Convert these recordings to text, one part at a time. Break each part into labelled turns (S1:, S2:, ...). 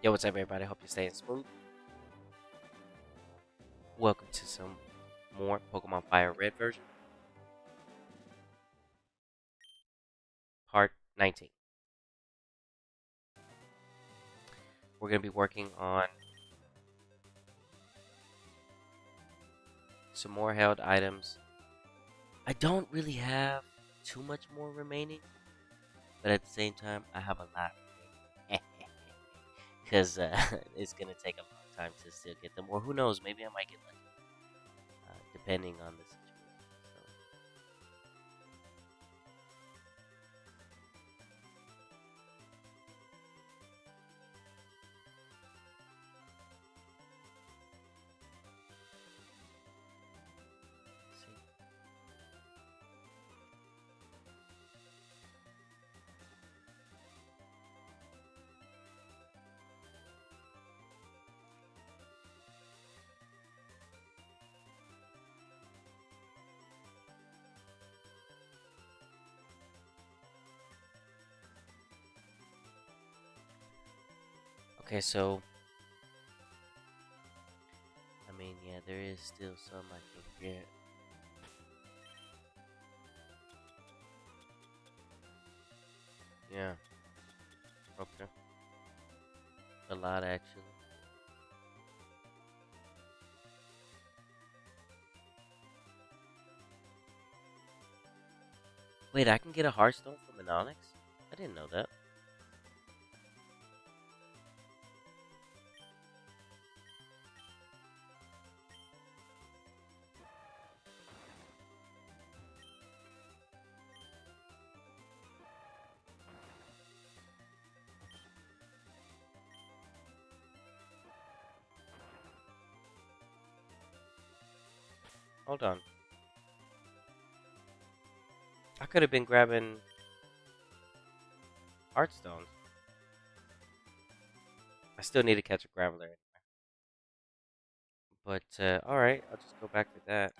S1: Yo, what's up, everybody? Hope you're staying smooth. Welcome to some more Pokemon Fire Red version, part 19. We're going to be working on some more held items. I don't really have too much more remaining, but at the same time, I have a lot remaining. Because it's going to take a long time to still get them. Or who knows, maybe I might get lucky, depending on the situation. So, let's see. Okay, so, I mean, yeah, there is still some I can get. Yeah, okay. A lot, actually. Wait, I can get a Hearthstone from an Onix? I didn't know that. Hold on. I could have been grabbing Hearthstones. I still need to catch a Graveler. But, alright, I'll just go back to that.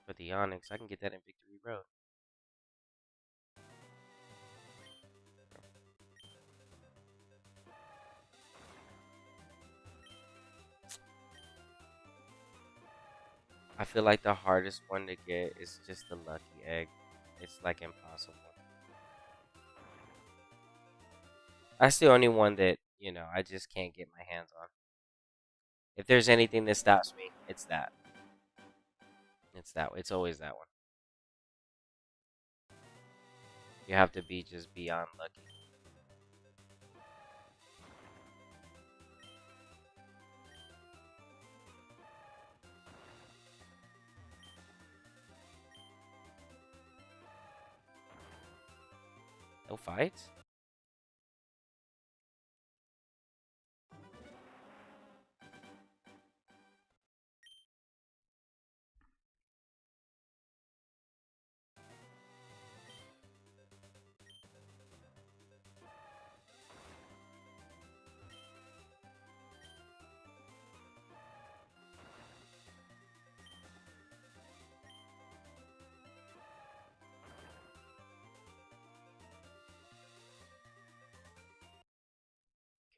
S1: For the Onix, I can get that in Victory Road. I feel like the hardest one to get is just the Lucky Egg. It's like impossible. That's the only one that, I just can't get my hands on. If there's anything that stops me, it's that. It's that. It's always that one. You have to be just beyond lucky. No fights?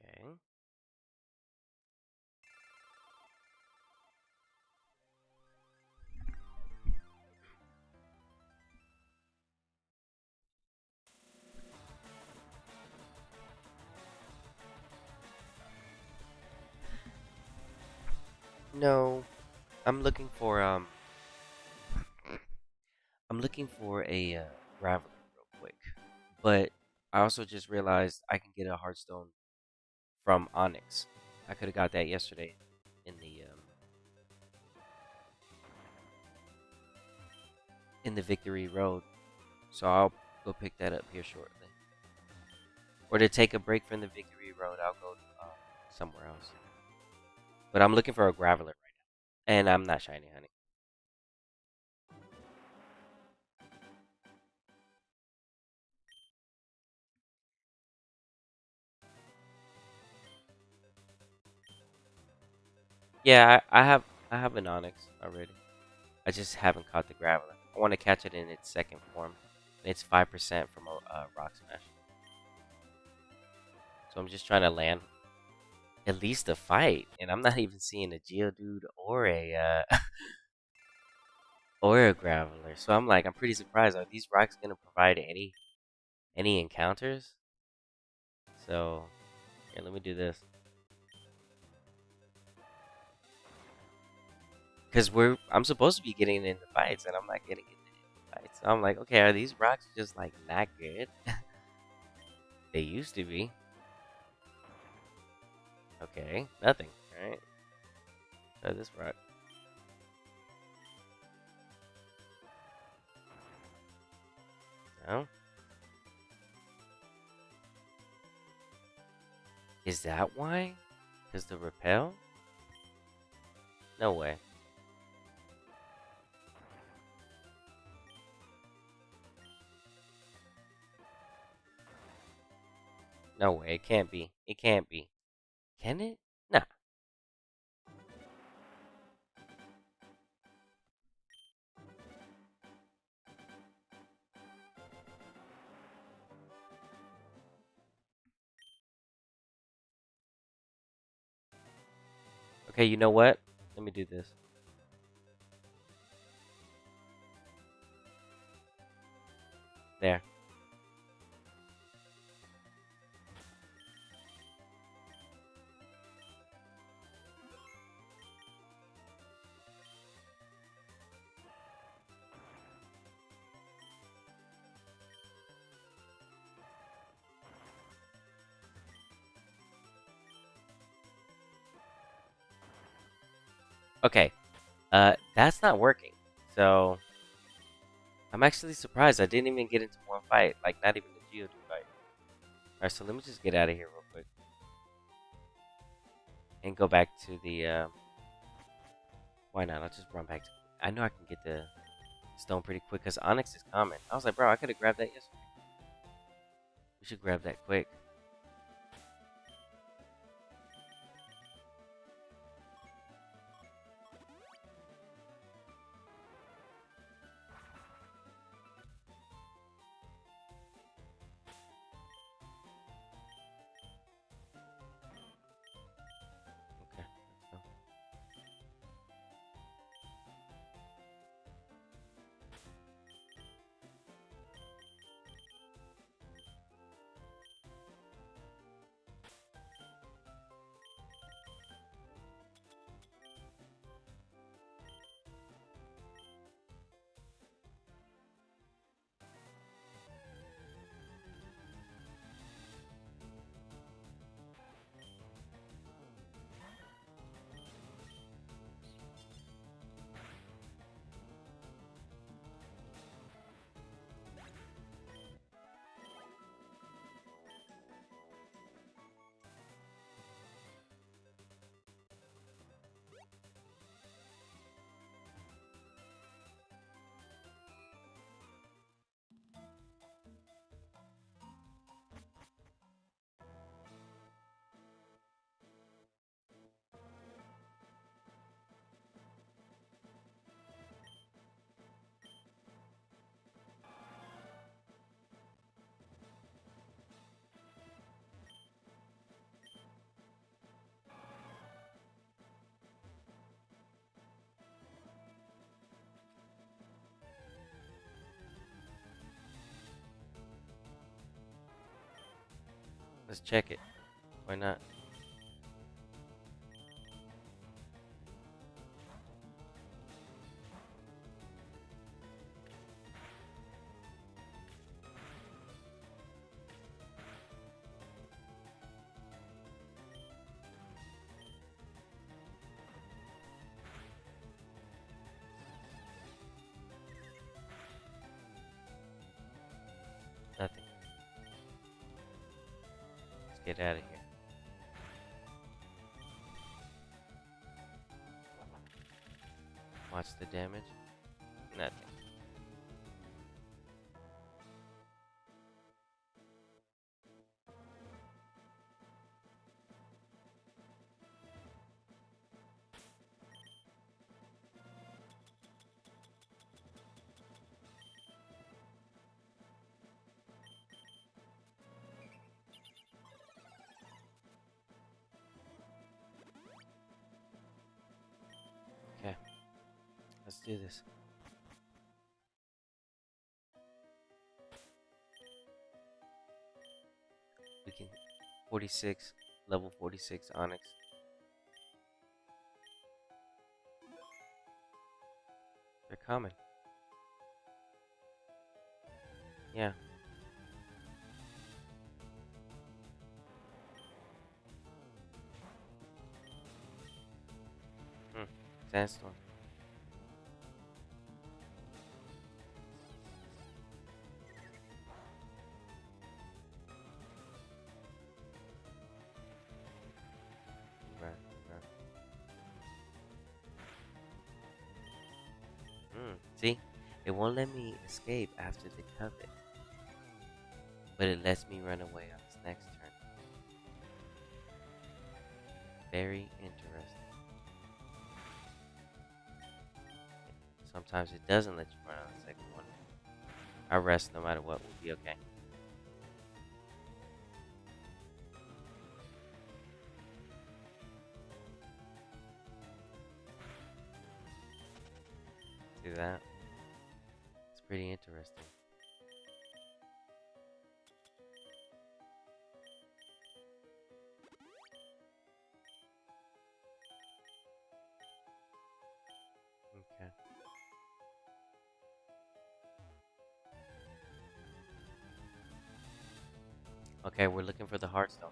S1: Okay. No, I'm looking for I'm looking for a Graveler real quick. But I also just realized I can get a Hearthstone from Onix. I could have got that yesterday in the Victory Road. So I'll go pick that up here shortly. Or to take a break from the Victory Road, I'll go somewhere else. But I'm looking for a Graveler right now. And I'm not shiny honey. Yeah, I have an Onix already. I just haven't caught the Graveler. I want to catch it in its second form. It's 5% from a Rock Smash. So I'm just trying to land at least a fight, and I'm not even seeing a Geodude or a or a Graveler. So I'm like, I'm pretty surprised. Are these rocks gonna provide any encounters? So here, let me do this. Because I'm supposed to be getting into fights, and I'm not getting into fights. So I'm like, okay, are these rocks just like not good? They used to be. Okay, nothing. All right, try this rock. No, is that why? Because the repel? No way. No way. It can't be. It can't be. Can it? Nah. Okay, you know what? Let me do this. There. Okay. That's not working. So I'm actually surprised. I didn't even get into one fight. Like, not even a Geodude fight. Alright, so let me just get out of here real quick. And go back to the, why not? I'll just run back to... I know I can get the stone pretty quick, because Onix is coming. I was like, bro, I could have grabbed that yesterday. We should grab that quick. Okay, let's go. Let's check it. Why not? Nothing. Let's get out of here. Watch the damage. Nothing. do this. We can 46, level 46 Onix. They're coming. Yeah. Sandstorm. Right, right. See? It won't let me escape after the covet, but it lets me run away on its next turn. Very interesting. Sometimes it doesn't let you run on the second one. I rest no matter what, will be okay. See that? It's pretty interesting. Okay. Okay, we're looking for the Heartstone.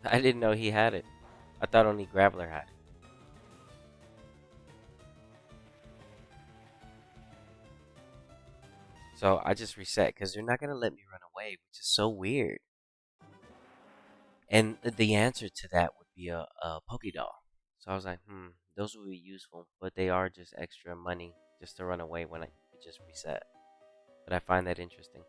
S1: I didn't know he had it. I thought only Graveler had it. So I just reset because they're not going to let me run away, which is so weird. And the answer to that would be a Pokédoll. So I was like, those would be useful, but they are just extra money just to run away when I could just reset. But I find that interesting.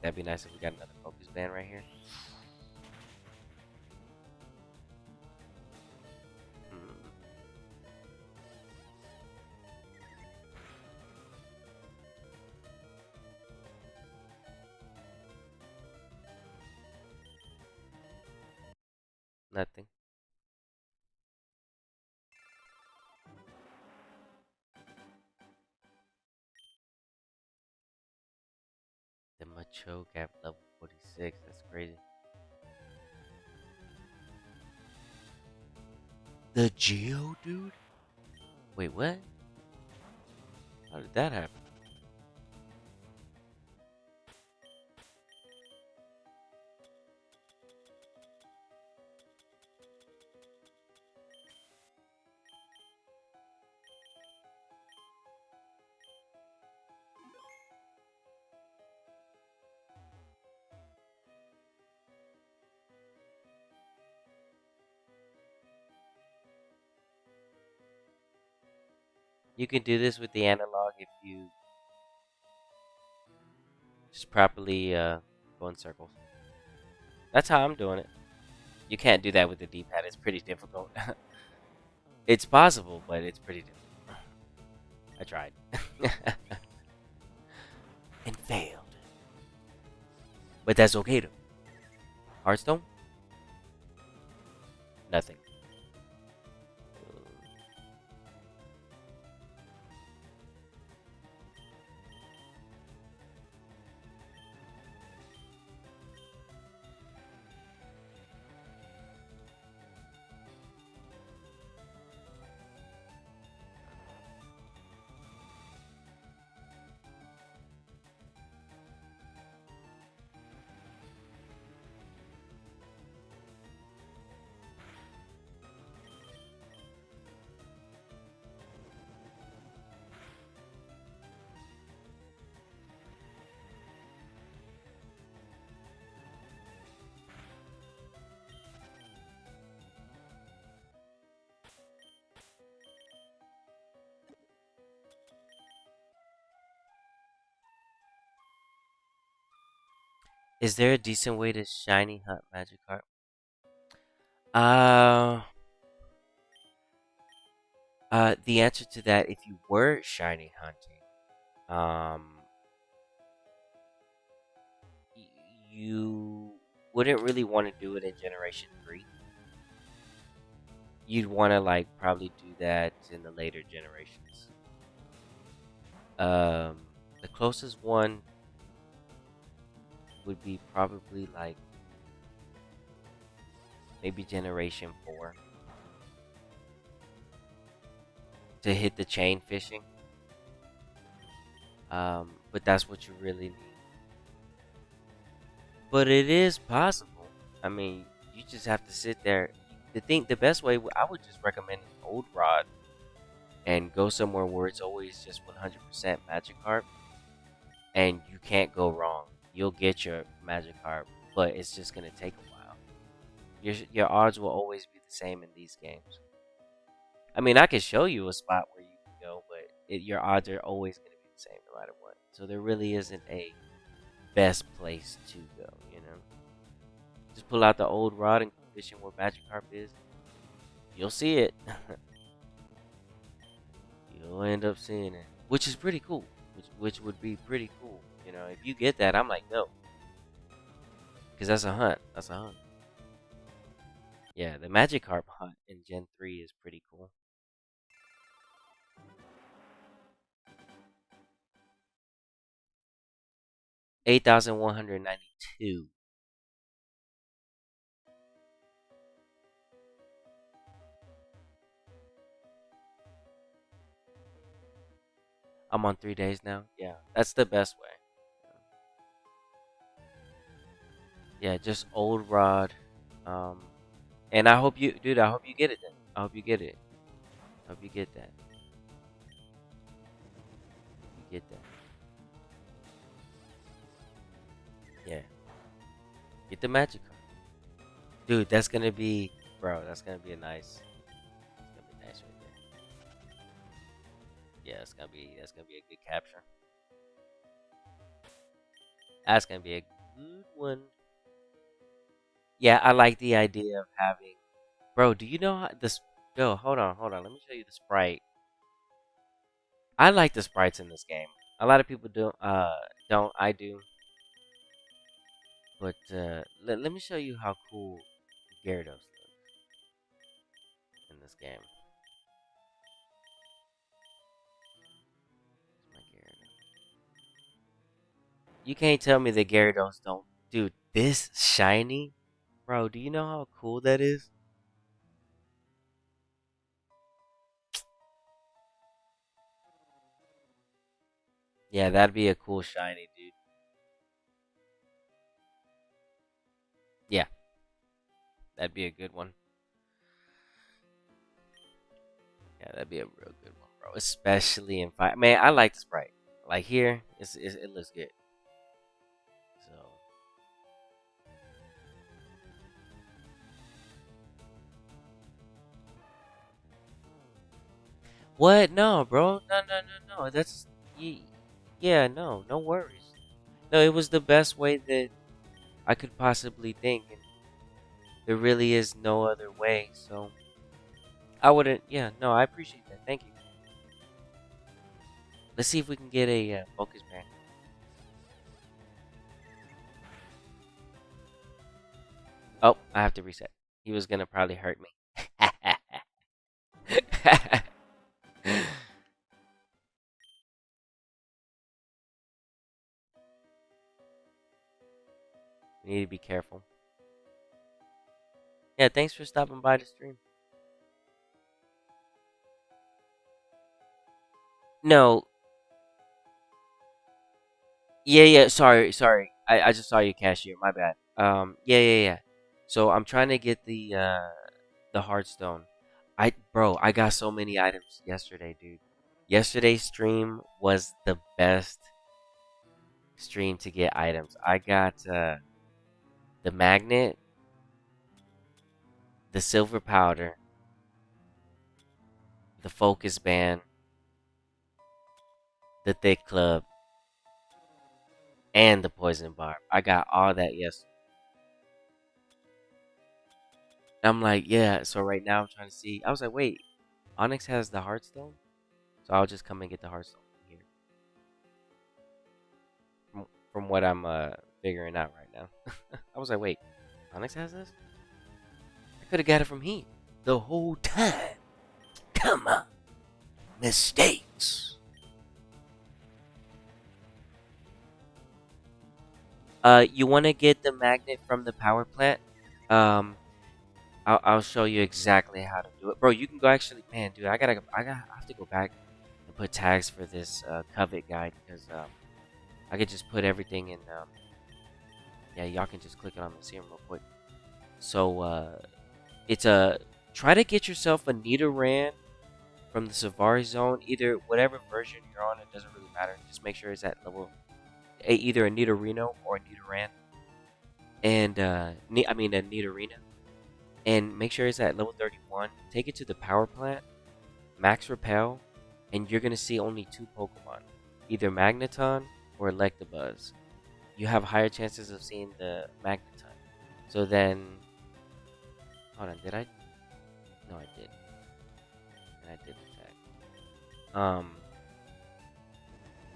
S1: That'd be nice if we got another Focus Band right here. Nothing. The Macho Gap level 46. That's crazy. The Geo dude? Wait, what? How did that happen? You can do this with the analog if you just properly go in circles. That's how I'm doing it. You can't do that with the D-pad. It's pretty difficult. It's possible, but it's pretty difficult. I tried. And failed. But that's okay though. Hearthstone? Nothing. Is there a decent way to shiny hunt Magikarp? Uh, The answer to that, if you were shiny hunting, um, you wouldn't really want to do it in Generation 3. You'd want to like probably do that in the later generations. Um, the closest one would be probably like maybe Generation 4 to hit the chain fishing. But that's what you really need. But it is possible. I mean, you just have to sit there. The best way, I would just recommend an old rod and go somewhere where it's always just 100% Magikarp, and you can't go wrong. You'll get your Magikarp, but it's just gonna take a while. Your odds will always be the same in these games. I mean, I can show you a spot where you can go, but your odds are always gonna be the same no matter what. So there really isn't a best place to go. Just pull out the old rod and go fishing where Magikarp is. You'll see it. You'll end up seeing it, which is pretty cool. Which would be pretty cool. If you get that, I'm like, no, because that's a hunt. That's a hunt. Yeah, the Magikarp hunt in Gen 3 is pretty cool. 8,192. I'm on 3 days now. Yeah, that's the best way. Yeah, just old rod. Um, and I hope you, dude. I hope you get it then. I hope you get it. I hope you get that. You get that. Yeah. Get the magic card. Dude, that's gonna be, bro, that's gonna be a nice. It's gonna be nice right there. Yeah, that's gonna be a good capture. That's gonna be a good one. Yeah, I like the idea of having, bro. Do you know how this? Yo, hold on. Let me show you the sprite. I like the sprites in this game. A lot of people do. Don't. I do. But let me show you how cool Gyarados looks in this game. My Gyarados. You can't tell me that Gyarados don't. Dude, this shiny, bro. Do you know how cool that is? Yeah, that'd be a cool shiny, dude. Yeah, that'd be a good one. Yeah, that'd be a real good one, bro. Especially in fight. Man, I like the sprite. Like here, it looks good. So what? No, bro. No. Yeah, no, no worries. No, it was the best way that I could possibly think, and there really is no other way. So I wouldn't. Yeah, no, I appreciate that. Thank you. Let's see if we can get a focus band. Oh, I have to reset. He was gonna probably hurt me. We need to be careful. Yeah, thanks for stopping by the stream. No, yeah. Sorry. I just saw you cashier. My bad. Yeah. So I'm trying to get the Hearthstone. I got so many items yesterday, dude. Yesterday's stream was the best stream to get items. I got the magnet, the silver powder, the focus band, the thick club, and the poison barb. I got all that yesterday. I'm like, yeah. So right now I'm trying to see. I was like, wait, Onix has the Heartstone, so I'll just come and get the Heartstone from here. From what I'm figuring out right now. I was like, wait, Onix has this? I could have got it from here the whole time. Come on, mistakes. You want to get the magnet from the power plant. Um, I'll show you exactly how to do it, bro. You can go actually, man, dude. I have to go back and put tags for this Covet guide because I could just put everything in. Yeah, y'all can just click it on the serum real quick. So it's a try to get yourself a Nidoran from the Safari Zone, either whatever version you're on. It doesn't really matter. Just make sure it's at level either a Nidorino or a Nidoran, and I mean a Nidorina, and make sure it's at level 31. Take it to the power plant, max repel, and you're gonna see only two Pokemon, either Magneton or Electabuzz. You have higher chances of seeing the Magneton. So then, hold on, did I? No, I did. And I did the tag.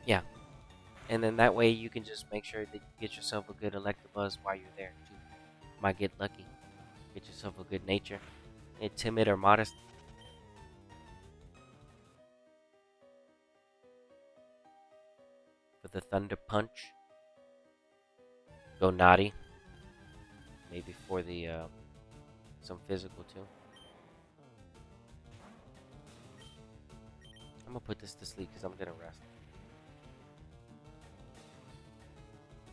S1: Yeah, and then that way you can just make sure that you get yourself a good Electabuzz while you're there too. Might get lucky. Get yourself a good nature. Timid or modest. For the Thunder Punch. Go naughty. Maybe for the some physical too. I'm gonna put this to sleep because I'm gonna rest.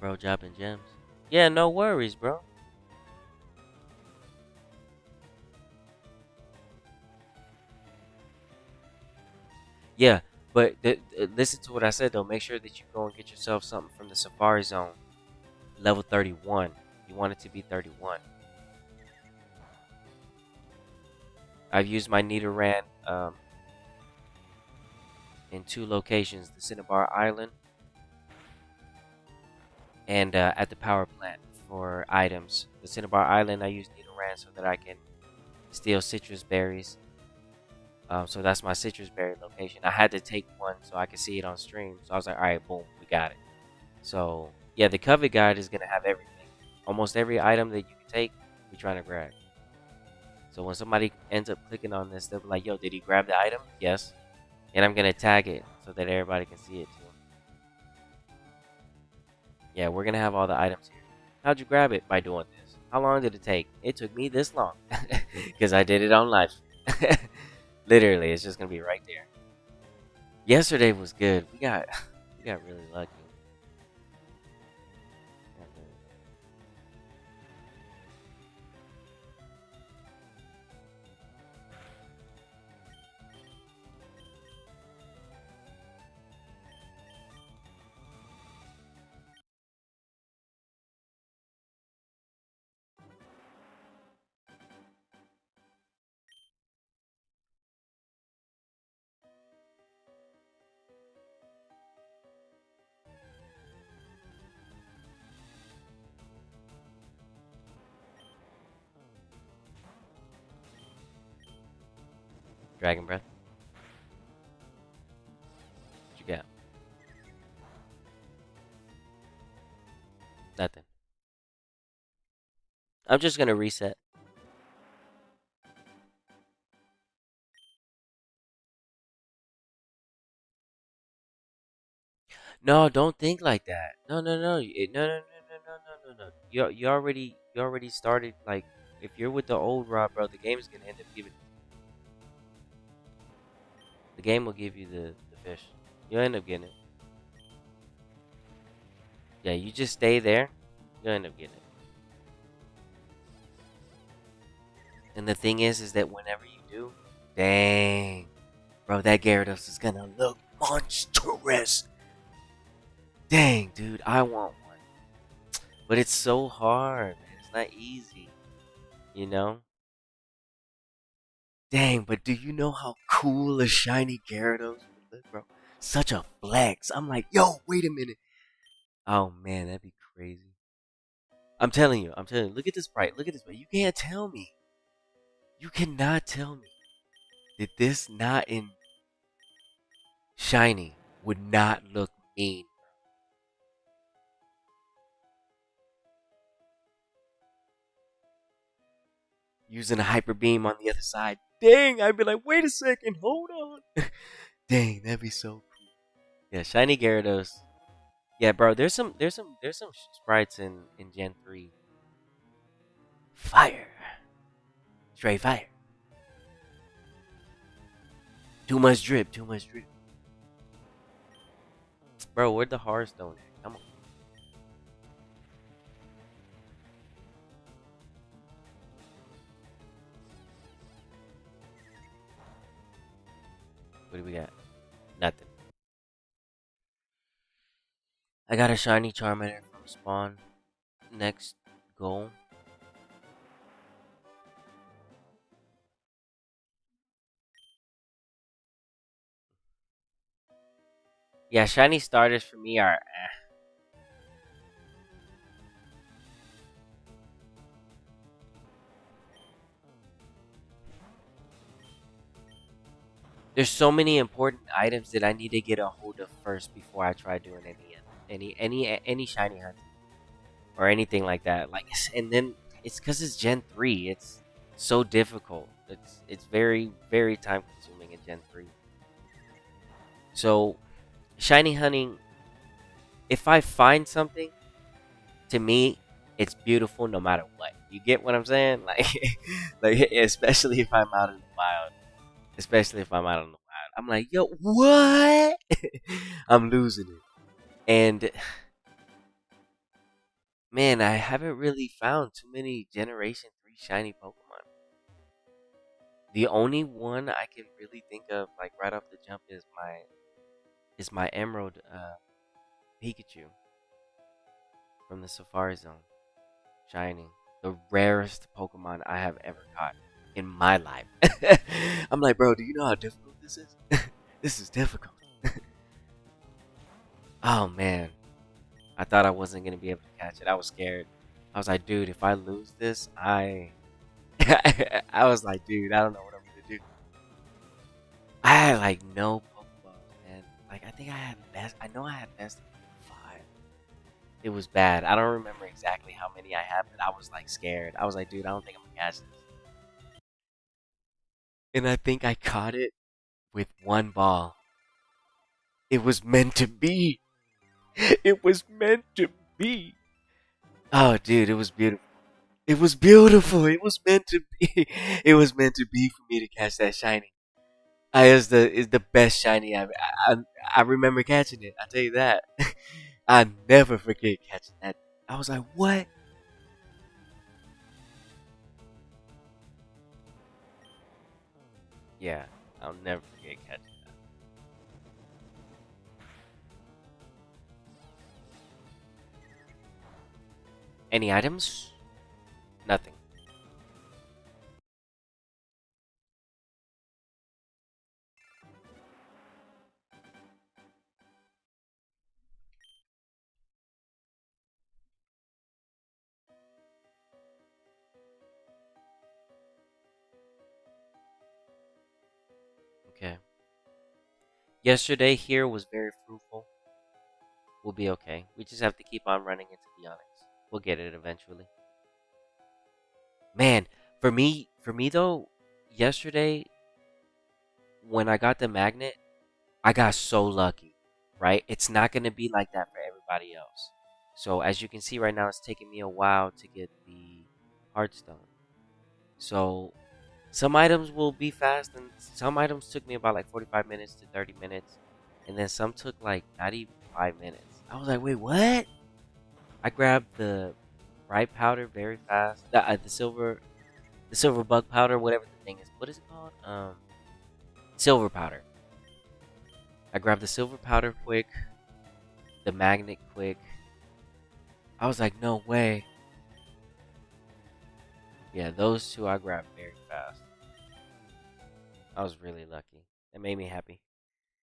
S1: Bro, dropping gems. Yeah, no worries, bro. Yeah, but listen to what I said though. Make sure that you go and get yourself something from the Safari Zone, level 31. You want it to be 31. I've used my Nidoran in two locations: the Cinnabar Island and at the power plant for items. The Cinnabar Island, I use Nidoran so that I can steal citrus berries. So that's my citrus berry location. I had to take one so I could see it on stream. So I was like, all right, boom, we got it. So yeah, the Covet guide is gonna have everything. Almost every item that you can take, we're trying to grab. So when somebody ends up clicking on this, they'll be like, yo, did he grab the item? Yes. And I'm gonna tag it so that everybody can see it too. Yeah, we're gonna have all the items here. How'd you grab it? By doing this. How long did it take? It took me this long. Because I did it on live. Literally, it's just gonna be right there. Yesterday was good. We got we got really lucky. Dragon breath. What you got? Nothing. I'm just gonna reset. No, don't think like that. No, no, no. No, no, no, no, no, no, no, no. You already started. Like, if you're with the old Rob, bro, the game is gonna end up giving. The game will give you the fish. You'll end up getting it. Yeah, you just stay there. You'll end up getting it. And the thing is that whenever you do, dang, bro, that Gyarados is gonna look monstrous. Dang, dude, I want one. But it's so hard, man. It's not easy, you know? Dang, but do you know how cool a shiny Gyarados would look, bro? Such a flex. I'm like, yo, wait a minute. Oh, man, that'd be crazy. I'm telling you, I'm telling you. Look at this sprite. Look at this sprite. You can't tell me. You cannot tell me Did this not in shiny would not look mean? Using a hyper beam on the other side. Dang, I'd be like, wait a second, hold on. Dang, that'd be so cool. Yeah, shiny Gyarados. Yeah, bro. There's some sprites in Gen 3. Fire, straight fire. Too much drip, too much drip. Bro, where'd the Hearthstone at? Come on. What do we got? Nothing. I got a shiny Charmander from spawn. Next goal. Yeah, shiny starters for me are There's so many important items that I need to get a hold of first before I try doing any shiny hunting or anything like that. Like, and then it's because it's Gen 3. It's so difficult. It's very time consuming in Gen 3. So shiny hunting, if I find something, to me, it's beautiful no matter what. You get what I'm saying? Like, like especially if I'm out in the wild. Especially if I'm out in the wild, I'm like, yo, what? I'm losing it. And man, I haven't really found too many Generation 3 shiny Pokemon. The only one I can really think of, like right off the jump, is my Emerald Pikachu from the Safari Zone. Shiny. The rarest Pokemon I have ever caught in my life. I'm like, bro, do you know how difficult this is? This is difficult. Oh man. I thought I wasn't gonna be able to catch it. I was scared. I was like, dude, if I lose this, I was like, dude, I don't know what I'm gonna do. I had like no Pokeballs, man. Like I think I had best. I know I had best of 5. It was bad. I don't remember exactly how many I had, but I was like scared. I was like, dude, I don't think I'm gonna catch this. And I think I caught it with one ball. It was meant to be. It was meant to be. Oh, dude, it was beautiful. It was beautiful. It was meant to be. It was meant to be for me to catch that shiny. I is the best shiny I remember catching it. I tell you that. I never forget catching that. I was like, what? Yeah, I'll never forget catching that. Any items? Nothing. Okay. Yesterday here was very fruitful. We'll be okay. We just have to keep on running into the Onix. We'll get it eventually. Man, for me though, yesterday when I got the magnet, I got so lucky, right? It's not going to be like that for everybody else. So as you can see right now, it's taking me a while to get the Heartstone. So some items will be fast, and some items took me about like 45 minutes to 30 minutes, and then some took like not even 5 minutes. I was like, wait, what? I grabbed the bright powder very fast. The silver bug powder, whatever the thing is. What is it called? Silver powder. I grabbed the silver powder quick, the magnet quick. I was like, no way. Yeah, those two I grabbed very fast. I was really lucky. It made me happy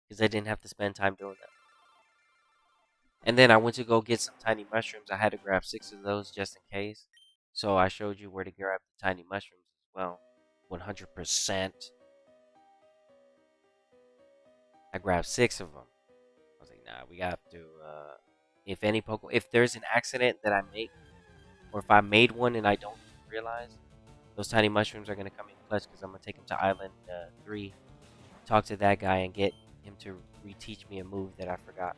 S1: because I didn't have to spend time doing that. And then I went to go get some tiny mushrooms. I had to grab 6 of those just in case. So I showed you where to grab the tiny mushrooms as well. 100%. I grabbed 6 of them. I was like, nah, we have to. If there's an accident that I make, or if I made one and I don't realize, those tiny mushrooms are gonna come in clutch because I'm gonna take them to Island 3, talk to that guy, and get him to reteach me a move that I forgot,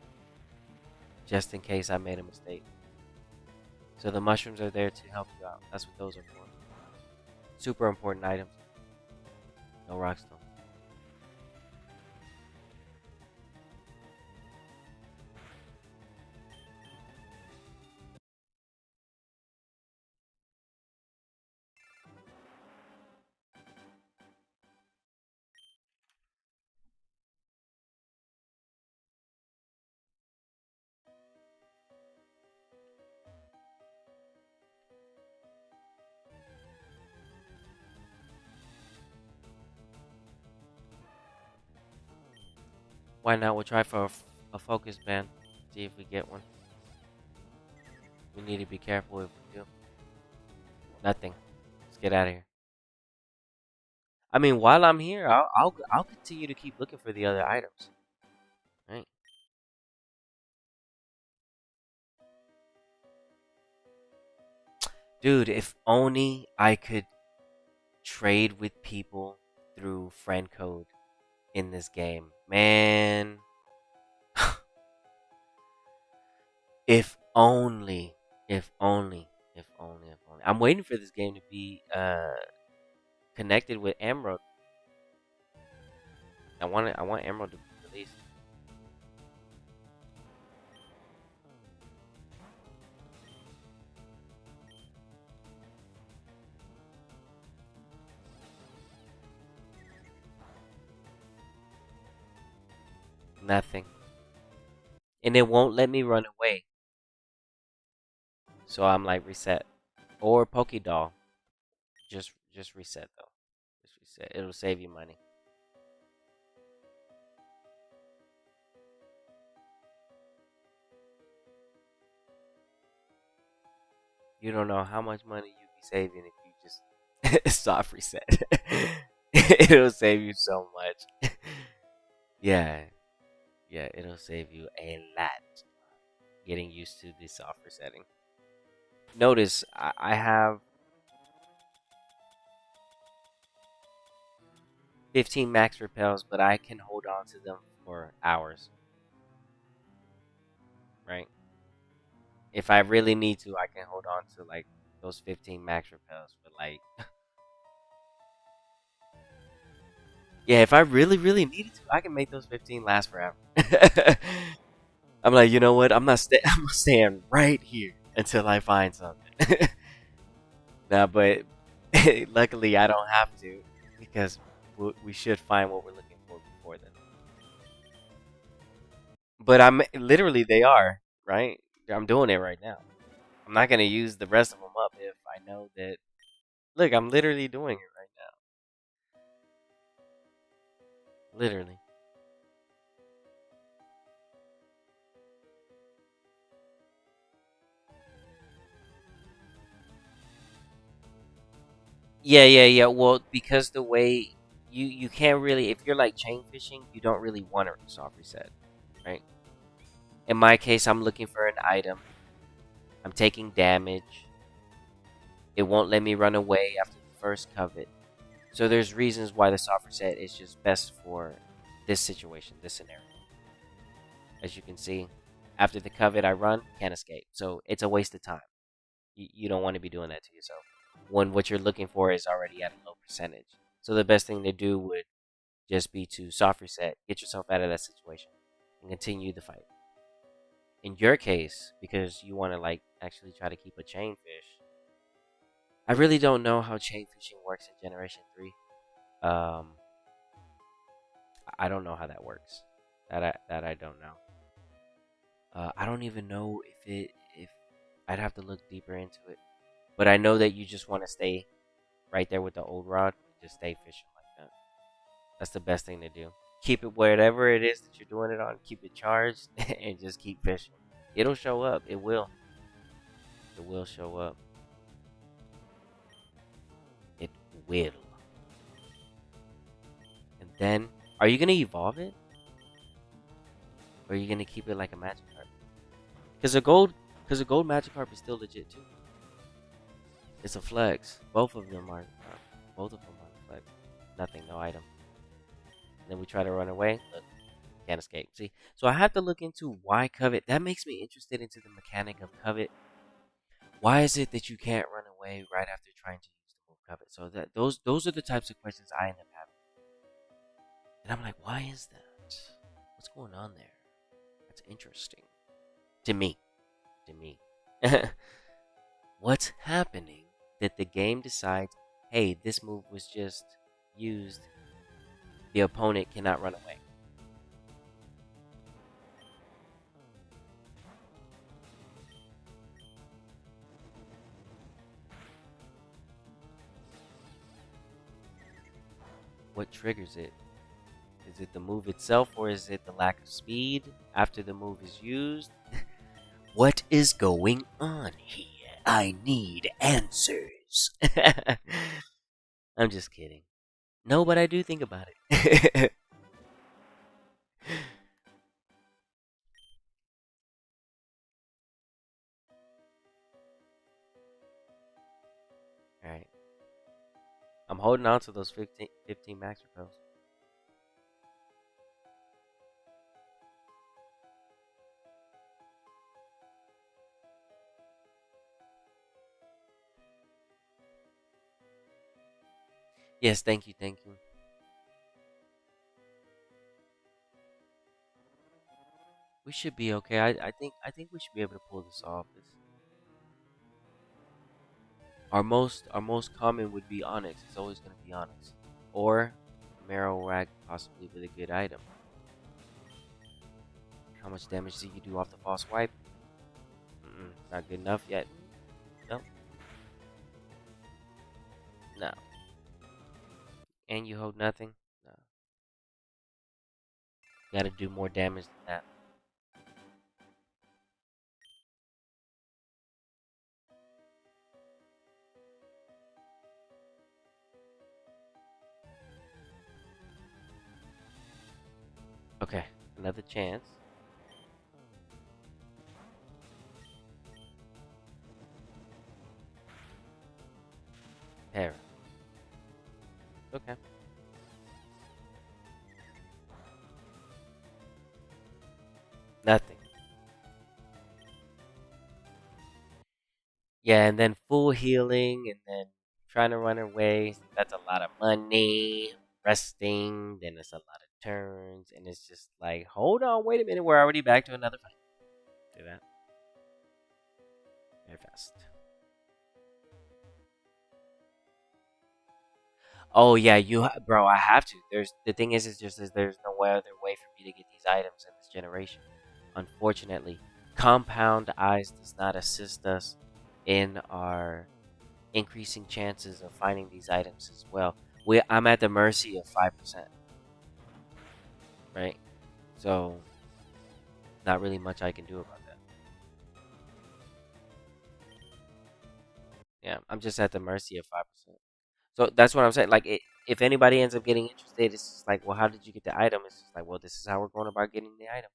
S1: just in case I made a mistake. So the mushrooms are there to help you out. That's what those are for. Super important items. No rockstone. Why not? We'll try for a focus band. See if we get one. We need to be careful if we do. Nothing. Let's get out of here. I mean, while I'm here, I'll continue to keep looking for the other items. Right? Dude, if only I could trade with people through friend code in this game. Man. If only. If only. If only. If only. I'm waiting for this game to be connected with Emerald. I want Emerald to be released. Nothing. And it won't let me run away. So I'm like reset. Or Pokédoll. Just reset though. Just reset. It'll save you money. You don't know how much money you'd be saving if you just soft reset. It'll save you so much. Yeah. Yeah, it'll save you a lot getting used to the soft resetting. Notice I have 15 max repels, but I can hold on to them for hours. Right? If I really need to, I can hold on to like those 15 max repels for like yeah, if I really needed to, I can make those 15 last forever. I'm like, you know what? I'm staying right here until I find something. Nah, but luckily I don't have to because we should find what we're looking for before then. But I'm literally they are, right? I'm doing it right now. I'm not going to use the rest of them up if I know that look, I'm literally doing it right now. Literally. Yeah. Well, because the way you can't really if you're like chain fishing, you don't really want a soft reset, right? In my case, I'm looking for an item. I'm taking damage. It won't let me run away after the first covet. So there's reasons why the soft reset is just best for this situation, this scenario. As you can see, after the covet I run, can't escape. So it's a waste of time. You don't want to be doing that to yourself when what you're looking for is already at a low percentage. So the best thing to do would just be to soft reset, get yourself out of that situation, and continue the fight. In your case, because you want to like actually try to keep a chain fish, I really don't know how chain fishing works in Generation 3. Um, I don't know how that works. That I don't know. I don't even know if I'd have to look deeper into it. But I know that you just want to stay right there with the old rod. Just stay fishing like that. That's the best thing to do. Keep it wherever it is that you're doing it on. Keep it charged and just keep fishing. It'll show up. It will. It will show up. It will. And then, are you gonna evolve it? Or are you gonna keep it like a Magikarp? Because a gold Magikarp is still legit too. It's a flex. Both of them are a flex. Nothing, no item. And then we try to run away. Look, can't escape. See, so I have to look into why Covet. That makes me interested into the mechanic of Covet. Why is it that you can't run away right after trying to use the move Covet? So that those are the types of questions I end up having. And I'm like, why is that? What's going on there? That's interesting. To me. To me. What's happening that the game decides, hey, this move was just used. The opponent cannot run away. What triggers it? Is it the move itself, or is it the lack of speed after the move is used? What is going on here? I need answers. I'm just kidding. No, but I do think about it. Alright. I'm holding on to those 15 max repels. Yes, thank you, thank you. We should be okay. I think we should be able to pull this off. Our most common would be Onix. It's always gonna be Onix. Or Marowak, possibly with a good item. How much damage do you do off the false wipe? Not good enough yet. No. No. And you hold nothing? No. You gotta do more damage than that. Okay, another chance. Terra. Okay. Nothing. Yeah, and then full healing, and then trying to run away. That's a lot of money. Resting, then it's a lot of turns, and it's just like, hold on, wait a minute, we're already back to another fight. Do that very fast. Oh yeah, bro. I have to. There's the thing is just there's no other way for me to get these items in this generation. Unfortunately, compound eyes does not assist us in our increasing chances of finding these items as well. I'm at the mercy of 5%, right? So, not really much I can do about that. Yeah, I'm just at the mercy of 5%. So that's what I'm saying. Like, if anybody ends up getting interested, it's just like, well, how did you get the item? It's just like, well, this is how we're going about getting the item.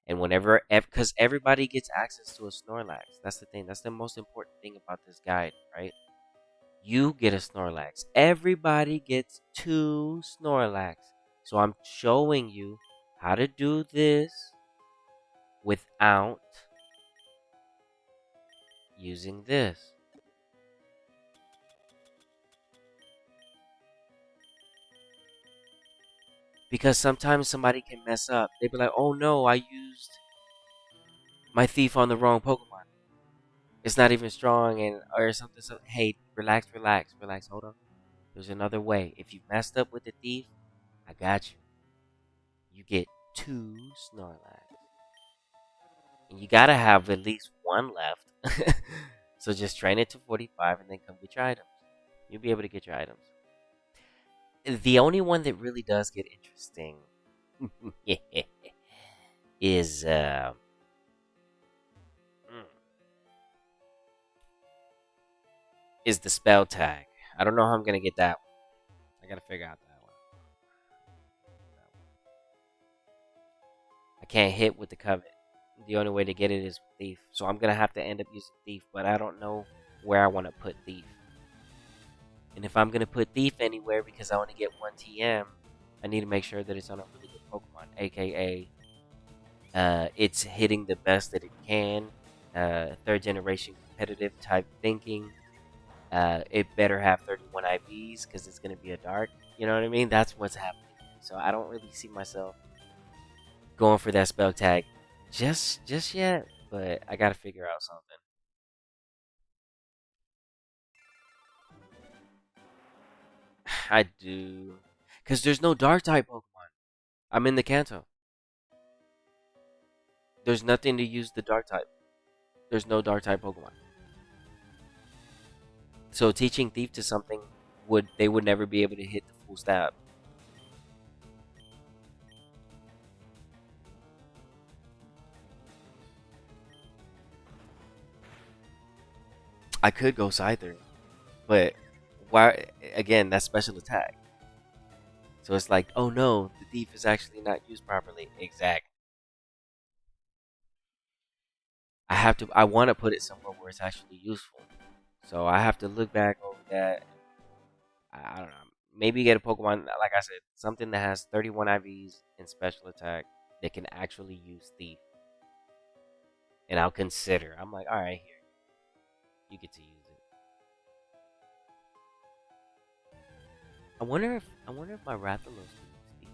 S1: And whenever, because everybody gets access to a Snorlax. That's the thing. That's the most important thing about this guide, right? You get a Snorlax. Everybody gets 2 Snorlax. So I'm showing you how to do this without using this. Because sometimes somebody can mess up. They be like, oh no, I used my thief on the wrong Pokemon. It's not even strong and or something. So hey, relax, relax, relax. Hold on. There's another way. If you messed up with the thief, I got you. You get 2 Snorlax. And you gotta have at least 1 left. So just train it to 45 and then come get your items. You'll be able to get your items. The only one that really does get interesting is mm, is the spell tag. I don't know how I'm gonna get that one. I gotta figure out that one. I can't hit with the Covet. The only way to get it is Thief. So I'm gonna have to end up using Thief, but I don't know where I want to put Thief. And if I'm gonna put Thief anywhere because I only get 1 TM, I need to make sure that it's on a really good Pokemon, aka it's hitting the best that it can. Third generation competitive type thinking. It better have 31 IVs because it's gonna be a dark. You know what I mean? That's what's happening. So I don't really see myself going for that spell tag just yet, but I gotta figure out something. I do, because there's no dark type Pokemon. I'm in the Kanto. There's nothing to use the dark type. There's no dark type Pokemon. So teaching Thief to something would never be able to hit the full stab. I could go Scyther, but why? Again, that's special attack. So it's like, oh no, the Thief is actually not used properly. Exactly. I have to. I want to put it somewhere where it's actually useful. So I have to look back over that. I don't know. Maybe get a Pokemon, like I said, something that has 31 IVs in special attack that can actually use Thief. And I'll consider. I'm like, all right, here, you get to use it. I wonder if my Rathalos can use Thief.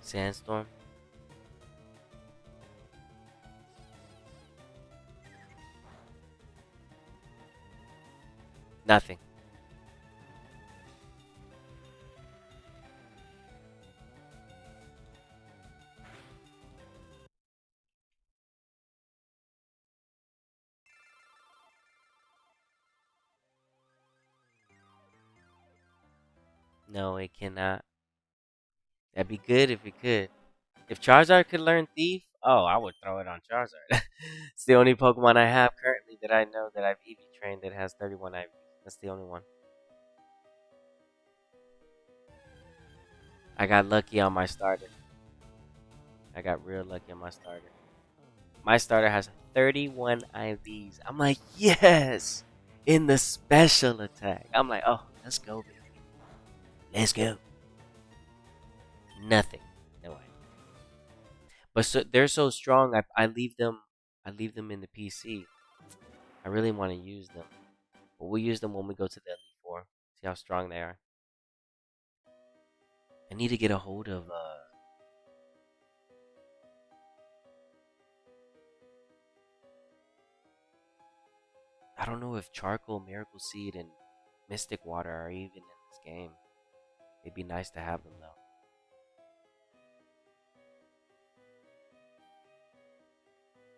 S1: Sandstorm. Nothing. No, it cannot. That'd be good if it could. If Charizard could learn Thief, oh, I would throw it on Charizard. It's the only Pokemon I have currently that I know that I've EV trained that has 31 IVs. That's the only one. I got lucky on my starter. I got real lucky on my starter. My starter has 31 IVs. I'm like, yes! In the special attack. I'm like, oh, let's go, baby. Let's go. Nothing. No way. But so, they're so strong. I leave them. I leave them in the PC. I really want to use them, but we'll use them when we go to the Elite Four. See how strong they are. I need to get a hold of. I don't know if Charcoal, Miracle Seed, and Mystic Water are even in this game. It'd be nice to have them though.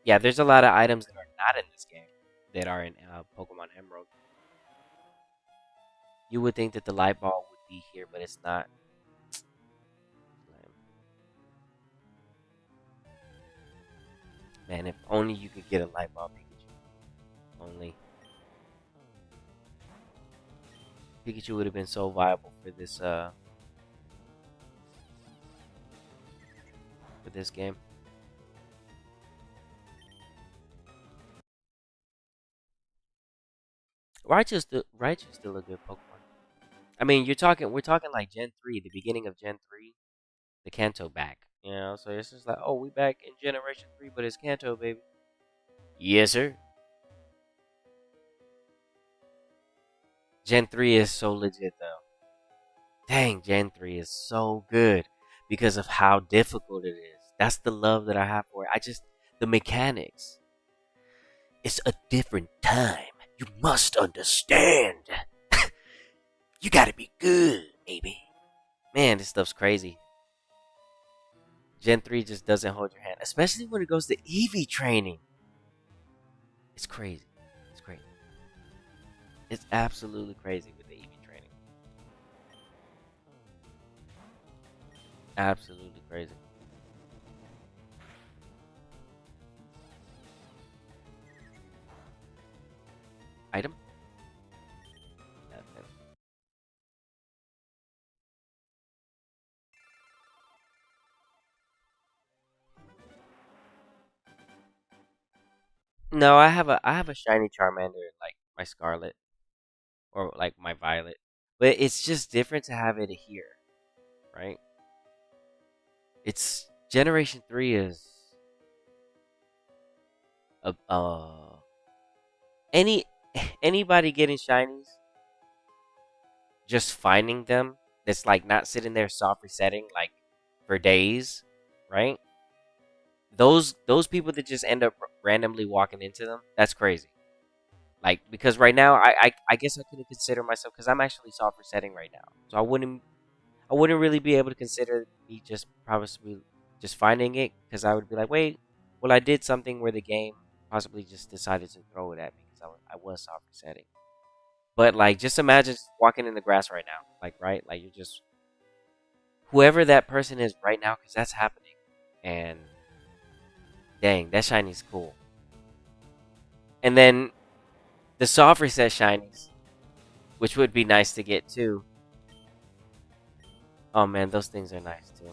S1: Yeah, there's a lot of items that are not in this game that are in Pokemon Emerald. You would think that the light ball would be here, but it's not. Man, if only you could get a light ball Pikachu. Only Pikachu would have been so viable for this game. Raichu's still a good Pokemon. I mean, we're talking like Gen 3, the beginning of Gen 3, the Kanto back. You know, so it's just like, oh, we back in Generation 3, but it's Kanto, baby. Yes, sir. Gen 3 is so legit, though. Dang, Gen 3 is so good because of how difficult it is. That's the love that I have for it. The mechanics. It's a different time. You must understand. You gotta be good, baby. Man, this stuff's crazy. Gen 3 just doesn't hold your hand, especially when it goes to EV training. It's crazy. It's crazy. It's absolutely crazy with the EV training. Absolutely crazy. Item? Nothing. No, I have a shiny Charmander in like my Scarlet or like my Violet. But it's just different to have it here, right? It's Generation 3 is a any anybody getting shinies, just finding them, that's like not sitting there soft resetting like for days, right? Those people that just end up randomly walking into them, that's crazy. Like because right now I guess I couldn't consider myself because I'm actually soft resetting right now, so I wouldn't really be able to consider me just probably just finding it because I would be like, wait, well I did something where the game possibly just decided to throw it at me because I was soft resetting. But like, just imagine walking in the grass right now, like right, like you're just whoever that person is right now, because that's happening. And dang, that shiny's cool. And then the soft reset shinies, which would be nice to get too. Oh man, those things are nice too.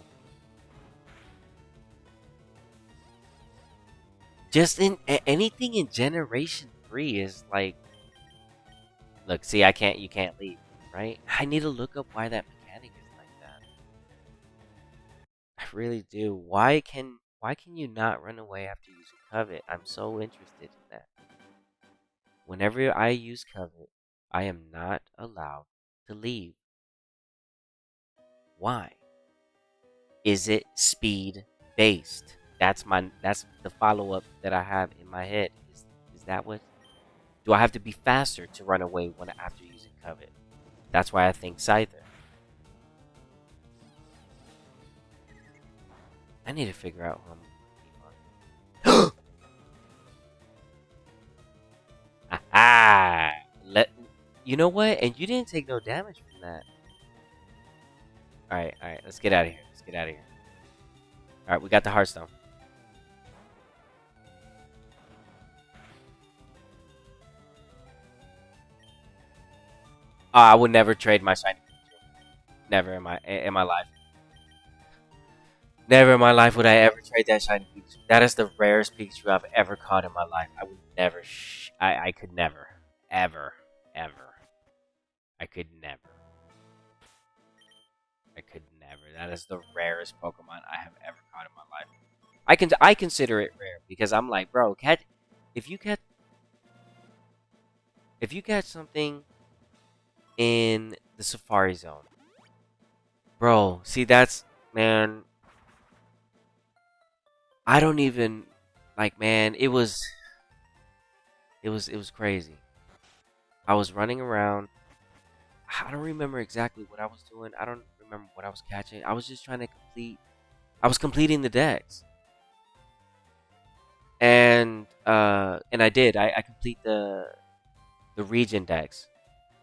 S1: Just in anything in Generation 3 is like, look, see, you can't leave, right? I need to look up why that mechanic is like that. I really do. Why can you not run away after using Covet? I'm so interested in that. Whenever I use Covet, I am not allowed to leave. Why? Is it speed based? That's the follow up that I have in my head. Is that what? Do I have to be faster to run away when after using Covet? That's why I think Scyther. I need to figure out who I'm gonna keep on. Ah, let you know what? And you didn't take no damage from that. All right. Let's get out of here. Let's get out of here. All right, we got the Hearthstone. I would never trade my shiny Pikachu. Never in my life. Never in my life would I ever trade that shiny Pikachu. That is the rarest Pikachu I've ever caught in my life. I would never. I could never, ever, ever. I could never. I could never. That is the rarest Pokemon I have ever caught in my life. I consider it rare because I'm like, bro, if you catch if you catch something in the Safari Zone, bro. See, that's man. I don't even like, man. It was crazy. I was running around. I don't remember exactly what I was doing. I don't remember what I was catching. I was just trying to complete. I was completing the decks, and I did. I complete the region decks,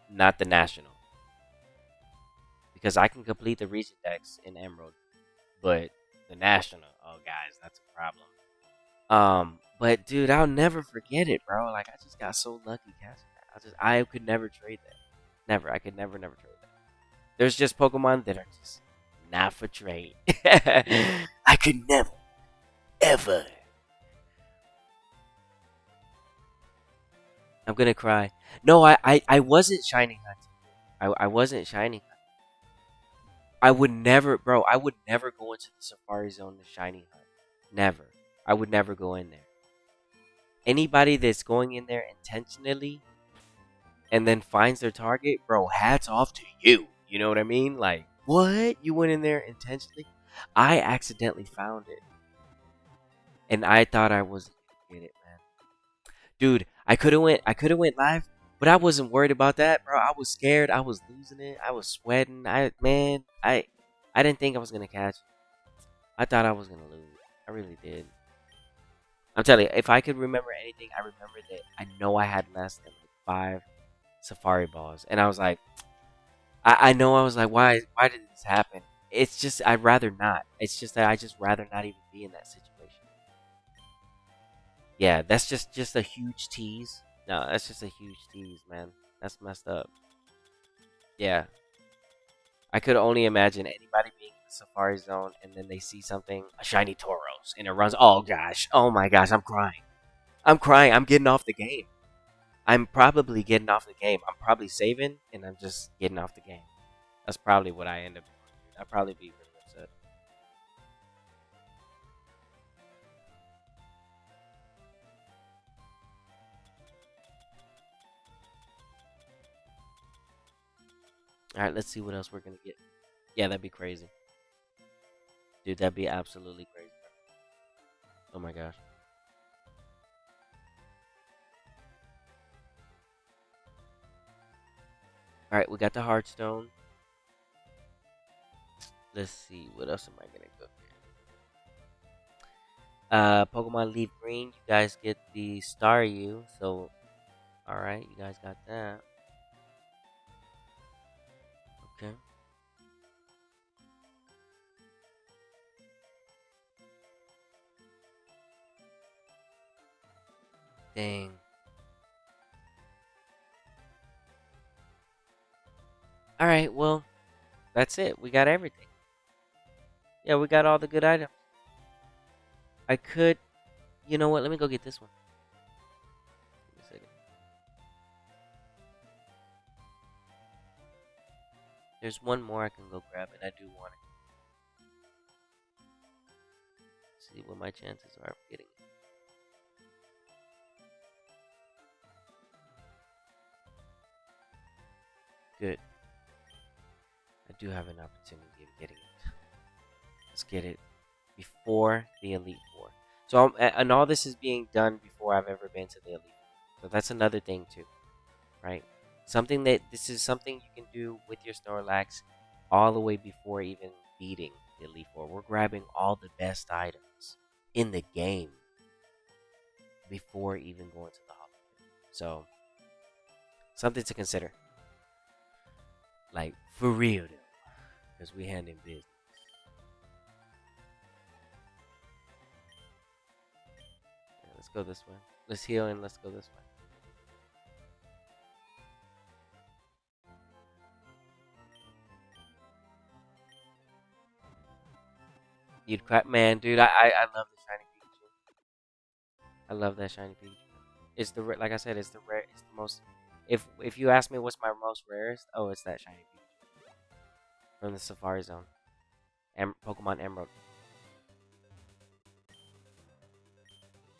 S1: not the national, because I can complete the region decks in Emerald, but the national, oh guys, that's a problem. But dude, I'll never forget it, bro. Like I just got so lucky catching that. I could never trade that. Never. I could never trade that. There's just Pokemon that are just not for trade. I could never, ever. I'm gonna cry. No, I wasn't shining hunting. I wasn't shining. I would never, bro. I would never go into the Safari Zone to shiny hunt. Never. I would never go in there. Anybody that's going in there intentionally and then finds their target, bro, hats off to you. You know what I mean? Like, what? You went in there intentionally? I accidentally found it. And I thought I was gonna get it, man. Dude, I could have went live, but I wasn't worried about that, bro. I was scared. I was losing it. I was sweating. I didn't think I was gonna catch it. I thought I was gonna lose. I really did. I'm telling you, if I could remember anything, I remember that I know I had less than like 5 Safari balls, and I was like, I know I was like, why did this happen? It's just I'd rather not. It's just that I just rather not even be in that situation. Yeah, that's just a huge tease. No, that's just a huge tease, man. That's messed up. Yeah. I could only imagine anybody being in the Safari Zone and then they see something, a shiny Tauros, and it runs. Oh gosh. Oh my gosh. I'm crying. I'm crying. I'm getting off the game. I'm probably getting off the game. I'm probably saving and I'm just getting off the game. That's probably what I end up doing. I'd probably be really upset. Alright, let's see what else we're gonna get. Yeah, that'd be crazy. Dude, that'd be absolutely crazy. Oh my gosh. Alright, we got the Hearthstone. Let's see, what else am I gonna go? Pokemon Leaf Green, you guys get the Staryu, so alright, you guys got that. Okay. Dang. Alright, well, that's it. We got everything. Yeah, we got all the good items. I could, you know what, let me go get this one. Give me a second. There's one more I can go grab, and I do want it. See what my chances are of getting it. Good. I do have an opportunity of getting it. Let's get it before the Elite Four. So, and all this is being done before I've ever been to the Elite Four. So that's another thing too, right? This is something you can do with your Snorlax all the way before even beating the Elite Four. We're grabbing all the best items in the game before even going to the Hall of Fame. So, something to consider. Like, for real though. Because we handling business. Yeah, let's go this way. Let's heal and let's go this way. You'd crack, man, dude. I love the shiny Pikachu. I love that shiny Pikachu. It's the like I said, it's the rare. It's the most. If you ask me what's my most rarest, oh, it's that shiny Pikachu from the Safari Zone. Pokemon Emerald.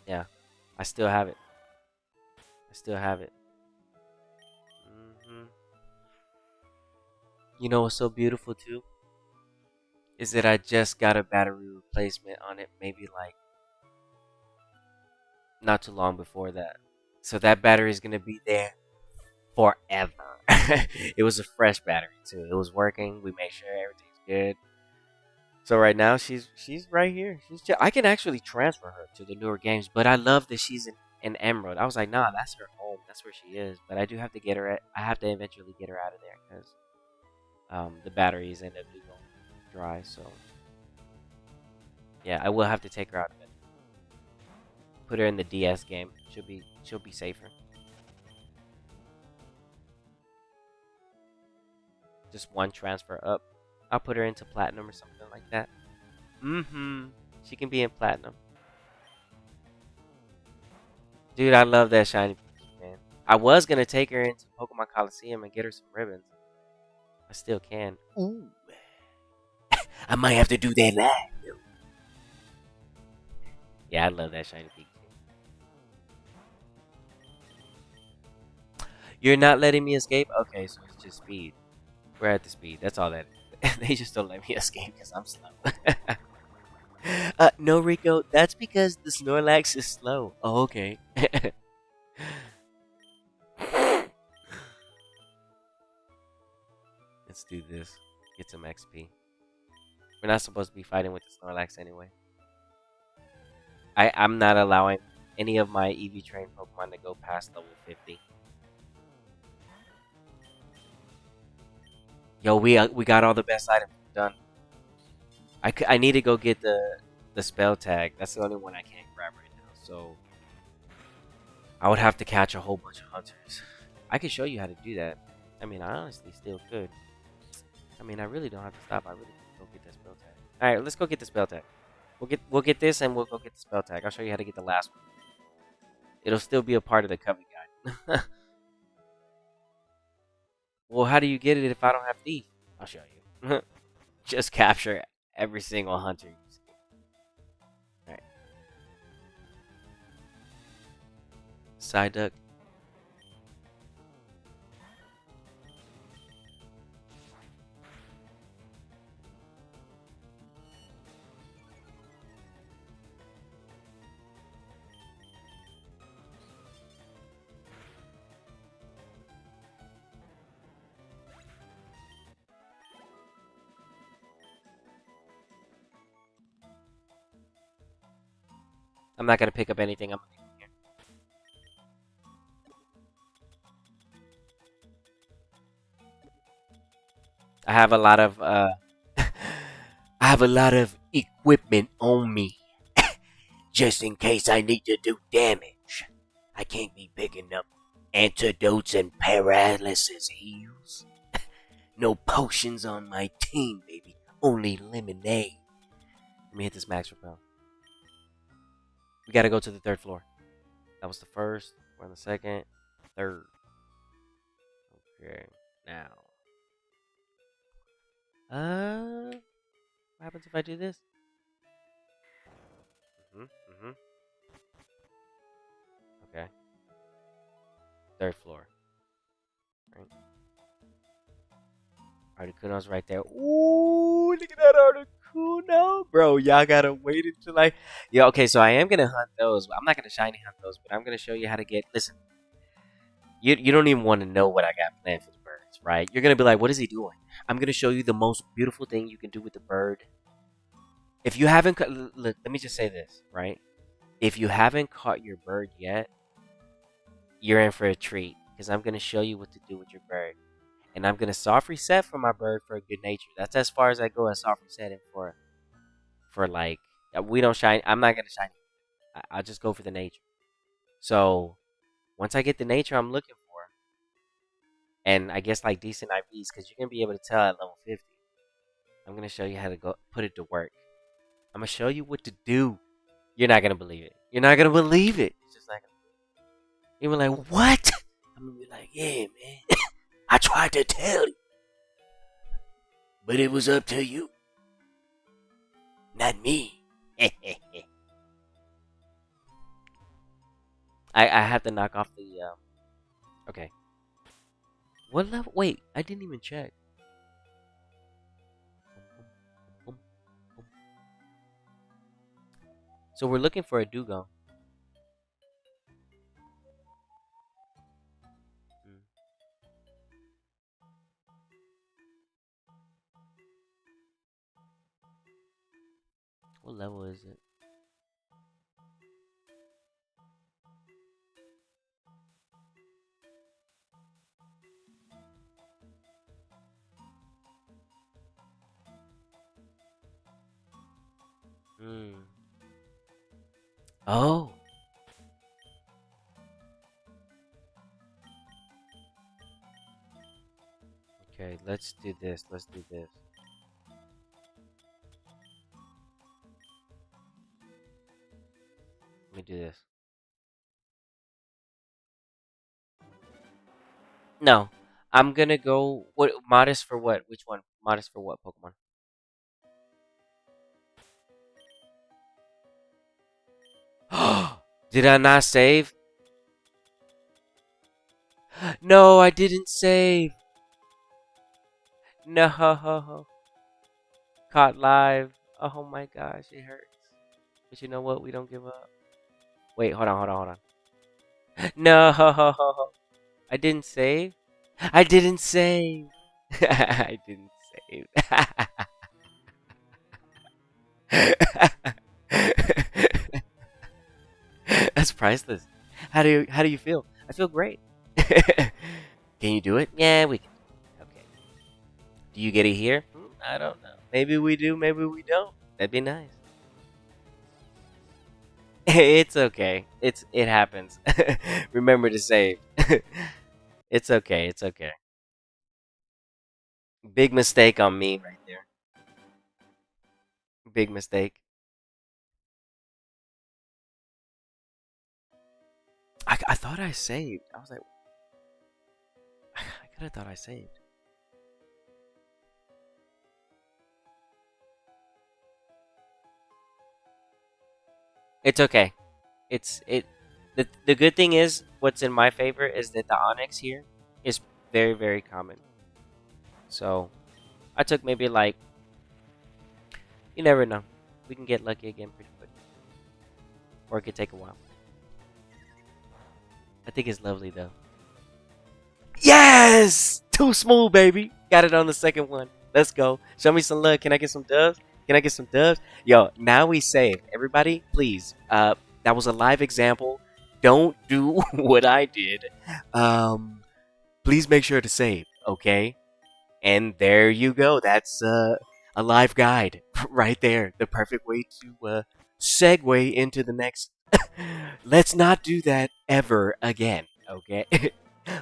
S1: Yeah, I still have it. I still have it. You know what's so beautiful too is that I just got a battery replacement on it. Maybe like not too long before that. So that battery is gonna be there forever. It was a fresh battery too. It was working. We made sure everything's good. So right now she's right here. I can actually transfer her to the newer games, but I love that she's in Emerald. I was like, nah, that's her home. That's where she is. But I do have to get her. I have to eventually get her out of there because the batteries end up going dry. So yeah, I will have to take her out of it. Put her in the DS game. She'll be safer. Just one transfer up. I'll put her into platinum or something like that. She can be in platinum. Dude, I love that shiny Pikachu, man. I was gonna take her into Pokemon Coliseum and get her some ribbons. I still can. Ooh. I might have to do that live. Yeah, I love that shiny Pikachu. You're not letting me escape? Okay, so it's just speed. We're at the speed. That's all that is. They just don't let me escape because I'm slow. No, Rico. That's because the Snorlax is slow. Oh, okay. Let's do this. Get some XP. We're not supposed to be fighting with the Snorlax anyway. I'm not allowing any of my EV trained Pokemon to go past level 50. Yo, we got all the best items done. I need to go get the spell tag. That's the only one I can't grab right now. So I would have to catch a whole bunch of hunters. I could show you how to do that. I mean, I honestly still could. I mean, I really don't have to stop. I really can go get that spell tag. All right, let's go get the spell tag. We'll get this and we'll go get the spell tag. I'll show you how to get the last one. It'll still be a part of the Covet guide. Well, how do you get it if I don't have thief? I'll show you. Just capture every single hunter you see. All right. Side duck. I'm not gonna pick up anything. I'm leaving here. I have a lot of I have a lot of equipment on me, just in case I need to do damage. I can't be picking up antidotes and paralysis heals. No potions on my team, baby. Only lemonade. Let me hit this max repel. We gotta go to the 3rd floor. That was the first. We're on the 2nd, 3rd. Okay, now. What happens if I do this? Okay. 3rd floor. Right. Articuno's right there. Ooh, look at that Articuno. Bro, y'all gotta wait until I... Yeah, okay, so I am gonna hunt those. I'm not gonna shiny hunt those, but I'm gonna show you how to get... Listen. You don't even want to know what I got planned for the birds, right? You're gonna be like, what is he doing? I'm gonna show you the most beautiful thing you can do with the bird. If you haven't... Look, let me just say this, right? If you haven't caught your bird yet, you're in for a treat. Because I'm gonna show you what to do with your bird. And I'm gonna soft reset for my bird for a good nature. That's as far as I go as soft resetting for like we don't shine. I'm not gonna shine. I'll just go for the nature. So once I get the nature I'm looking for, and I guess like decent IVs, because you're gonna be able to tell at level 50. I'm gonna show you how to go put it to work. I'm gonna show you what to do. You're not gonna believe it. You're not gonna believe it. It's just like you're like, what? I'm gonna be like, yeah, man. I tried to tell you. But it was up to you. Not me. I have to knock off the okay. What level? Wait, I didn't even check. So we're looking for a Duogong. What level is it? Oh. Okay, let's do this. Let's do this. Let me do this. No. I'm gonna go what modest for what? Which one? Modest for what Pokemon? Did I not save? No, I didn't save. No. Caught live. Oh my gosh, it hurts. But you know what? We don't give up. Wait, hold on. No. I didn't save. I didn't save. I didn't save. That's priceless. How do you feel? I feel great. Can you do it? Yeah, we can. Okay. Do you get it here? I don't know. Maybe we do, maybe we don't. That'd be nice. It's okay. It happens. Remember to save. It's okay. It's okay. Big mistake on me right there. Big mistake. I thought I saved. I was like, I could have thought I saved. It's okay. It's it. The good thing is, what's in my favor is that the Onix here is very common. So I took maybe like, you never know. We can get lucky again pretty quick, or it could take a while. I think it's lovely though. Yes! Too smooth, baby. Got it on the second one. Let's go. Show me some love. Can I get some dubs? Can I get some dubs? Yo, now we save. Everybody, please. That was a live example. Don't do what I did. Please make sure to save, okay? And there you go. That's a live guide right there. The perfect way to segue into the next. Let's not do that ever again, okay?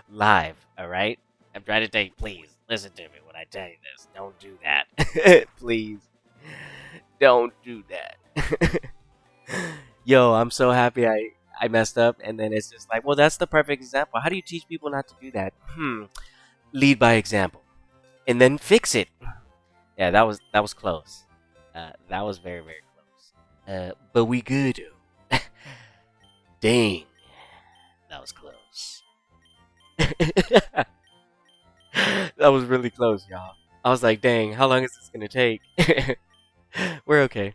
S1: Live, all right? I'm trying to tell you, please listen to me when I tell you this. Don't do that. Please. Don't do that. Yo, I'm so happy I messed up, and then it's just like, well, that's the perfect example. How do you teach people not to do that? Lead by example, and then fix it. Yeah, that was close. That was very close. But we good. Dang, that was close. That was really close, y'all. I was like, dang, how long is this gonna take? We're okay.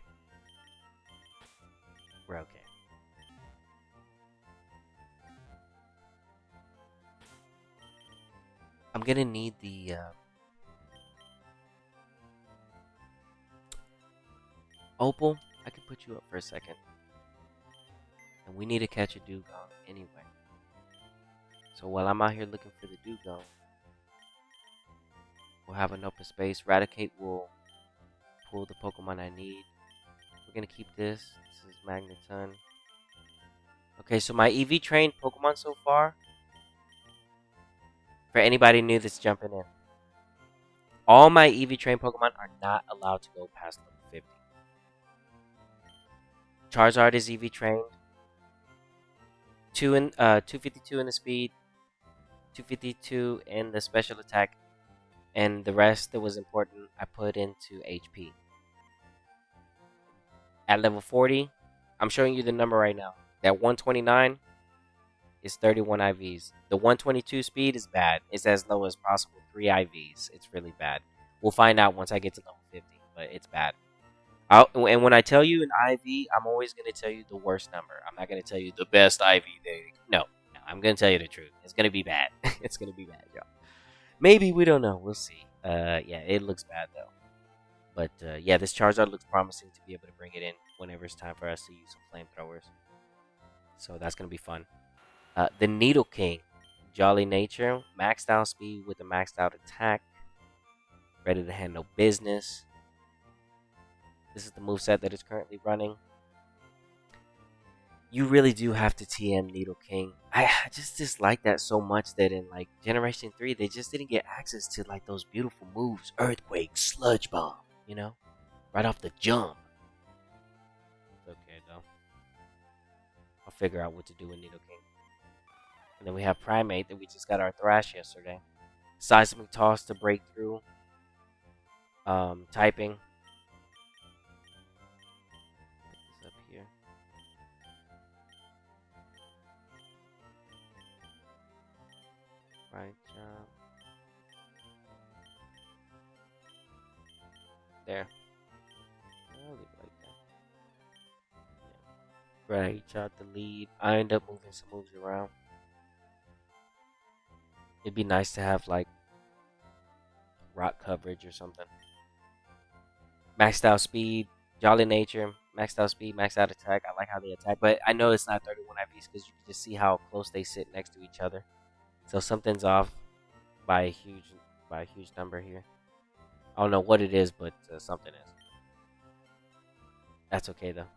S1: We're okay. I'm gonna need the opal. I can put you up for a second, and we need to catch a Duogong anyway. So while I'm out here looking for the Duogong, we'll have an open space. Eradicate will pull the Pokemon I need. We're gonna keep this. This is Magneton. Okay, so my EV trained Pokemon so far, for anybody new that's jumping in, all my EV trained Pokemon are not allowed to go past level 50. Charizard is EV trained. 252 in the speed, 252 in the special attack, and the rest that was important I put into HP. At level 40, I'm showing you the number right now. That 129 is 31 IVs. The 122 speed is bad. It's as low as possible. 3 IVs. It's really bad. We'll find out once I get to level 50, but it's bad. And when I tell you an IV, I'm always going to tell you the worst number. I'm not going to tell you the best IV thing. No, I'm going to tell you the truth. It's going to be bad. It's going to be bad, y'all. Maybe, we don't know. We'll see. Yeah, it looks bad, though. But, yeah, this Charizard looks promising to be able to bring it in whenever it's time for us to use some flamethrowers. So that's going to be fun. The Needle King. Jolly Nature. Maxed out speed with a maxed out attack. Ready to handle business. This is the moveset that is currently running. You really do have to TM Needle King. I just dislike that so much that in like Generation 3, they just didn't get access to like those beautiful moves. Earthquake, Sludge Bomb, you know? Right off the jump. It's okay though. I'll figure out what to do with Needle King. And then we have Primate that we just got our Thrash yesterday. Seismic Toss to break through. Typing. Put this up here. Right jump. There. I'll leave it like that. Yeah. Right out the lead. I end up moving some moves around. It'd be nice to have like rock coverage or something. Maxed out speed, Jolly Nature, maxed out speed, maxed out attack. I like how they attack, but I know it's not 31 IVs because you can just see how close they sit next to each other. So something's off by a huge number here. I don't know what it is, but something is. That's okay though.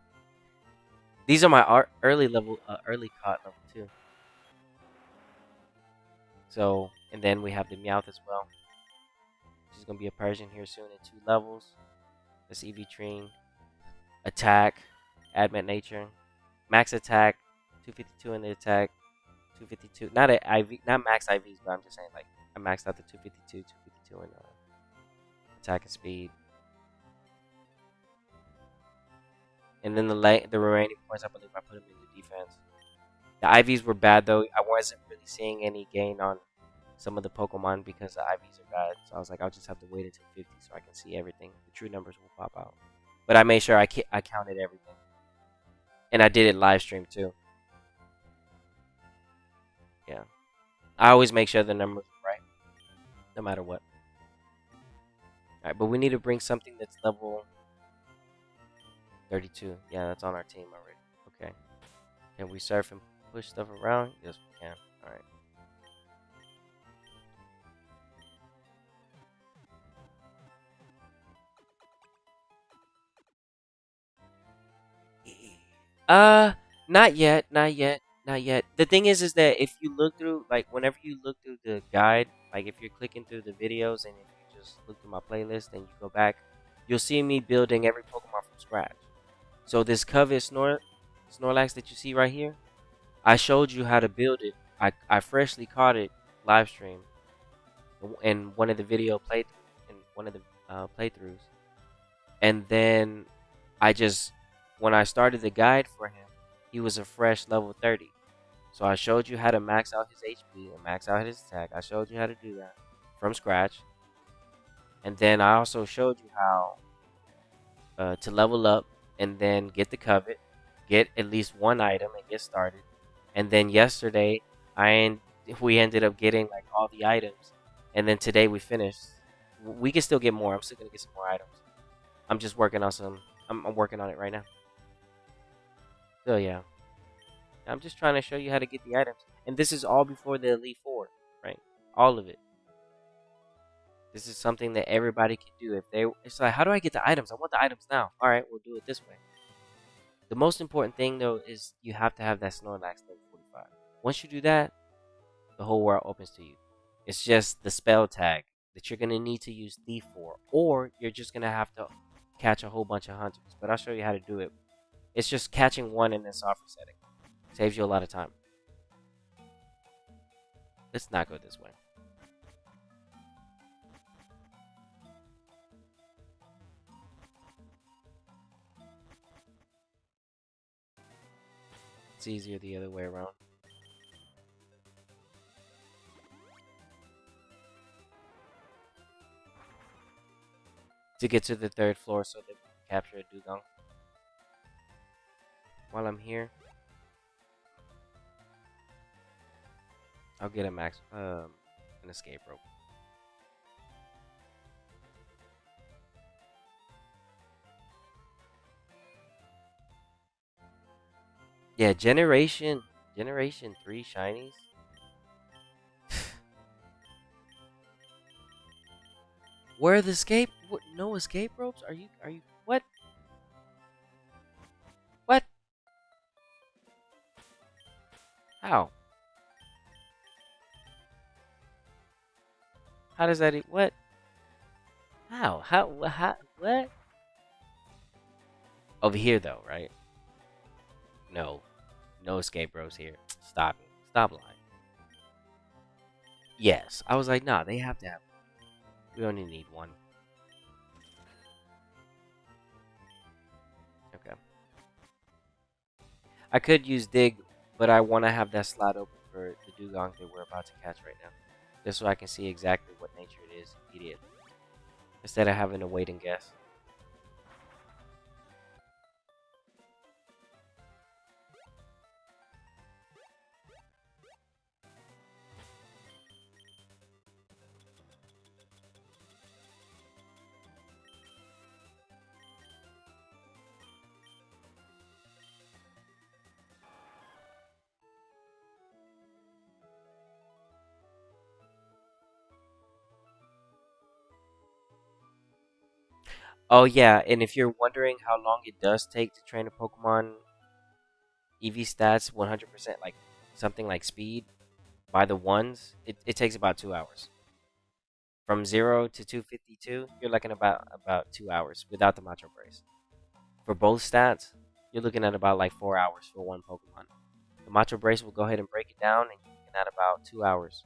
S1: These are my early level, early caught level 2. So, and then we have the Meowth as well. She's gonna be a Persian here soon in 2 levels. This EV Train, attack, Adamant Nature, max attack, 252 in the attack, 252. Not a IV, not max IVs, but I'm just saying like I maxed out the 252, 252 in attack and speed. And then the remaining points, I believe I put them in the defense. The IVs were bad though. I wasn't really seeing any gain on some of the Pokemon because the IVs are bad. So I was like, I'll just have to wait until 50 so I can see everything. The true numbers will pop out. But I made sure I counted everything. And I did it live stream too. Yeah. I always make sure the numbers are right, no matter what. Alright, but we need to bring something that's level 32. Yeah, that's on our team already. Okay. Can we surf and push stuff around? Yes, we can. Alright. Not yet, not yet, not yet. The thing is that if you look through, like, whenever you look through the guide, like, if you're clicking through the videos and if you just look through my playlist and you go back, you'll see me building every Pokemon from scratch. So this Covet Snorlax that you see right here, I showed you how to build it. I freshly caught it live stream in one of the playthroughs, and then I just when I started the guide for him, he was a fresh level 30. So I showed you how to max out his HP and max out his attack. I showed you how to do that from scratch, and then I also showed you how to level up and then get the covet, get at least one item and get started. And then yesterday, we ended up getting like all the items, and then today we finished. We can still get more. I'm still gonna get some more items. I'm just working on some. I'm working on it right now. So yeah, I'm just trying to show you how to get the items, and this is all before the Elite Four, right? All of it. This is something that everybody can do. It's like, how do I get the items? I want the items now. All right, we'll do it this way. The most important thing though is you have to have that Snorlax level 45. Once you do that, the whole world opens to you. It's just the spell tag that you're gonna need to use Thief for, or you're just gonna have to catch a whole bunch of hunters. But I'll show you how to do it. It's just catching one and then soft resetting. Saves you a lot of time. Let's not go this way. It's easier the other way around. To get to the 3rd floor so that we can capture a Duogong. While I'm here, I'll get an escape rope. Yeah, generation 3 shinies. Where are the escape? What, no escape ropes? Are you what? What? How? How does that what? How? How what? Over here though, right? No. No escape ropes here. Stop it. Stop lying. Yes. I was like, nah, they have to have one. We only need one. Okay. I could use dig, but I want to have that slot open for the Dugong that we're about to catch right now. Just so I can see exactly what nature it is immediately. Instead of having to wait and guess. Oh yeah, and if you're wondering how long it does take to train a Pokemon EV stats 100%, like something like speed by the ones, it takes about 2 hours. From 0 to 252, you're looking about 2 hours without the Macho Brace. For both stats, you're looking at about like 4 hours for one Pokemon. The Macho Brace will go ahead and break it down, and you're looking at about 2 hours.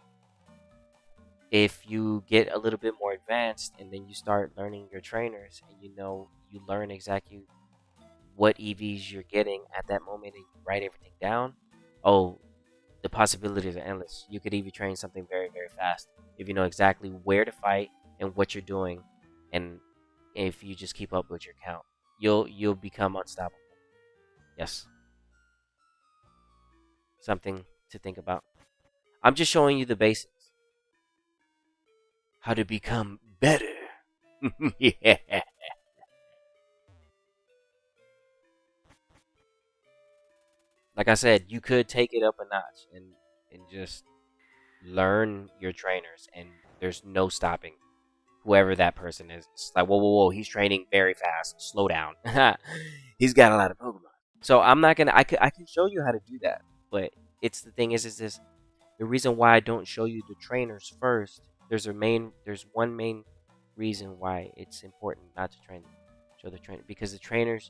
S1: If you get a little bit more advanced and then you start learning your trainers, and you learn exactly what EVs you're getting at that moment and you write everything down, oh, the possibilities are endless. You could even train something very, very fast if you know exactly where to fight and what you're doing, and if you just keep up with your count, you'll become unstoppable. Yes, something to think about. I'm just showing you the basics. How to become better. Yeah. Like I said, you could take it up a notch and just learn your trainers, and there's no stopping whoever that person is. It's like, whoa, whoa, whoa, he's training very fast. Slow down. He's got a lot of Pokemon. So I'm not gonna. I can show you how to do that, but it's the thing is this the reason why I don't show you the trainers first. There's one main reason why it's important not to show the trainer, because the trainers,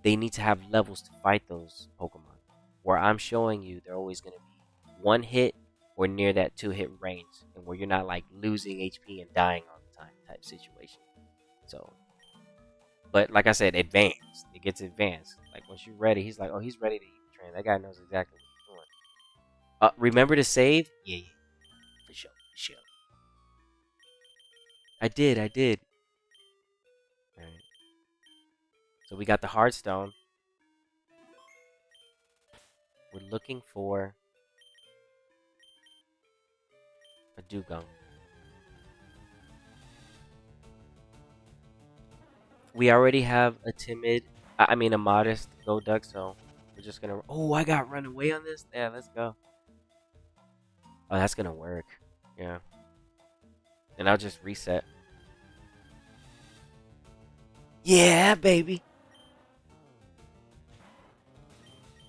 S1: they need to have levels to fight those Pokemon. Where I'm showing you, they're always gonna be one hit or near that 2-hit range, and where you're not like losing HP and dying all the time type situation. So, but like I said, advanced. It gets advanced. Like once you're ready, he's like, oh, he's ready to eat train. That guy knows exactly what he's doing. Remember to save? Yeah, yeah, for sure, for sure. I did. All right. So we got the Hearthstone. We're looking for a Dugong. We already have a timid, I mean a modest Golduck, so we're just gonna. Oh, I got run away on this. Yeah, let's go. Oh, that's gonna work. Yeah, and I'll just reset. Yeah, baby.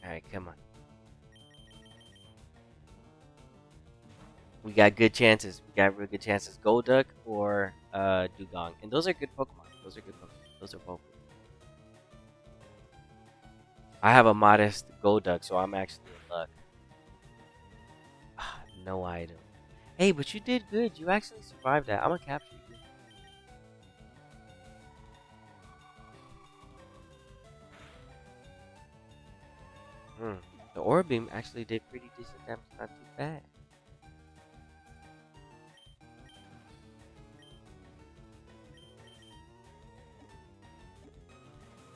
S1: All right, come on. We got good chances. We got real good chances. Golduck or Dugong, and those are good Pokemon. Those are good Pokemon. Those are both. I have a modest Golduck, so I'm actually in luck. Ah, no item. Hey, but you did good. You actually survived that. I'm gonna capture you. Hmm. The Orbeam actually did pretty decent damage. Not too bad.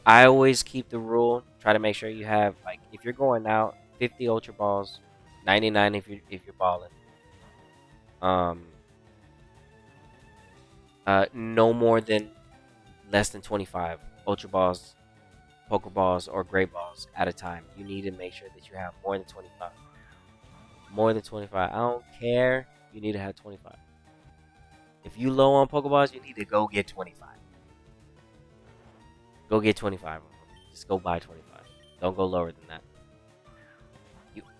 S1: I always keep the rule. Try to make sure you have, like, if you're going out, 50 Ultra Balls, 99 if you're balling. Um, no more than less than 25 Ultra Balls, Pokeballs, or Great Balls at a time. You need to make sure that you have more than 25. More than 25. I don't care. You need to have 25. If you low on Pokeballs, you need to go get 25. Go get 25. Just go buy 25. Don't go lower than that.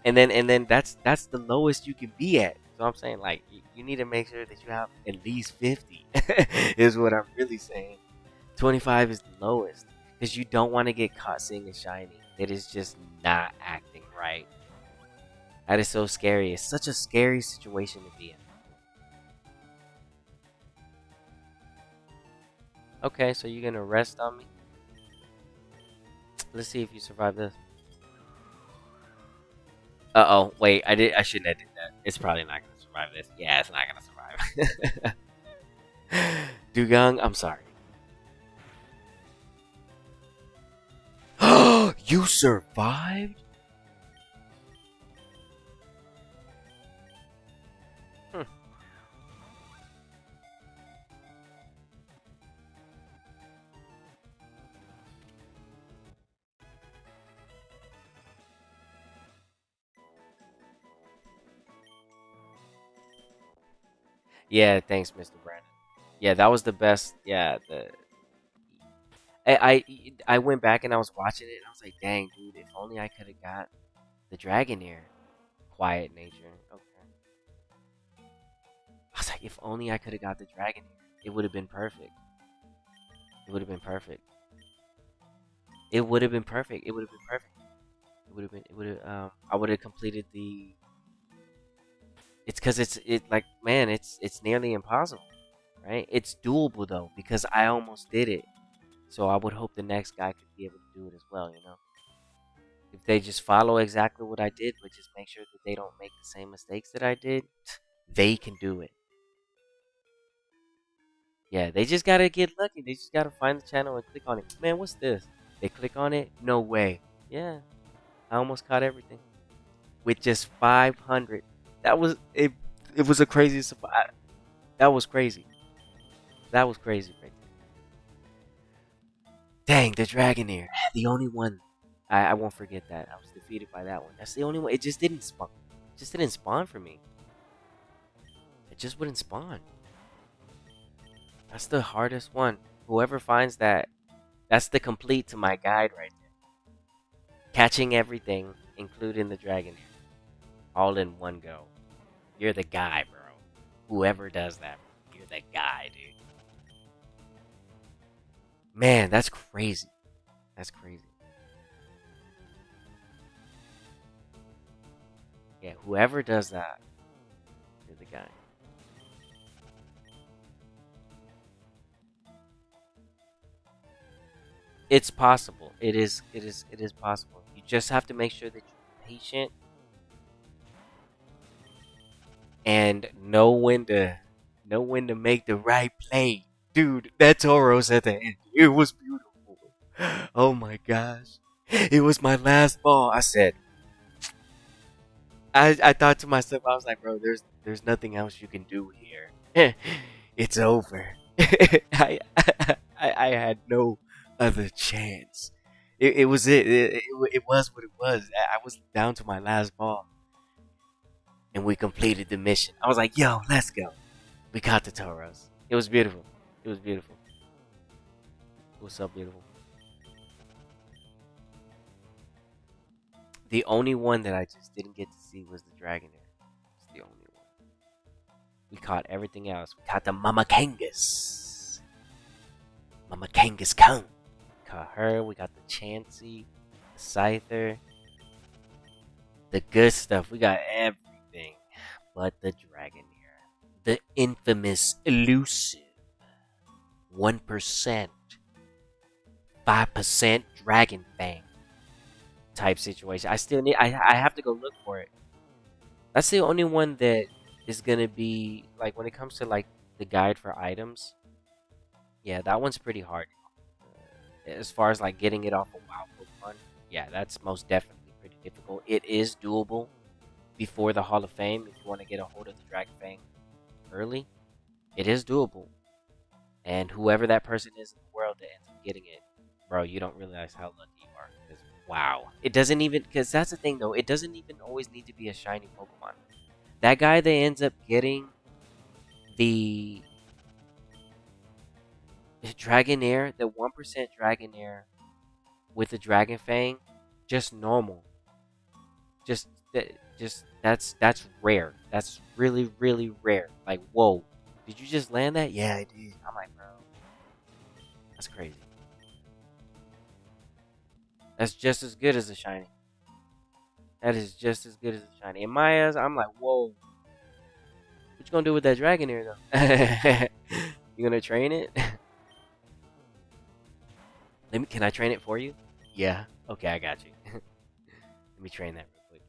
S1: And then that's the lowest you can be at. So I'm saying, like, you need to make sure that you have at least 50. Is what I'm really saying. 25 is the lowest because you don't want to get caught seeing a shiny that is just not acting right. That is so scary. It's such a scary situation to be in. Okay, so you're gonna rest on me. Let's see if you survive this. Uh oh, wait, I shouldn't have did that. It's probably not gonna survive this. Yeah, it's not gonna survive. Dugong, I'm sorry. You survived? Hmm. Yeah, thanks, Mr. Brandon. Yeah, that was the best. Yeah, I went back and I was watching it and I was like, dang, dude, if only I could have got the Dragonair. Quiet nature. Okay. I was like, if only I could have got the Dragonair. It would have been perfect. It would have been perfect. It would have been perfect. It would have been perfect. It would have been. It would have. I would have completed the. It's because like man, it's nearly impossible, right? It's doable though because I almost did it. So I would hope the next guy could be able to do it as well. You know, if they just follow exactly what I did, but just make sure that they don't make the same mistakes that I did, they can do it. Yeah, they just gotta get lucky. They just gotta find the channel and click on it. Man, what's this? They click on it? No way. Yeah, I almost caught everything with just 500. That was it. It was a crazy surprise. That was crazy. That was crazy right there. Dang, the Dragonair, the only one. I won't forget that. I was defeated by that one. That's the only one. It just didn't spawn. It just didn't spawn for me. It just wouldn't spawn. That's the hardest one. Whoever finds that, that's the complete to my guide right there. Catching everything, including the Dragonair, all in one go. You're the guy, bro. Whoever does that, you're the guy, dude. Man, that's crazy. That's crazy. Yeah, whoever does that, you're the guy. It's possible. It is possible. You just have to make sure that you're patient and know when to make the right play. Dude, that Tauros at the end, it was beautiful. Oh my gosh. It was my last ball. I thought to myself, I was like, bro, there's nothing else you can do here. It's over. I had no other chance. It was it was what it was. I was down to my last ball, and we completed the mission. I was like, yo, let's go. We caught the Tauros. It was beautiful. It was beautiful. It was so beautiful. The only one that I just didn't get to see was the Dragonair. It's the only one. We caught everything else. We caught the Mama Kangas. Mama Kangas count. Caught her. We got the Chansey, the Scyther, the good stuff. We got everything but the Dragonair. The infamous elusive 1%, 5% Dragon Fang type situation. I still need. I have to go look for it. That's the only one that is gonna be like when it comes to like the guide for items. Yeah, that one's pretty hard. As far as like getting it off a wild Pokemon, yeah, that's most definitely pretty difficult. It is doable before the Hall of Fame if you want to get a hold of the Dragon Fang early. It is doable, and whoever that person is in the world that ends up getting it, bro, you don't realize how lucky you are. Because wow, it doesn't even. Because that's the thing though, it doesn't even always need to be a shiny Pokemon. That guy that ends up getting the Dragonair, the 1% Dragonair with the Dragon Fang, just normal. Just that's rare. That's really really rare. Like whoa, did you just land that? Yeah, I did. I'm like, bro, that's crazy. That's just as good as a shiny. That is just as good as a shiny. In my eyes, I'm like, whoa. What you gonna do with that Dragonair though? You gonna train it? Can I train it for you? Yeah. Okay, I got you. Let me train that real quick.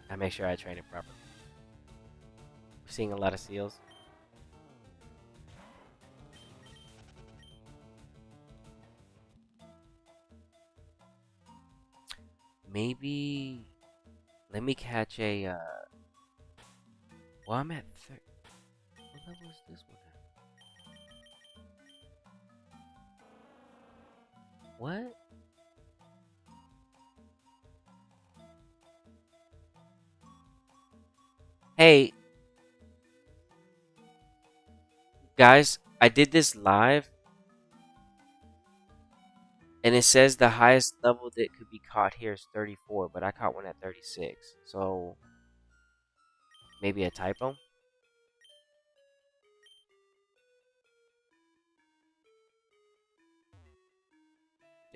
S1: I make sure I train it properly. We're seeing a lot of seals. Maybe let me catch a well, I'm at what level is this one at? What? Hey, guys, I did this live, and it says the highest level that could be caught here is 34, but I caught one at 36. So maybe a typo.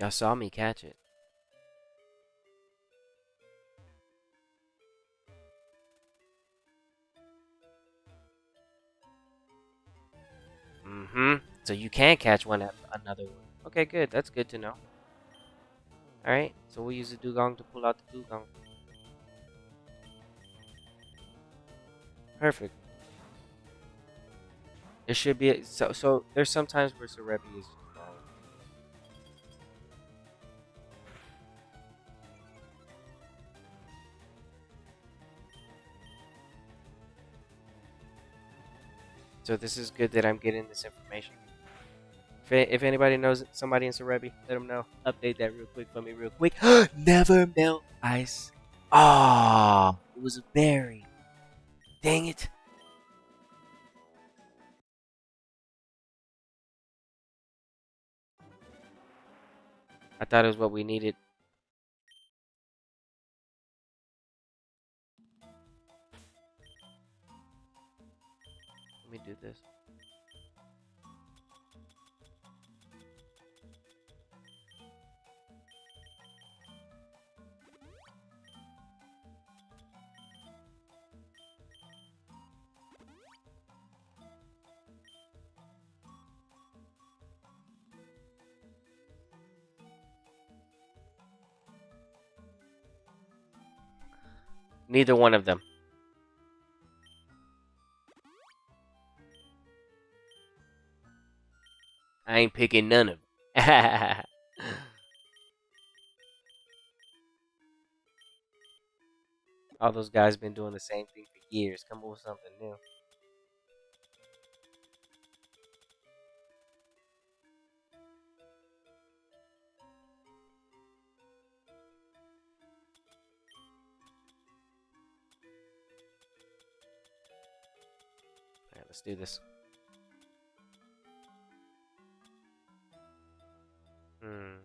S1: Y'all saw me catch it. So you can catch one at another one. Okay, good. That's good to know. Alright, so we'll use the Duogong to pull out the Duogong. Perfect. There should be so there's sometimes where Cerebi is wrong. So this is good that I'm getting this information. If anybody knows somebody in Cerebi, let them know. Update that real quick for me, real quick. Never melt ice. Ah, it was a berry. Dang it. I thought it was what we needed. Let me do this. Neither one of them. I ain't picking none of them. All those guys been doing the same thing for years. Come up with something new. Alright, let's do this. Hmm.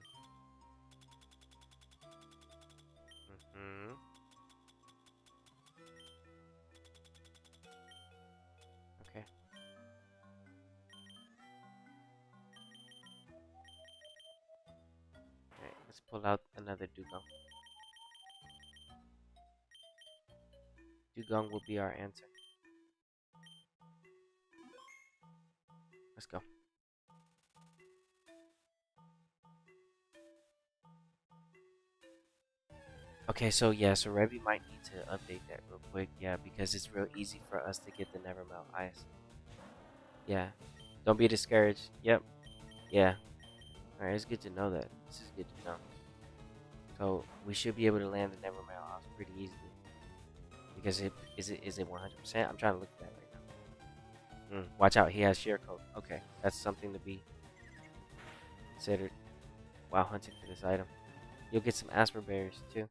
S1: Okay. Alright, let's pull out another Dugong. Dugong will be our answer. Let's go. Okay, so yeah, so Revi might need to update that real quick, yeah, because it's real easy for us to get the Never Melt Ice. Yeah. Don't be discouraged. Yep. Yeah. Alright, it's good to know that. This is good to know. So we should be able to land the Never Melt Ice pretty easily. Because is it 100%? I'm trying to look at that right now. Watch out, he has share code. Okay, that's something to be considered while hunting for this item. You'll get some Asper berries too.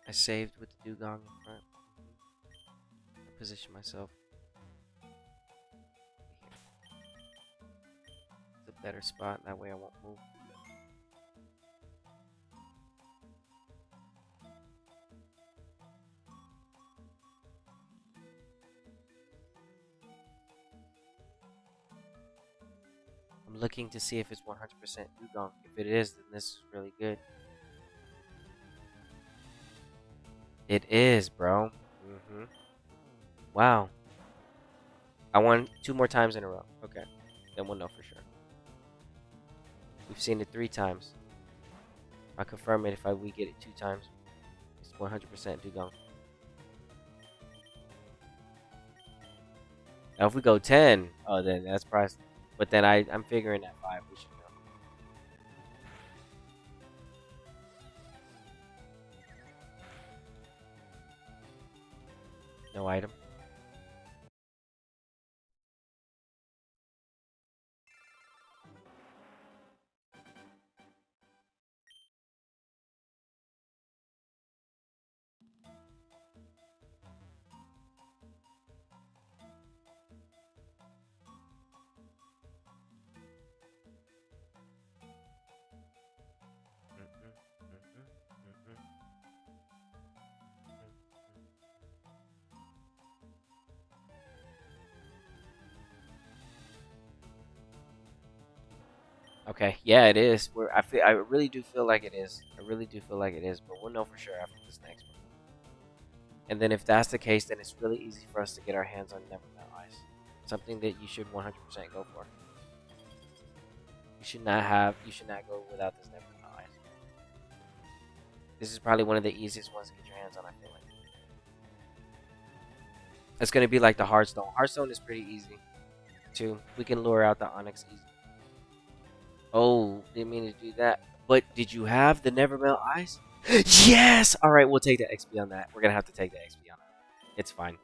S1: I saved with the Dugong in front. I position myself here. It's a better spot, that way I won't move. I'm looking to see if it's 100% Dugong. If it is, then this is really good. It is, bro. Wow. I won 2 more times in a row. Okay. Then we'll know for sure. We've seen it 3 times. I confirm it if we get it 2 times. It's 100% Dugong. Now if we go 10, oh then that's priceless. But then I'm figuring at 5 we should know. No item.
S2: Okay, yeah, it is. I really do feel like it is. I really do feel like it is, but we'll know for sure after this next one. And then if that's the case, then it's really easy for us to get our hands on Nevermelt Ice. Something that you should 100% go for. You should not go without this Nevermelt Ice. This is probably one of the easiest ones to get your hands on, I feel like. It's going to be like the Hearthstone. Hearthstone is pretty easy, too. We can lure out the Onix easy. Oh, didn't mean to do that. But did you have the Nevermelt Ice? Yes! Alright, we'll take the XP on that. We're going to have to take the XP on that. It's fine.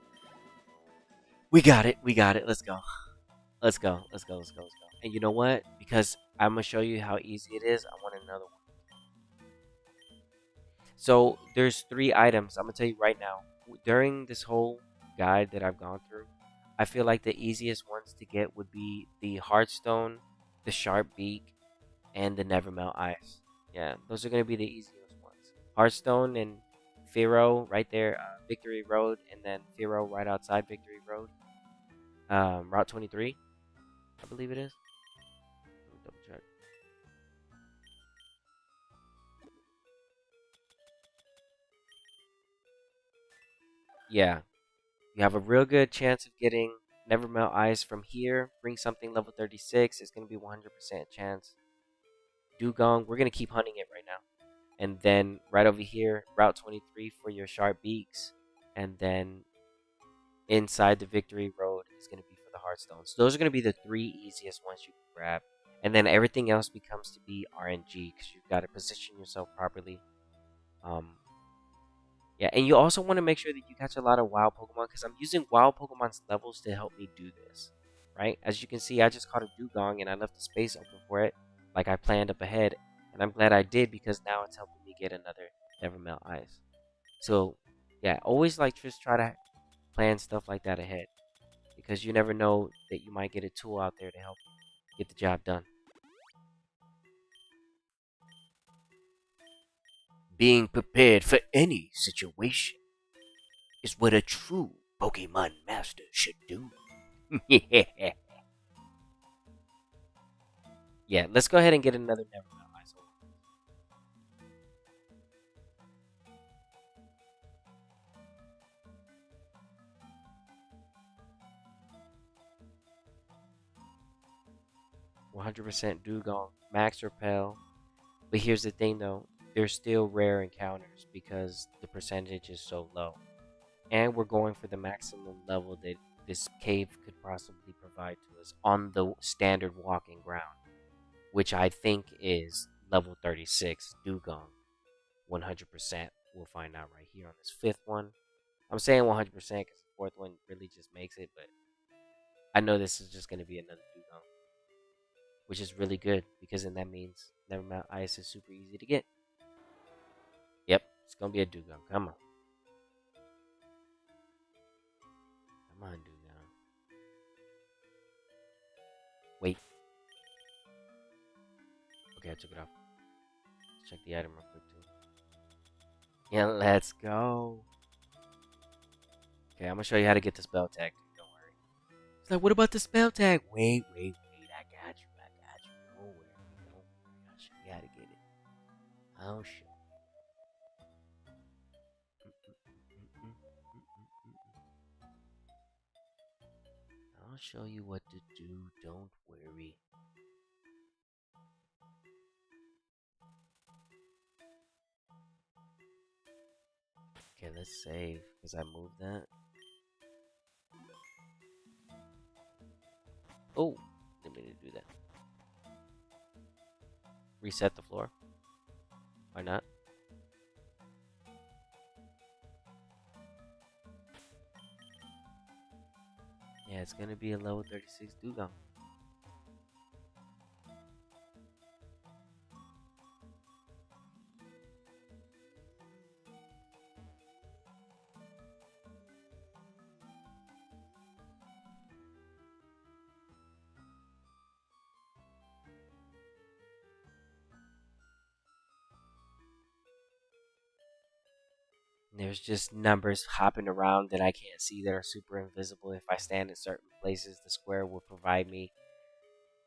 S2: We got it. We got it. Let's go. Let's go. Let's go. Let's go. Let's go. And you know what? Because I'm going to show you how easy it is, I want another one. So there's 3 items. I'm going to tell you right now. During this whole guide that I've gone through, I feel like the easiest ones to get would be the Hearthstone, the Sharp Beak, and the Nevermelt Ice. Yeah, those are going to be the easiest ones. Hearthstone and Firo right there, Victory Road, and then Firo right outside Victory Road. Route 23, I believe it is. Let me double check. Yeah, you have a real good chance of getting Nevermelt Ice from here. Bring something level 36. It's going to be 100% chance. Duogong, we're going to keep hunting it right now. And then right over here, Route 23 for your Sharp Beaks. And then inside the Victory Road is going to be for the Hearthstones. Those are going to be the 3 easiest ones you can grab. And then everything else becomes to be RNG because you've got to position yourself properly. Um, yeah, and you also want to make sure that you catch a lot of wild Pokemon because I'm using wild Pokemon's levels to help me do this. Right? As you can see, I just caught a Dugong and I left the space open for it like I planned up ahead. And I'm glad I did because now it's helping me get another Nevermelt Ice. So, yeah, always like just try to plan stuff like that ahead because you never know that you might get a tool out there to help get the job done. Being prepared for any situation is what a true Pokemon master should do. Yeah. Yeah, let's go ahead and get another Nevermelt Ice. 100% Dugong, Max Repel. But here's the thing though, they're still rare encounters because the percentage is so low. And we're going for the maximum level that this cave could possibly provide to us on the standard walking ground, which I think is level 36 Dugong. 100%. We'll find out right here on this 5th one. I'm saying 100% because the 4th one really just makes it, but I know this is just going to be another Dugong, which is really good because then that means Nevermount Ice is super easy to get. Yep, it's going to be a Dugong. Come on. Come on, Dugong. Wait. Okay, I took it off. Let's check the item real quick, too. Yeah, let's go. Okay, I'm going to show you how to get the spell tag. Don't worry. It's like, what about the spell tag? Wait. I got you. Don't worry. I'll show you how to get it. I'll show I'll show you what to do. Don't worry. Okay, let's save because I moved that. Oh, didn't mean to do that. Reset the floor. Why not? Yeah, it's gonna be a level 36 Dugong. There's just numbers hopping around that I can't see that are super invisible. If I stand in certain places, the square will provide me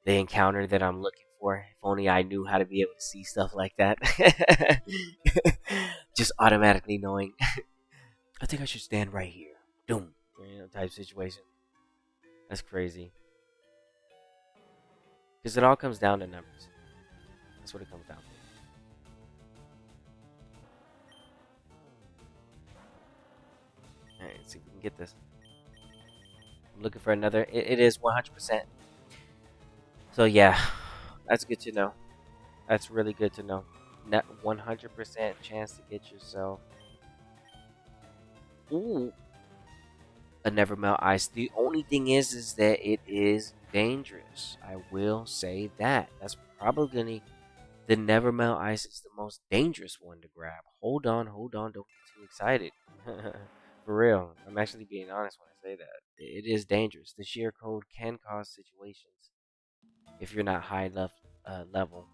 S2: the encounter that I'm looking for. If only I knew how to be able to see stuff like that. Just automatically knowing. I think I should stand right here. Doom. Type situation. That's crazy. Because it all comes down to numbers. That's what it comes down to. Alright, let's see if we can get this. I'm looking for another. It is 100%. So yeah, that's good to know. That's really good to know. Not 100% chance to get yourself. Ooh, a never melt ice. The only thing is that it is dangerous. I will say that. That's probably the never melt ice is the most dangerous one to grab. Hold on, don't get too excited. For real, I'm actually being honest when I say that. It is dangerous. The sheer code can cause situations if you're not high level.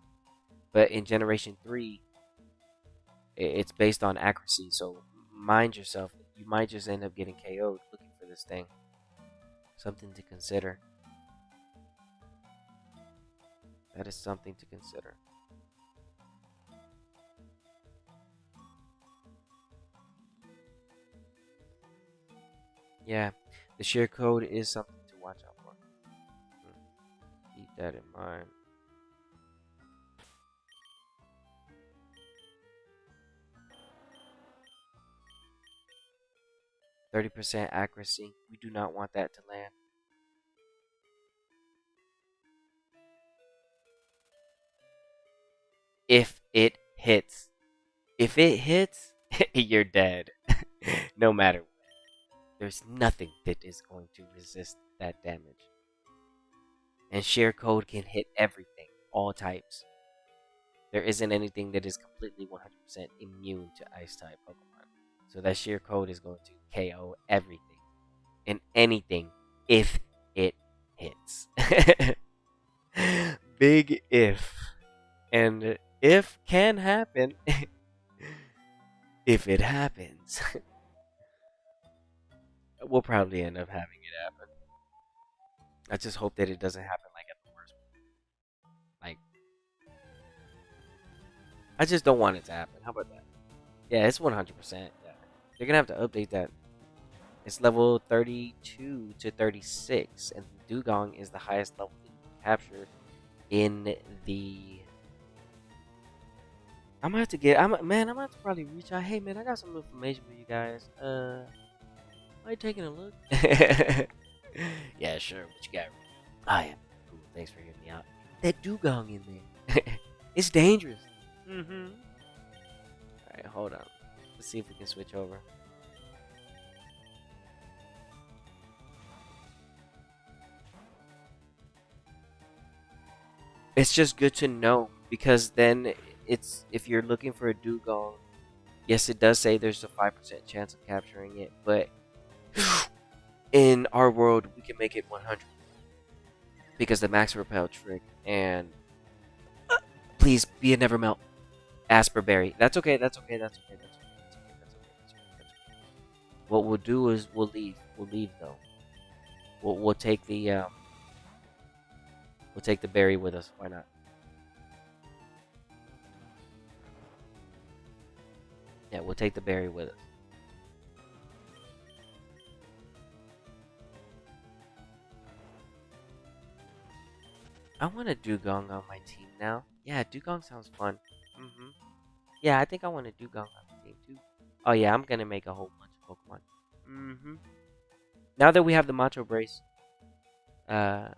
S2: But in Generation 3, it's based on accuracy, so mind yourself. You might just end up getting KO'd looking for this thing. Something to consider. That is something to consider. Yeah, the sheer code is something to watch out for. Keep that in mind. 30% accuracy. We do not want that to land. If it hits. If it hits, you're dead. No matter what. There's nothing that is going to resist that damage. And sheer code can hit everything, all types. There isn't anything that is completely 100% immune to ice type Pokemon. So that sheer code is going to KO everything and anything if it hits. Big if. And if can happen if it happens. We'll probably end up having it happen. I just hope that it doesn't happen like at the worst. Like, I just don't want it to happen. How about that? Yeah, it's 100%. Yeah. They're gonna have to update that. It's level 32 to 36, and Duogong is the highest level that you can capture in the. I'm gonna have to get. I'm gonna have to probably reach out. Hey man, I got some information for you guys. Are you taking a look? Yeah, sure. What you got? Oh yeah, cool. Thanks for hearing me out. That Duogong in there. It's dangerous. Mm-hmm. Alright, hold on. Let's see if we can switch over. It's just good to know because then it's if you're looking for a Dugong, yes, it does say there's a 5% chance of capturing it, but in our world we can make it 100 because the max repel trick and please be a never melt Asper Berry. That's okay. That's okay. That's okay. That's okay. That's okay. That's okay. That's okay. That's okay. What we'll do is we'll leave. We'll leave though. We'll take the we'll take the berry with us. Why not? Yeah, we'll take the berry with us. I want a Dugong on my team now. Yeah, Dugong sounds fun. Yeah, I think I want a Dugong on my team too. Oh yeah, I'm gonna make a whole bunch of Pokemon. Now that we have the Macho Brace, uh,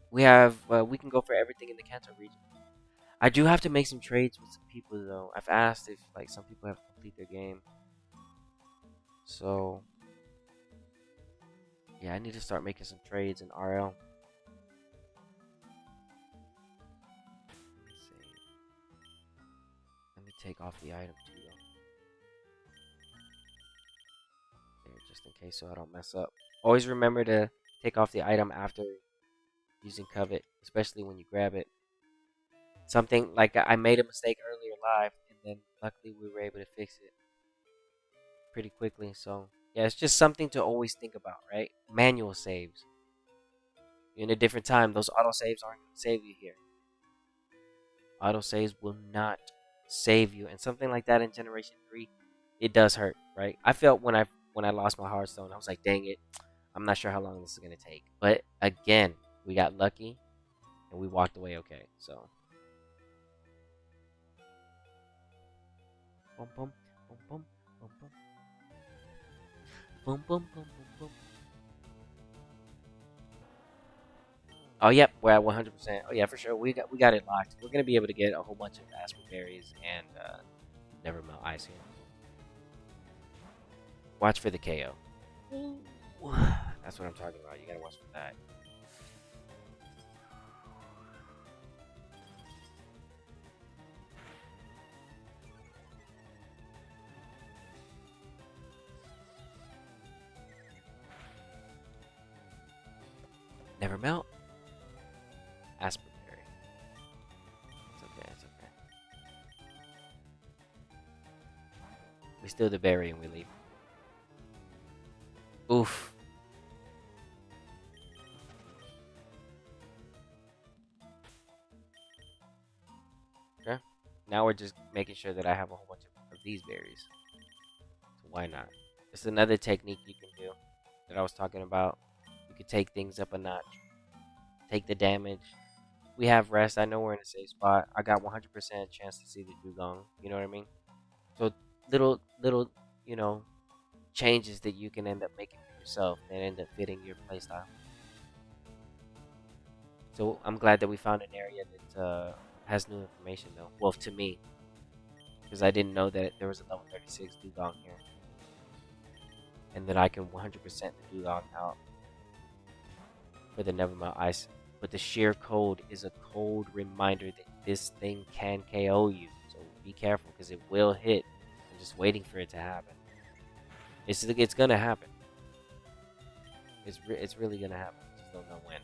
S2: we can go for everything in the Kanto region. I do have to make some trades with some people though. I've asked if like some people have to complete their game. So yeah, I need to start making some trades in RL. Let's see. Let me take off the item too though. There, just in case so I don't mess up. Always remember to take off the item after using Covet, especially when you grab it. Something like I made a mistake earlier live, and then luckily we were able to fix it pretty quickly. So yeah, it's just something to always think about, right? Manual saves. In a different time, those autosaves aren't going to save you here. Autosaves will not save you. And something like that in Generation 3, it does hurt, right? I felt when I lost my Hearthstone, I was like, dang it, I'm not sure how long this is going to take. But again, we got lucky and we walked away okay. So, boom, boom, boom, boom, boom, boom, boom, boom, boom, boom, boom. Oh, yep, we're at 100%. Oh, yeah, for sure. We got it locked. We're going to be able to get a whole bunch of Aspen Berries and Never Melt Ice here. Watch for the KO. Ooh. That's what I'm talking about. You got to watch for that. Never Melt. Aspen Berry. It's okay, it's okay. We steal the berry and we leave. Oof. Okay. Now we're just making sure that I have a whole bunch of these berries. So why not? It's another technique you can do that I was talking about. You could take things up a notch. Take the damage. We have rest. I know we're in a safe spot. I got 100% chance to see the Duogong. You know what I mean? So little, you know, changes that you can end up making for yourself that end up fitting your playstyle. So I'm glad that we found an area that has new information though. Well, to me, because I didn't know that there was a level 36 Duogong here, and that I can 100% the Duogong out for the Nevermelt Ice. But the sheer cold is a cold reminder that this thing can KO you. So be careful because it will hit. I'm just waiting for it to happen. It's gonna happen. It's really gonna happen. Just don't know when.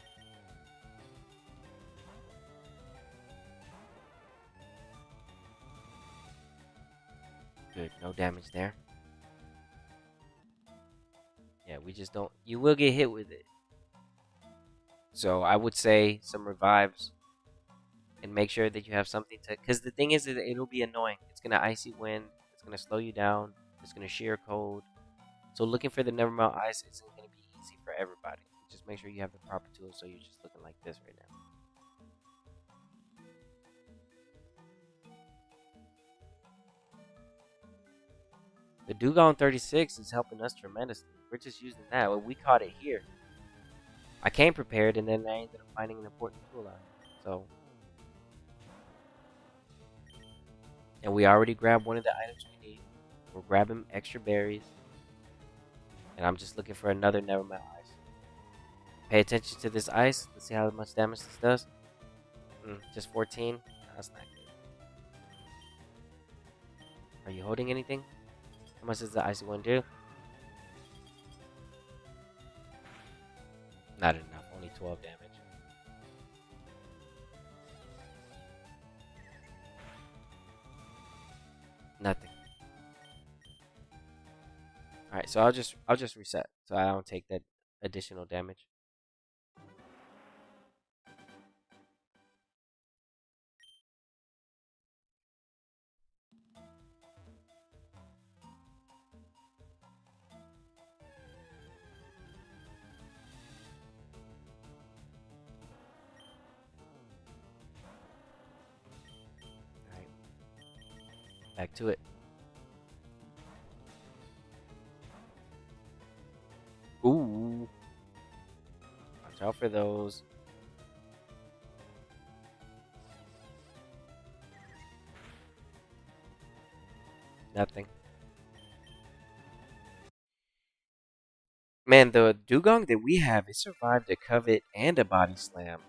S2: Good, no damage there. Yeah, we just don't. You will get hit with it. So I would say some revives and make sure that you have something to. Because the thing is, it'll be annoying. It's gonna icy wind. It's gonna slow you down. It's gonna sheer cold. So looking for the Nevermelt Ice isn't gonna be easy for everybody. Just make sure you have the proper tools. So you're just looking like this right now. The Dugon 36 is helping us tremendously. We're just using that. Well, we caught it here. I came prepared, and then I ended up finding an important tool out. So, and we already grabbed one of the items we need. We're grabbing extra berries, and I'm just looking for another Nevermelt Ice. Pay attention to this ice. Let's see how much damage this does. Just 14. That's not good. Are you holding anything? How much does the icy one do? Not enough. Only 12 damage. Nothing. All right, so I'll just reset so I don't take that additional damage. All right, back to it. Ooh, watch out for those. Nothing. Man, the Dugong that we have, it survived a Covet and a Body Slam.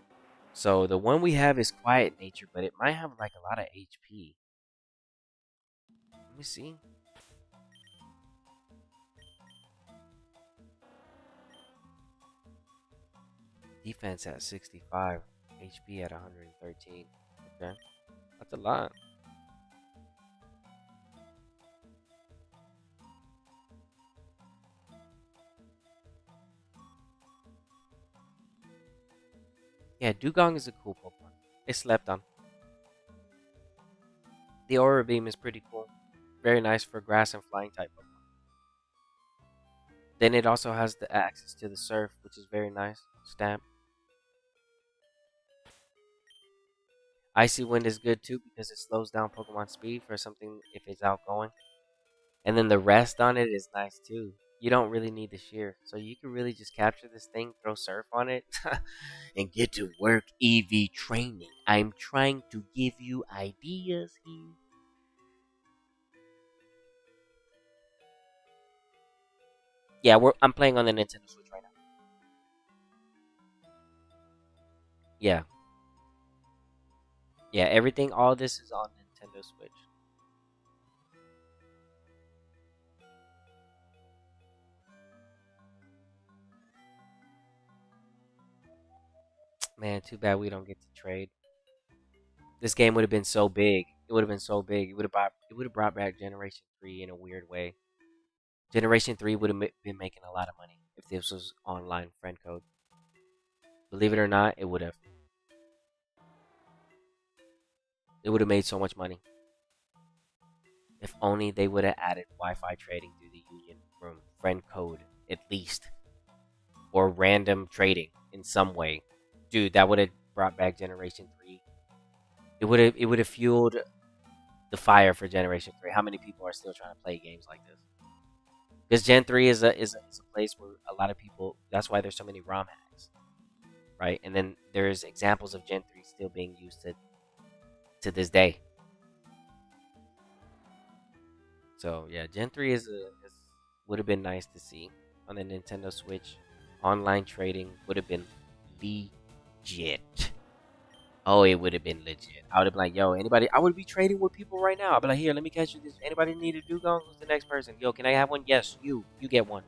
S2: So the one we have is quiet nature, but it might have like a lot of HP. Let me see. Defense at 65, HP at 113. Okay, that's a lot. Yeah, Dugong is a cool Pokemon. It's slept on. The Aura Beam is pretty cool. Very nice for grass and flying type Pokemon. Then it also has the access to the Surf, which is very nice. Stamp. Icy Wind is good too because it slows down Pokemon speed for something if it's outgoing. And then the rest on it is nice too. You don't really need the shear. So you can really just capture this thing, throw Surf on it, and get to work EV training. I'm trying to give you ideas here. Yeah, I'm playing on the Nintendo Switch right now. Yeah. Yeah, everything, all this is on Nintendo Switch. Man, too bad we don't get to trade. This game would have been so big. It would have been so big. It would have brought back Generation 3 in a weird way. Generation 3 would have been making a lot of money if this was online friend code. Believe it or not, it would have. It would have made so much money. If only they would have added Wi-Fi trading through the Union Room friend code at least, or random trading in some way. Dude, that would have brought back Generation 3. It would have fueled the fire for Generation 3. How many people are still trying to play games like this? Because Gen 3 is a place where a lot of people. That's why there's so many ROM hacks, right? And then there's examples of Gen 3 still being used to this day. So yeah, Gen 3 would have been nice to see on the Nintendo Switch. Online trading would have been legit. Oh, it would have been legit. I would have been like, yo, anybody? I would be trading with people right now. I'd be like, here, let me catch you this. Anybody need a Duogong? Who's the next person? Yo, can I have one? Yes, you. You get one.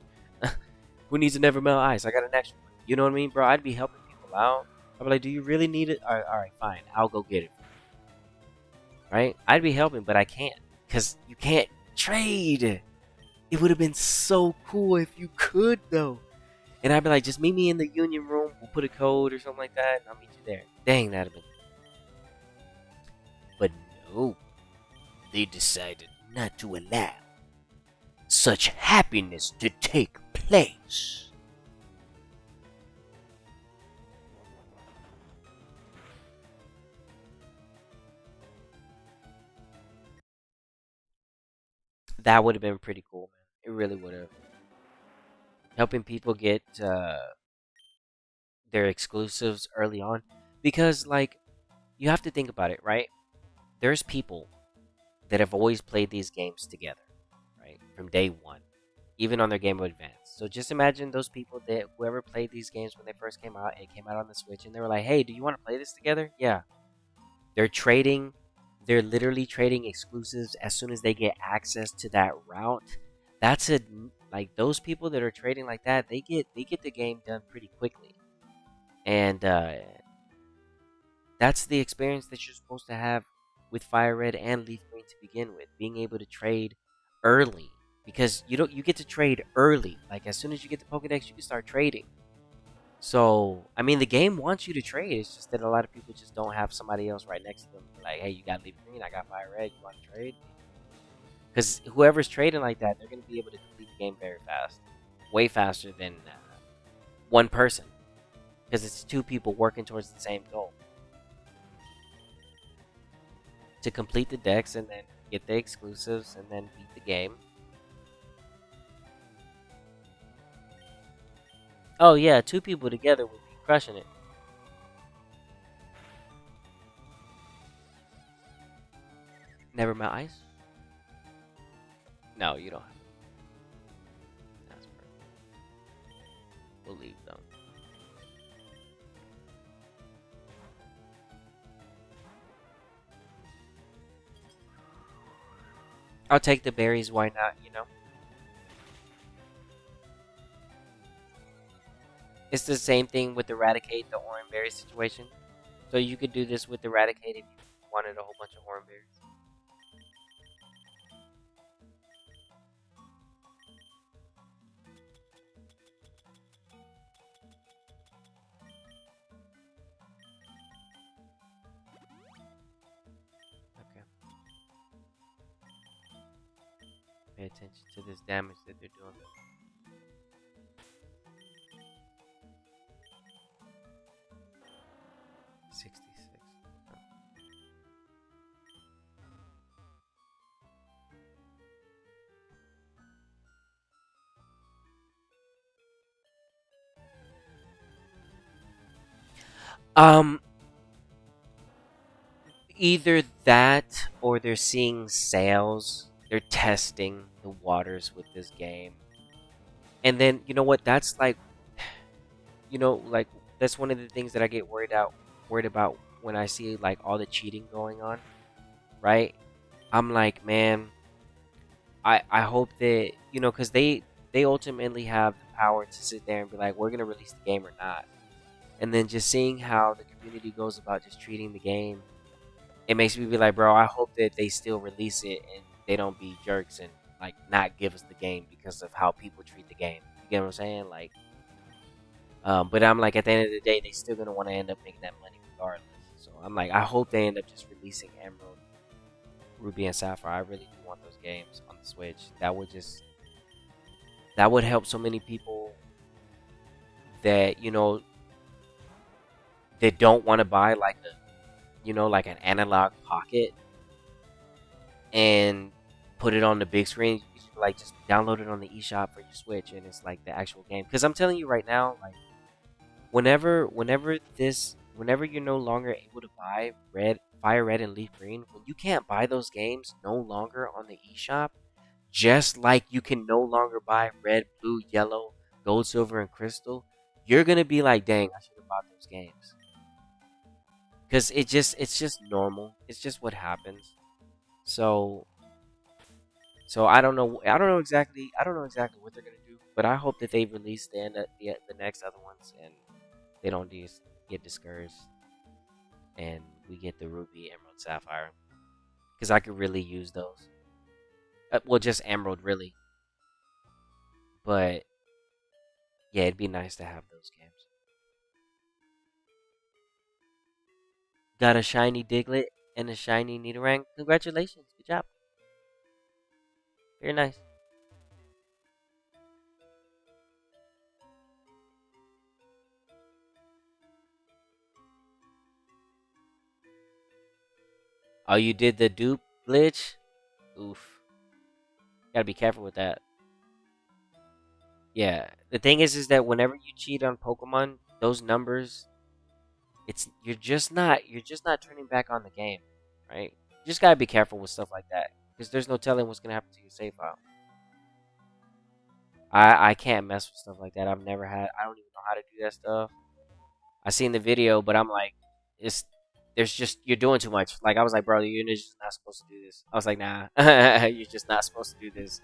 S2: Who needs a never melt ice? I got an extra one. You know what I mean, bro? I'd be helping people out. I'd be like, do you really need it? All right, fine. I'll go get it. Right? I'd be helping, but I can't. Because you can't trade. It would have been so cool if you could, though. And I'd be like, just meet me in the union room. We'll put a code or something like that. And I'll meet you there. Dang, that'd have been. But no, they decided not to allow such happiness to take place. That would have been pretty cool, man. It really would have. Helping people get their exclusives early on. Because, like, you have to think about it, right? There's people that have always played these games together, right? From day one, even on their Game Boy Advance. So just imagine those people that whoever played these games when they first came out, it came out on the Switch, and they were like, "Hey, do you want to play this together?" Yeah. They're trading. They're literally trading exclusives as soon as they get access to that route. That's a like those people that are trading like that. They get the game done pretty quickly, and that's the experience that you're supposed to have with Fire Red and Leaf Green to begin with. Being able to trade early because you get to trade early. Like as soon as you get the Pokedex, you can start trading. So I mean, the game wants you to trade. It's just that a lot of people just don't have somebody else right next to them. Like, hey, you got Leaf Green, I got Fire Red. You want to trade? Because whoever's trading like that, they're going to be able to complete the game very fast, way faster than one person. Because it's two people working towards the same goal to complete the decks and then get the exclusives and then beat the game. Oh yeah, two people together would be crushing it. Never melt ice? No, you don't. That's perfect. We'll leave them. I'll take the berries. Why not? You know, it's the same thing with Eradicate, the orange berry situation. So you could do this with Eradicate if you wanted a whole bunch of orange berries. Pay attention to this damage that they're doing. 66. Um, Either that or they're seeing sales. They're testing the waters with this game. And then, you know what? That's like, like that's one of the things that I get worried about when I see like all the cheating going on, right? I'm like, man, I hope that, cuz they ultimately have the power to sit there and be like, we're going to release the game or not. And then just seeing how the community goes about just treating the game, it makes me be like, bro, I hope that they still release it and they don't be jerks and like not give us the game because of how people treat the game. You get what I'm saying? Like, but I'm like, at the end of the day, they still gonna want to end up making that money regardless. So I'm like, I hope they end up just releasing Emerald, Ruby, and Sapphire. I really do want those games on the Switch. That would help so many people that that don't want to buy like like an analog pocket and put it on the big screen. You should, like, just download it on the eShop for your Switch, and it's like the actual game. Because I'm telling you right now, like, whenever you're no longer able to buy Fire Red and Leaf Green, when you can't buy those games no longer on the eShop, just like you can no longer buy Red, Blue, Yellow, Gold, Silver, and Crystal, you're gonna be like, dang, I should have bought those games. Because it's just normal. It's just what happens. So I don't know exactly what they're gonna do, but I hope that they release the next other ones and they don't just get discouraged and we get the Ruby, Emerald, Sapphire because I could really use those. Well, just Emerald really, but yeah, it'd be nice to have those games. Got a shiny Diglett and a shiny Nidorank. Congratulations, good job. Very nice. Oh, you did the dupe glitch? Oof. Gotta be careful with that. Yeah. The thing is that whenever you cheat on Pokemon, those numbers, you're just not turning back on the game, right? You just gotta be careful with stuff like that because there's no telling what's gonna happen to your save file. I can't mess with stuff like that. I don't even know how to do that stuff. I seen the video, but I'm like, it's there's just you're doing too much. Like I was like, bro, you're just not supposed to do this. I was like, nah, you're just not supposed to do this.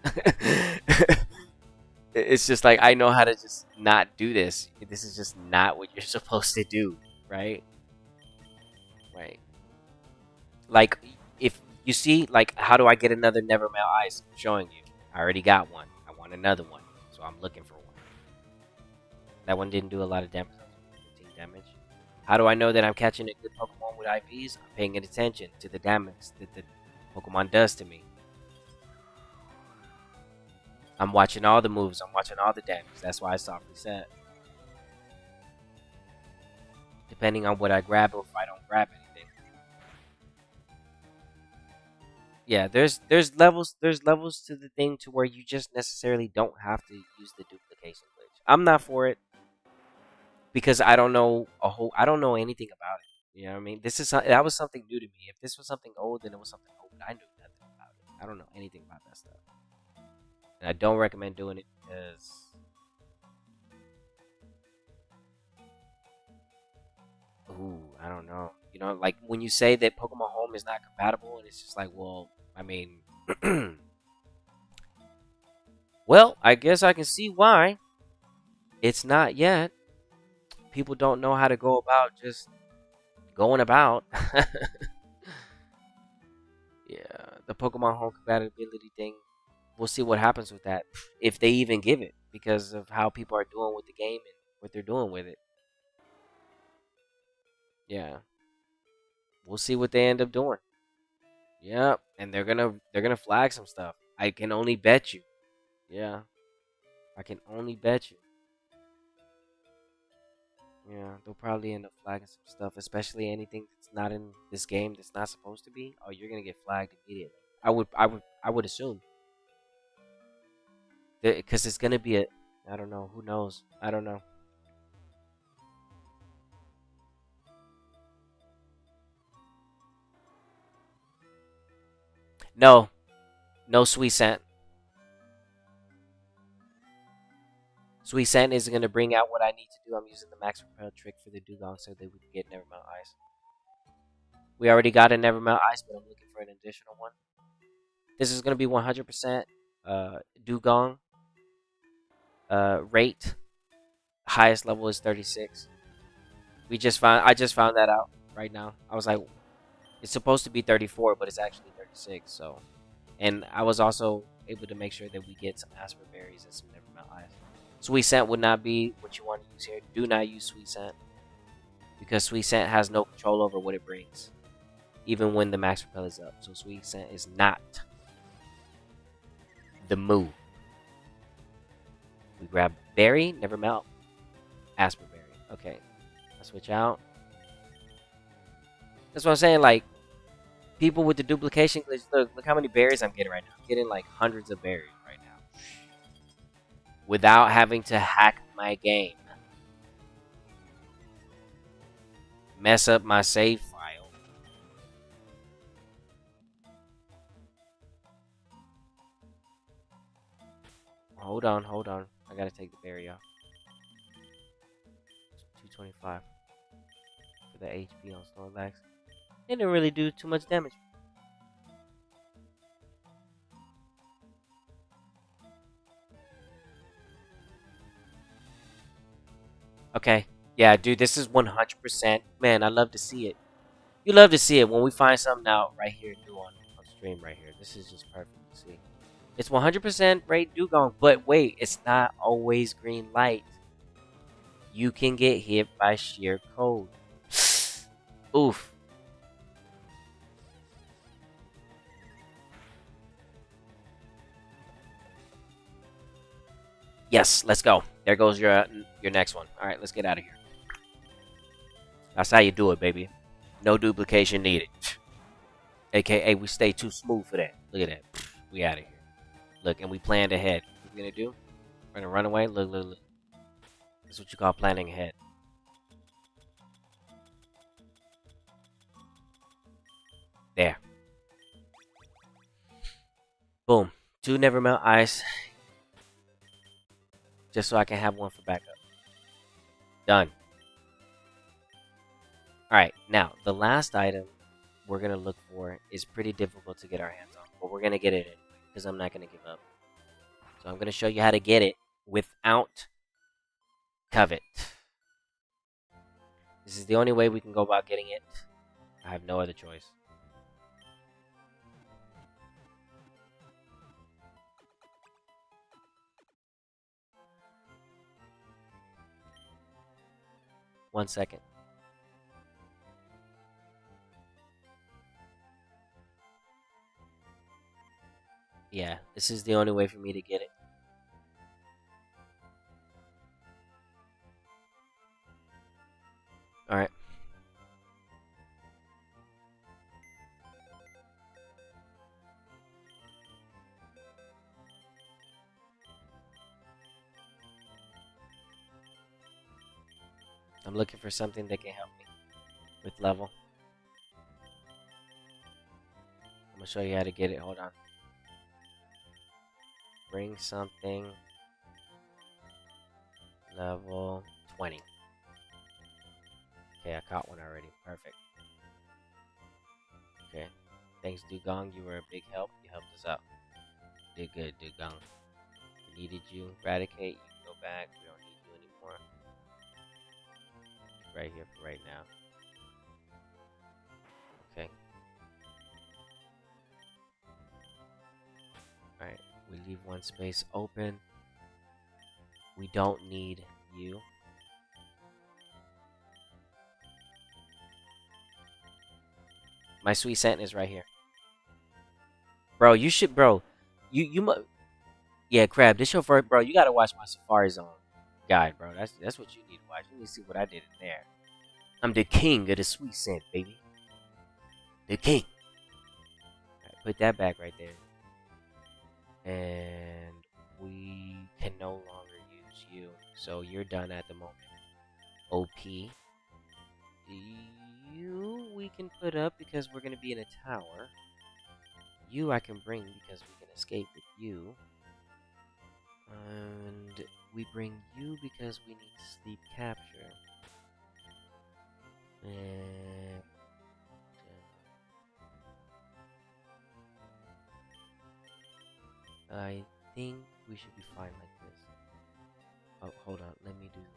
S2: It's just like I know how to just not do this. This is just not what you're supposed to do, right? Right. Like if you see, like, how do I get another Never Melt Ice? I'm showing you. I already got one. I want another one, so I'm looking for one. That one didn't do a lot of damage. 15 damage. How do I know that I'm catching a good Pokemon with IVs? I'm paying attention to the damage that the Pokemon does to me. I'm watching all the moves. I'm watching all the damage. That's why I soft reset. Depending on what I grab or if I don't grab anything. Yeah, there's levels to the thing to where you just necessarily don't have to use the duplication glitch. I'm not for it because I don't know anything about it. You know what I mean? That was something new to me. If this was something old, then it was something old. I knew nothing about it. I don't know anything about that stuff. And I don't recommend doing it because ooh, I don't know. Like when you say that Pokemon Home is not compatible and it's just like, well, I mean, well, I guess I can see why. It's not yet. People don't know how to go about just going about. Yeah, the Pokemon Home compatibility thing. We'll see what happens with that if they even give it because of how people are doing with the game and what they're doing with it. Yeah, we'll see what they end up doing. Yep, and they're gonna flag some stuff. I can only bet you. Yeah, I can only bet you. Yeah, they'll probably end up flagging some stuff, especially anything that's not in this game that's not supposed to be. Oh, you're gonna get flagged immediately. I would assume, because it's gonna be a. I don't know. Who knows? I don't know. No, no sweet scent. Sweet scent is gonna bring out what I need to do. I'm using the max repel trick for the Dugong so that we can get Nevermelt Ice. We already got a Nevermelt Ice, but I'm looking for an additional one. This is gonna be 100% Dugong rate. Highest level is 36. I just found that out right now. I was like, it's supposed to be 34, but it's actually 36. So, and I was also able to make sure that we get some Asper berries and some Nevermelt Ice. Sweet scent would not be what you want to use here. Do not use sweet scent because sweet scent has no control over what it brings, even when the max repel is up. So sweet scent is not the move. We grab berry, Nevermelt, Asper berry. Okay, I switch out. That's what I'm saying. Like, people with the duplication glitch, look how many berries I'm getting right now. I'm getting like hundreds of berries right now without having to hack my game, mess up my save file. Hold on, hold on. I gotta take the berry off. 225 for the HP on Snorlax. It didn't really do too much damage. Okay. Yeah, dude, this is 100%. Man, I love to see it. You love to see it when we find something out right here new on stream right here. This is just perfect to see. It's 100% rate Duogong, but wait, it's not always green light. You can get hit by sheer cold. Oof. Yes, let's go. There goes your next one. All right, let's get out of here. That's how you do it, baby. No duplication needed. AKA, we stay too smooth for that. Look at that. We out of here. Look, and we planned ahead. What we gonna do? We're gonna run away. Look, look, look. That's what you call planning ahead. There. Boom. 2 Nevermelt Ice. Just so I can have one for backup. Done. Alright, now, the last item we're going to look for is pretty difficult to get our hands on. But we're going to get it anyway, because I'm not going to give up. So I'm going to show you how to get it without Covet. This is the only way we can go about getting it. I have no other choice. One second. Yeah, this is the only way for me to get it. Alright. I'm looking for something that can help me with level. I'm going to show you how to get it. Hold on. Bring something level 20. Okay, I caught one already. Perfect. Okay. Thanks, Duogong. You were a big help. You helped us out. Did good, Duogong. We needed you. Eradicate. You can go back. We don't need you anymore. Right here for right now. Okay. Alright. We leave one space open. We don't need you. My sweet scent is right here. Bro, Yeah, Crab. This your first, bro. You gotta watch my Safari Zone guide, bro. That's what you need to watch. You need to see what I did in there. I'm the king of the sweet scent, baby. The king. Right, put that back right there. And we can no longer use you. So you're done at the moment. OP. You we can put up because we're gonna be in a tower. You I can bring because we can escape with you. And we bring you because we need sleep capture. And I think we should be fine like this. Oh, hold on. Let me do this.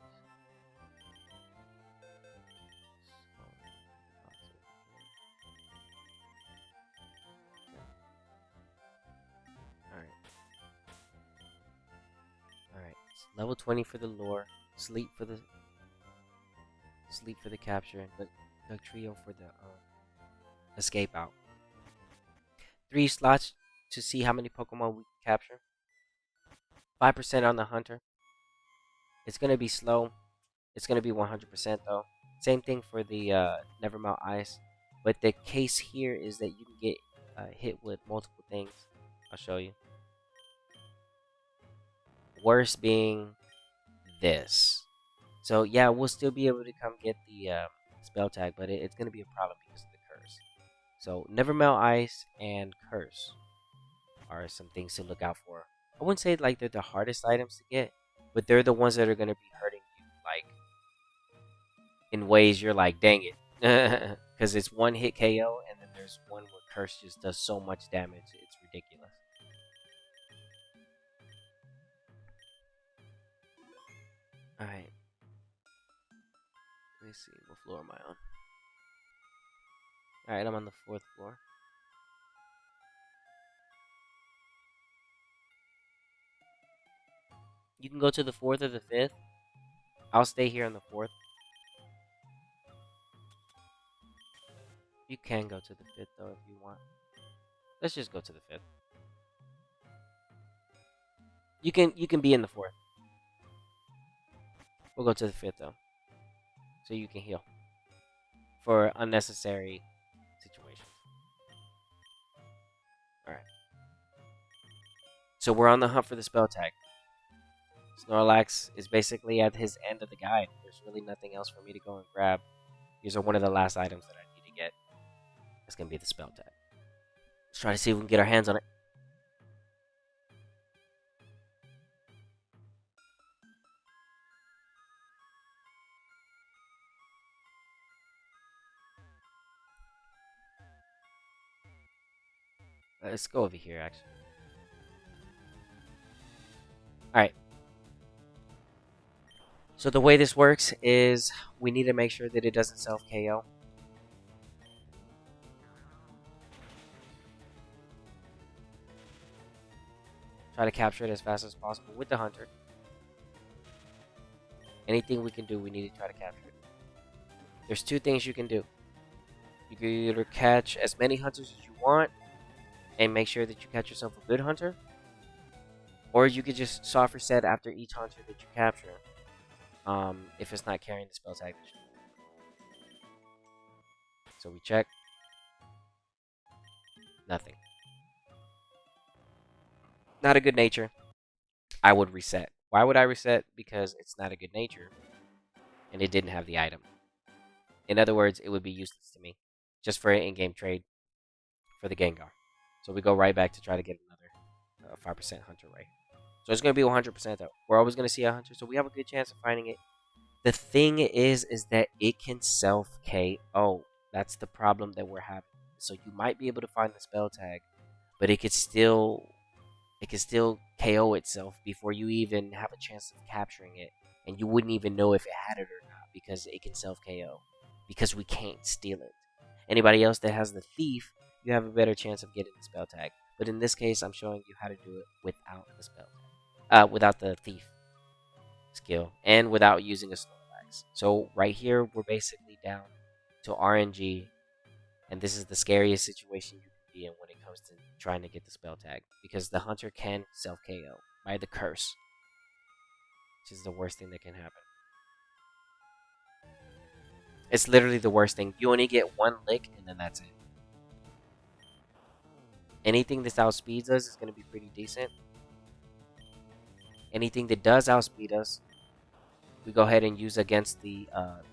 S2: Alright. Alright. Level 20 for the lore. Sleep for the capture. And the trio for the escape out. 3 slots to see how many Pokemon we can capture. 5% on the hunter. It's gonna be slow. It's gonna be 100% though. Same thing for the Nevermelt Ice. But the case here is that you can get hit with multiple things. I'll show you. Worst being this. So yeah, we'll still be able to come get the spell tag, but it's gonna be a problem because of the curse. So Nevermelt Ice and Curse are some things to look out for. I wouldn't say like they're the hardest items to get, but they're the ones that are gonna be hurting you like in ways you're like, dang it. Because it's one hit KO, and then there's one where Curse just does so much damage, it's ridiculous. Alright. Let me see, what floor am I on? Alright, I'm on the 4th floor. You can go to the 4th or the 5th. I'll stay here on the 4th. You can go to the 5th though if you want. Let's just go to the 5th. You can be in the 4th. We'll go to the 5th though. So you can heal. For unnecessary situations. Alright. So we're on the hunt for the spell tag. Snorlax is basically at his end of the guide. There's really nothing else for me to go and grab. These are one of the last items that I need to get. It's going to be the spell tag. Let's try to see if we can get our hands on it. Let's go over here, actually. Alright. So the way this works is we need to make sure that it doesn't self-KO. Try to capture it as fast as possible with the hunter. Anything we can do, we need to try to capture it. There's 2 things you can do. You can either catch as many hunters as you want and make sure that you catch yourself a good hunter, or you could just soft reset after each hunter that you capture if it's not carrying the spell tag. So we check. Nothing. Not a good nature. I would reset. Why would I reset? Because it's not a good nature and it didn't have the item. In other words, it would be useless to me just for an in-game trade for the Gengar. So we go right back to try to get another 5% hunter right. So it's going to be 100% though. We're always going to see a hunter, so we have a good chance of finding it. The thing is that it can self-KO. That's the problem that we're having. So you might be able to find the spell tag, but it could still KO itself before you even have a chance of capturing it, and you wouldn't even know if it had it or not because it can self-KO. Because we can't steal it. Anybody else that has the thief, you have a better chance of getting the spell tag. But in this case, I'm showing you how to do it without the spell tag. Without the thief skill. And without using a Snorlax. So right here, we're basically down to RNG. And this is the scariest situation you can be in when it comes to trying to get the spell tag, because the hunter can self KO by the curse, which is the worst thing that can happen. It's literally the worst thing. You only get one lick, and then that's it. Anything that outspeeds us is going to be pretty decent. Anything that does outspeed us, we go ahead and use against the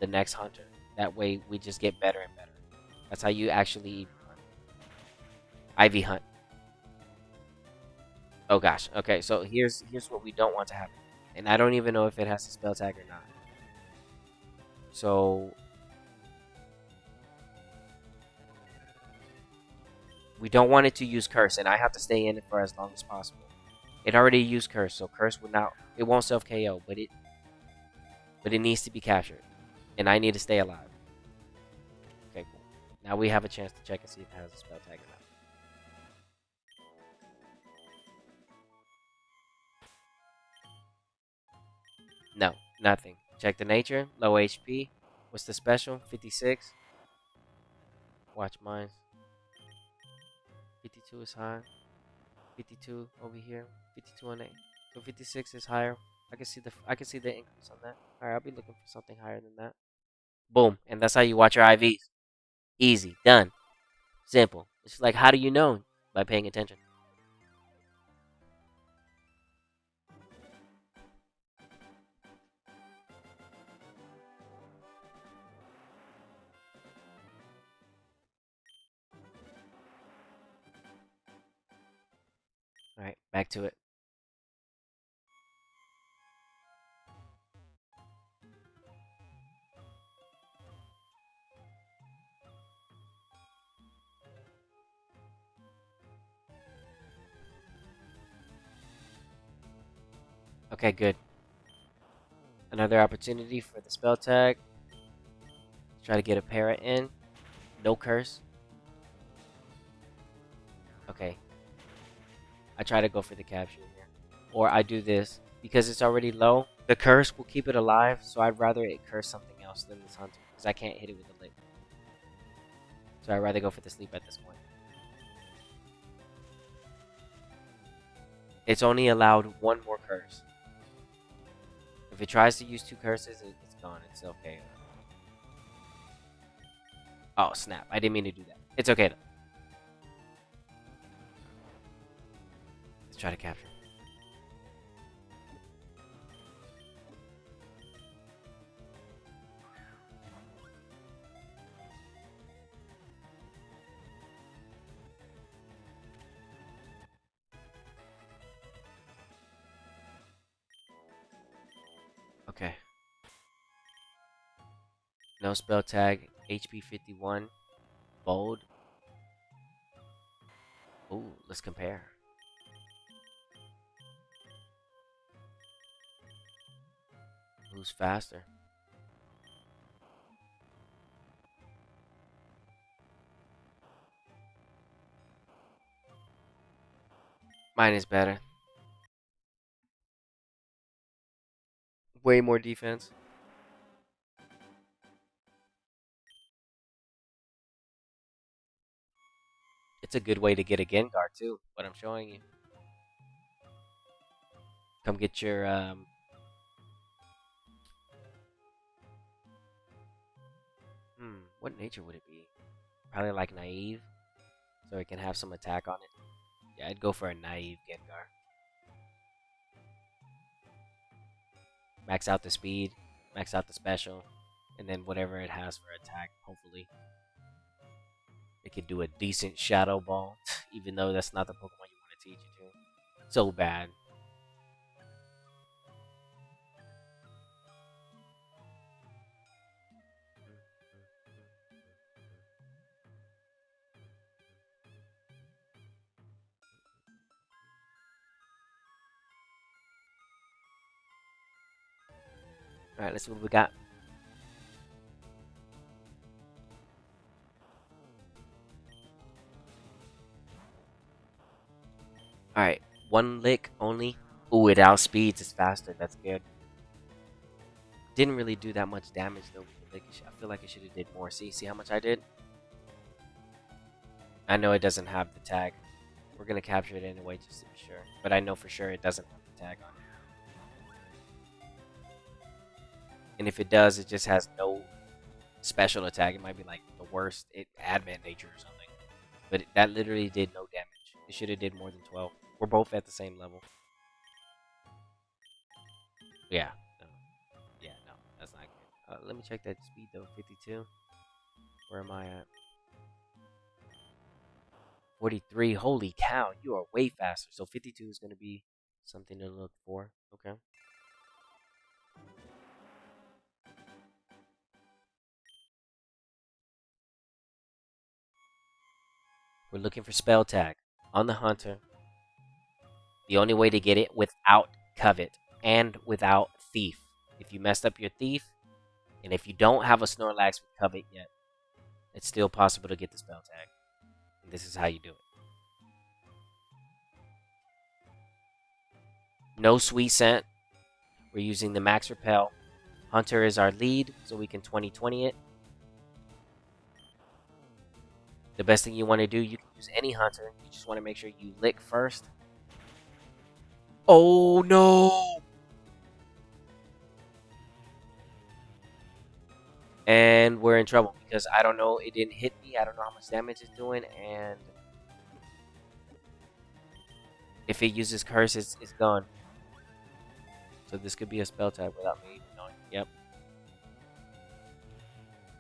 S2: next hunter. That way, we just get better and better. That's how you actually IV hunt. Oh gosh. Okay, so here's what we don't want to happen, and I don't even know if it has a spell tag or not. So we don't want it to use curse, and I have to stay in it for as long as possible. It already used curse, so curse would not. It won't self KO, but it needs to be captured, and I need to stay alive. Okay, cool. Now we have a chance to check and see if it has a spell tag or not. No, nothing. Check the nature. Low HP. What's the special? 56. Watch mine. 52 is high. 52 over here. 52 on 8. So 56 is higher. I can see the increase on that. Alright, I'll be looking for something higher than that. Boom. And that's how you watch your IVs. Easy. Done. Simple. It's like, how do you know? By paying attention. Alright, back to it. Okay, good. Another opportunity for the spell tag. Try to get a para in. No curse. Okay. I try to go for the capture here. Or I do this. Because it's already low, the curse will keep it alive, so I'd rather it curse something else than this hunter. Because I can't hit it with a lick. So I'd rather go for the sleep at this point. It's only allowed one more curse. If it tries to use two curses, it's gone. It's okay. Oh, snap. I didn't mean to do that. It's okay, though. Let's try to capture. Okay. No spell tag. HP 51. Bold. Ooh, let's compare. Who's faster? Mine is better. Way more defense. It's a good way to get a Gengar too, what I'm showing you. Come get your what nature would it be? Probably like naive. So it can have some attack on it. Yeah, I'd go for a naive Gengar. Max out the speed, max out the special, and then whatever it has for attack, hopefully. It could do a decent Shadow Ball, even though that's not the Pokemon you want to teach it to. So bad. Alright, let's see what we got. Alright, one lick only. Ooh, it outspeeds. It's faster. That's good. Didn't really do that much damage though with the lick. I feel like I should have did more. See how much I did? I know it doesn't have the tag. We're gonna capture it anyway just to be sure. But I know for sure it doesn't have the tag on it. And if it does, it just has no special attack. It might be like the worst adamant nature or something. But that literally did no damage. It should have did more than 12. We're both at the same level. Yeah. No. Yeah, no. That's not good. Let me check that speed though. 52. Where am I at? 43. Holy cow. You are way faster. So 52 is going to be something to look for. Okay. We're looking for spell tag on the hunter. The only way to get it without Covet and without Thief. If you messed up your Thief, and if you don't have a Snorlax with Covet yet, it's still possible to get the spell tag. And this is how you do it. No sweet scent. We're using the max repel. Hunter is our lead, so we can 20-20 it. The best thing you want to do, you can use any hunter. You just want to make sure you lick first. Oh no! And we're in trouble because I don't know, it didn't hit me. I don't know how much damage it's doing, and if it uses curse, it's gone. So this could be a spell type without me even knowing. Yep.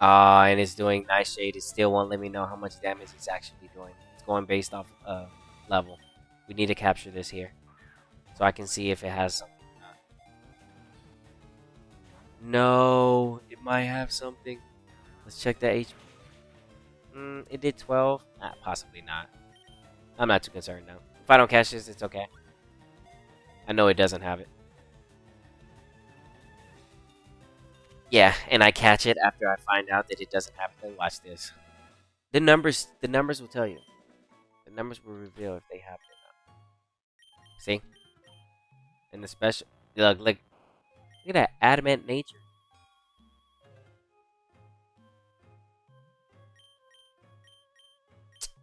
S2: And it's doing Nightshade. It still won't let me know how much damage it's actually doing. It's going based off level. We need to capture this here so I can see if it has something. No, it might have something. Let's check that HP. It did 12. Possibly not. I'm not too concerned now. If I don't catch this, it's okay. I know it doesn't have it. Yeah, and I catch it after I find out that it doesn't have it. Watch this. The numbers will tell you. The numbers will reveal if they have it or not. See? And the special look at that adamant nature.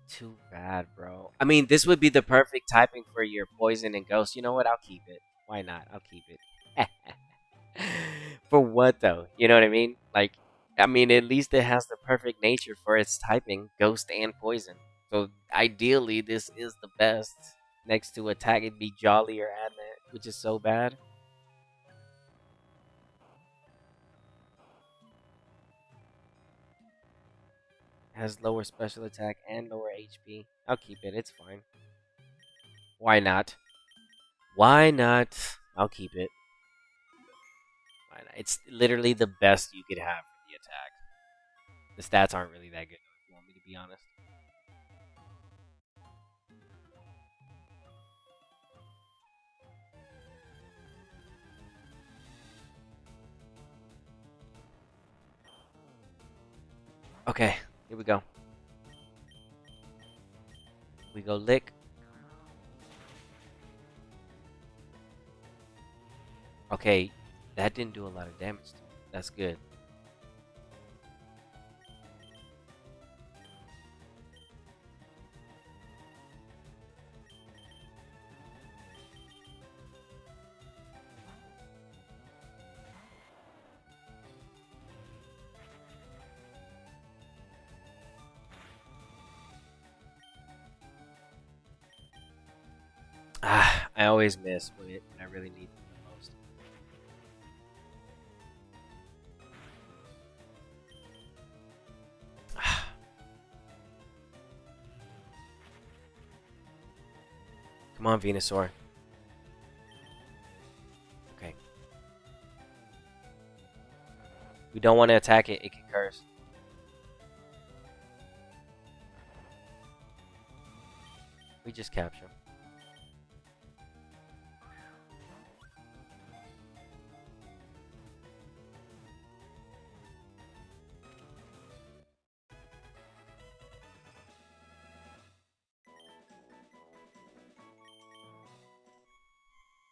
S2: Too bad, bro. I mean, this would be the perfect typing for your poison and ghost. You know what? I'll keep it. Why not? I'll keep it. For what though? You know what I mean? Like, I mean, at least it has the perfect nature for its typing, ghost and poison. So ideally, this is the best. Next to attack, it'd be jolly or adamant, which is so bad. Has lower special attack and lower HP. I'll keep it. It's fine. Why not? Why not? I'll keep it. Why not? It's literally the best you could have for the attack. The stats aren't really that good, if you want me to be honest. Okay, here we go. We go lick. Okay, that didn't do a lot of damage to me. That's good. I always miss when I really need them the most. Come on, Venusaur. Okay. We don't want to attack it. It can curse. We just capture him.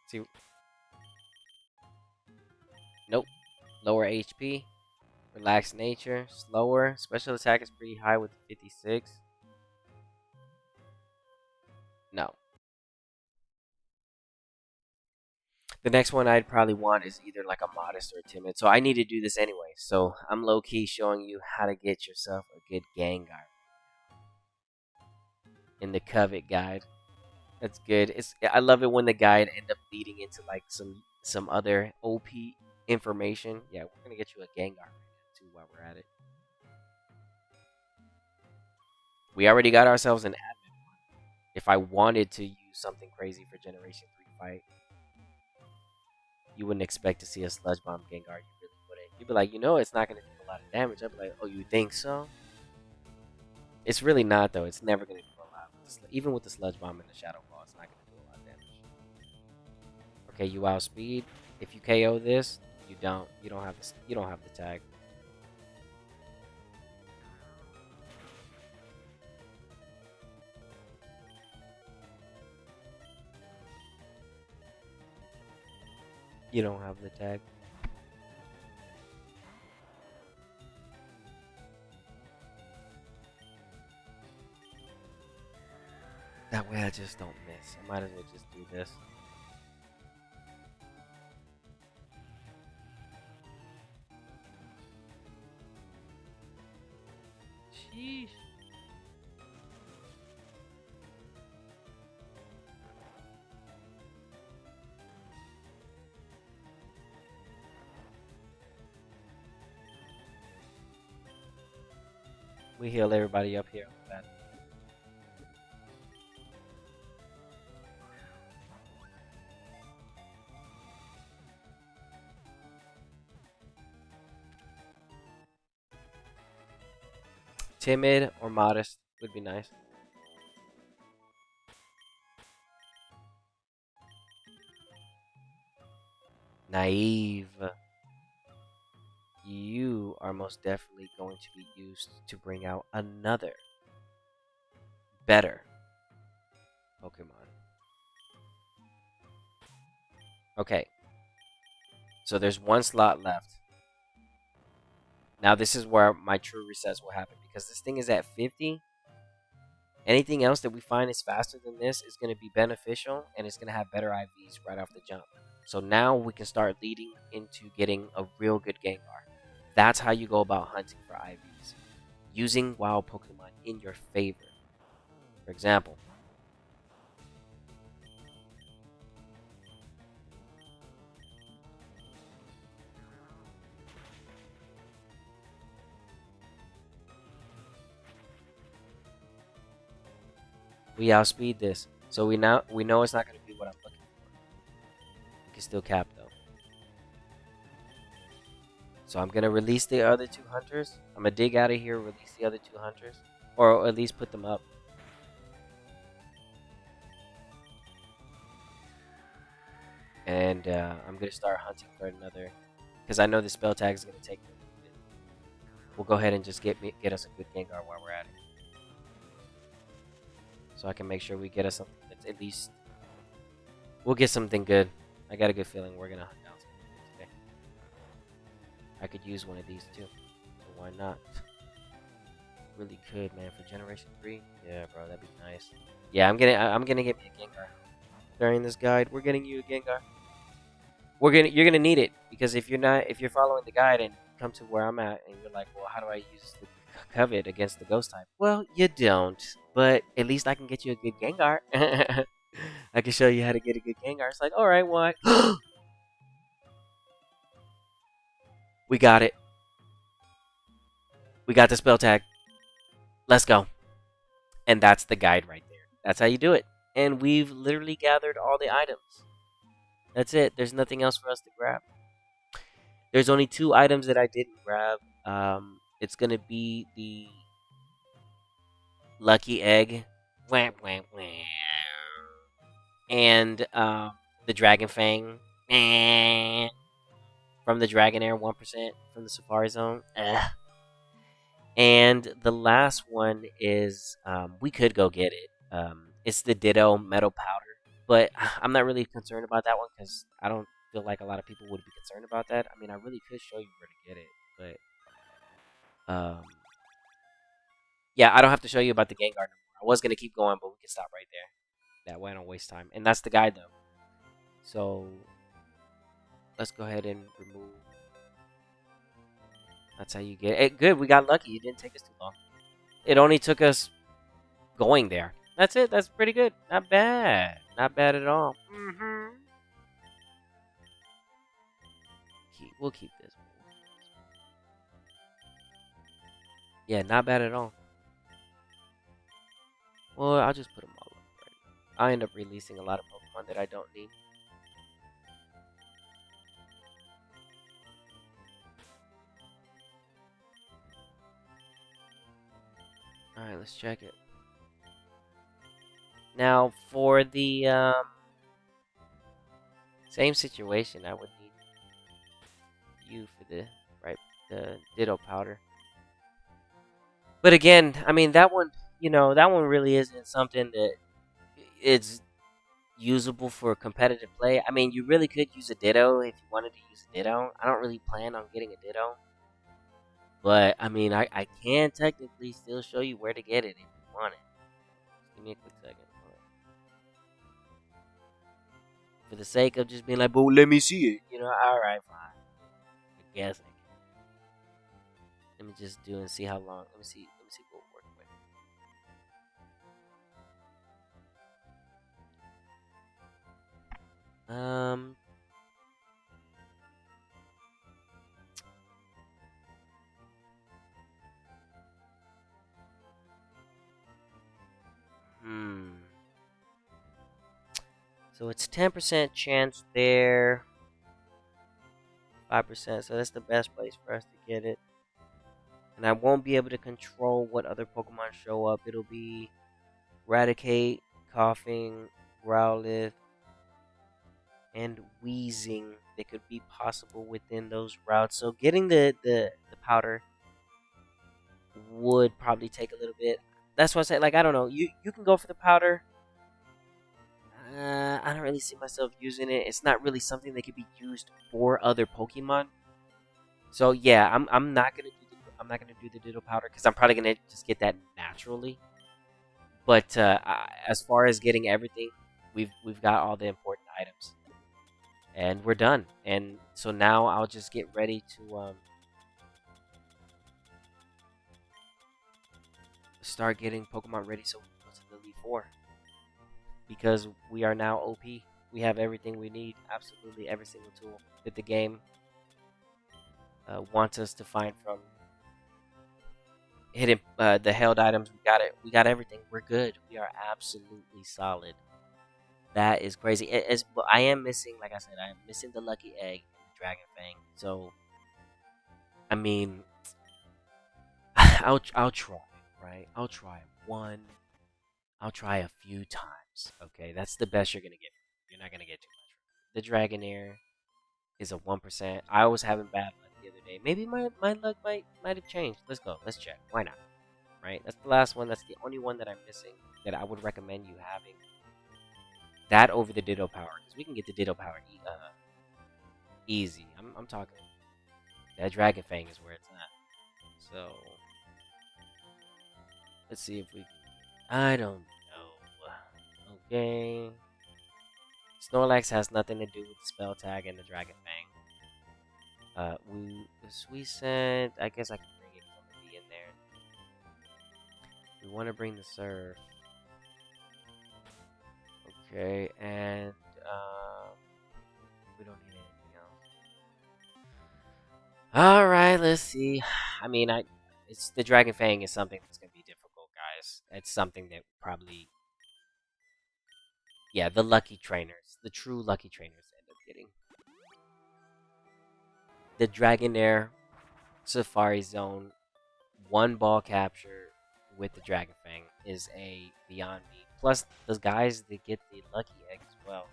S2: See. Nope. Lower HP. Relaxed nature. Slower. Special attack is pretty high with 56. No. The next one I'd probably want is either like a modest or a timid. So I need to do this anyway. So I'm low key showing you how to get yourself a good Gengar in the Covet guide. That's good. I love it when the guide end up leading into like some other OP information. Yeah, we're gonna get you a Gengar right now too while we're at it. We already got ourselves an admin. If I wanted to use something crazy for Generation 3 fight, you wouldn't expect to see a Sludge Bomb Gengar. You really wouldn't. You'd be like, it's not gonna do a lot of damage. I'd be like, oh, you think so? It's really not though. It's never gonna do a lot. Even with the Sludge Bomb and the Shadow Ball, it's not gonna do a lot of damage. Okay, you outspeed. If you KO this, you don't. You don't have this. You don't have the tag. You don't have the tag. That way I just don't miss. I might as well just do this. Sheesh. We heal everybody up here. Timid or modest would be nice. Naive. You are most definitely going to be used to bring out another better Pokemon. Okay, so there's one slot left. Now this is where my true resets will happen because this thing is at 50. Anything else that we find is faster than this is going to be beneficial and it's going to have better IVs right off the jump. So now we can start leading into getting a real good Gengar. That's how you go about hunting for IVs. Using wild Pokemon in your favor. For example, we outspeed this. So we know it's not going to be what I'm looking for. We can still cap though. So I'm going to release the other two hunters. I'm going to dig out of here, release the other two hunters. Or at least put them up. And I'm going to start hunting for another. Because I know the spell tag is going to take me. We'll go ahead and just get us a good Gengar while we're at it. So I can make sure we get us something that's at least... We'll get something good. I got a good feeling we're going to hunt down something good today. I could use one of these too. So why not? Really could, man. For Generation 3? Yeah, bro, that'd be nice. Yeah, I'm gonna get me a Gengar. During this guide, we're getting you a Gengar. You're gonna need it because if you're following the guide and come to where I'm at and you're like, well, how do I use the Covet against the Ghost type? Well, you don't, but at least I can get you a good Gengar. I can show you how to get a good Gengar. It's like, all right, what? We got it. We got the spell tag. Let's go. And that's the guide right there. That's how you do it. And we've literally gathered all the items. That's it. There's nothing else for us to grab. There's only 2 items that I didn't grab. It's going to be the Lucky Egg. And the Dragon Fang. From the Dragonair 1% from the Safari Zone. And the last one is, we could go get it. It's the Ditto Metal Powder. But I'm not really concerned about that one because I don't feel like a lot of people would be concerned about that. I mean, I really could show you where to get it. But, yeah, I don't have to show you about the Gengar no more. I was going to keep going, but we can stop right there. That way I don't waste time. And that's the guide though. So let's go ahead and remove. That's how you get it. Good, we got lucky. It didn't take us too long. It only took us going there. That's it. That's pretty good. Not bad. Not bad at all. We'll keep this. Yeah, not bad at all. Well, I'll just put them all up. Right. I end up releasing a lot of Pokemon that I don't need. Alright, let's check it. Now, for the same situation, I would need you for the Ditto powder. But again, I mean, that one, that one really isn't something that it's usable for competitive play. I mean, you really could use a Ditto if you wanted to use a Ditto. I don't really plan on getting a Ditto. But, I mean, I can technically still show you where to get it if you want it. Just give me a quick second. For the sake of just being like, but let me see it. Alright, fine. I guess I can. Let me just do and see how long. Let me see what we're working with. So it's 10% chance there. 5%. So that's the best place for us to get it. And I won't be able to control what other Pokemon show up. It'll be Raticate, Coughing, Growlithe, and Wheezing that could be possible within those routes. So getting the powder would probably take a little bit. That's why I say, like, I don't know. You can go for the powder. I don't really see myself using it. It's not really something that could be used for other Pokemon. So yeah, I'm not gonna do the Ditto powder because I'm probably gonna just get that naturally. But as far as getting everything, we've got all the important items, and we're done. And so now I'll just get ready to start getting Pokemon ready so we can go to the Elite Four. Because we are now OP. We have everything we need, absolutely every single tool that the game wants us to find from hidden the held items. We got it. We got everything. We're good. We are absolutely solid. That is crazy. But I am missing, like I said, I am missing the lucky egg and the dragon fang. So, I mean, I'll try, right? I'll try one. I'll try a few times. Okay, that's the best you're gonna get. You're not gonna get too much. The Dragonair is a 1%. I was having bad luck the other day. Maybe my luck might have changed. Let's go. Let's check. Why not? Right? That's the last one. That's the only one that I'm missing that I would recommend you having. That over the Ditto power, because we can get the Ditto power easy. I'm talking. That Dragon Fang is where it's at. So let's see if we. I don't know. Okay. Snorlax has nothing to do with the spell tag and the Dragon Fang. The Sweet Scent. I guess I can bring it. It's gonna be in there. We want to bring the Surf. Okay, and we don't need anything else. All right, let's see. I mean, it's the Dragon Fang is something that's gonna be difficult, guys. It's something that probably, yeah, the lucky trainers, the true lucky trainers, end up getting. The Dragonair Safari Zone one ball capture with the Dragon Fang is a beyond me. Plus, those guys that get the lucky egg as well,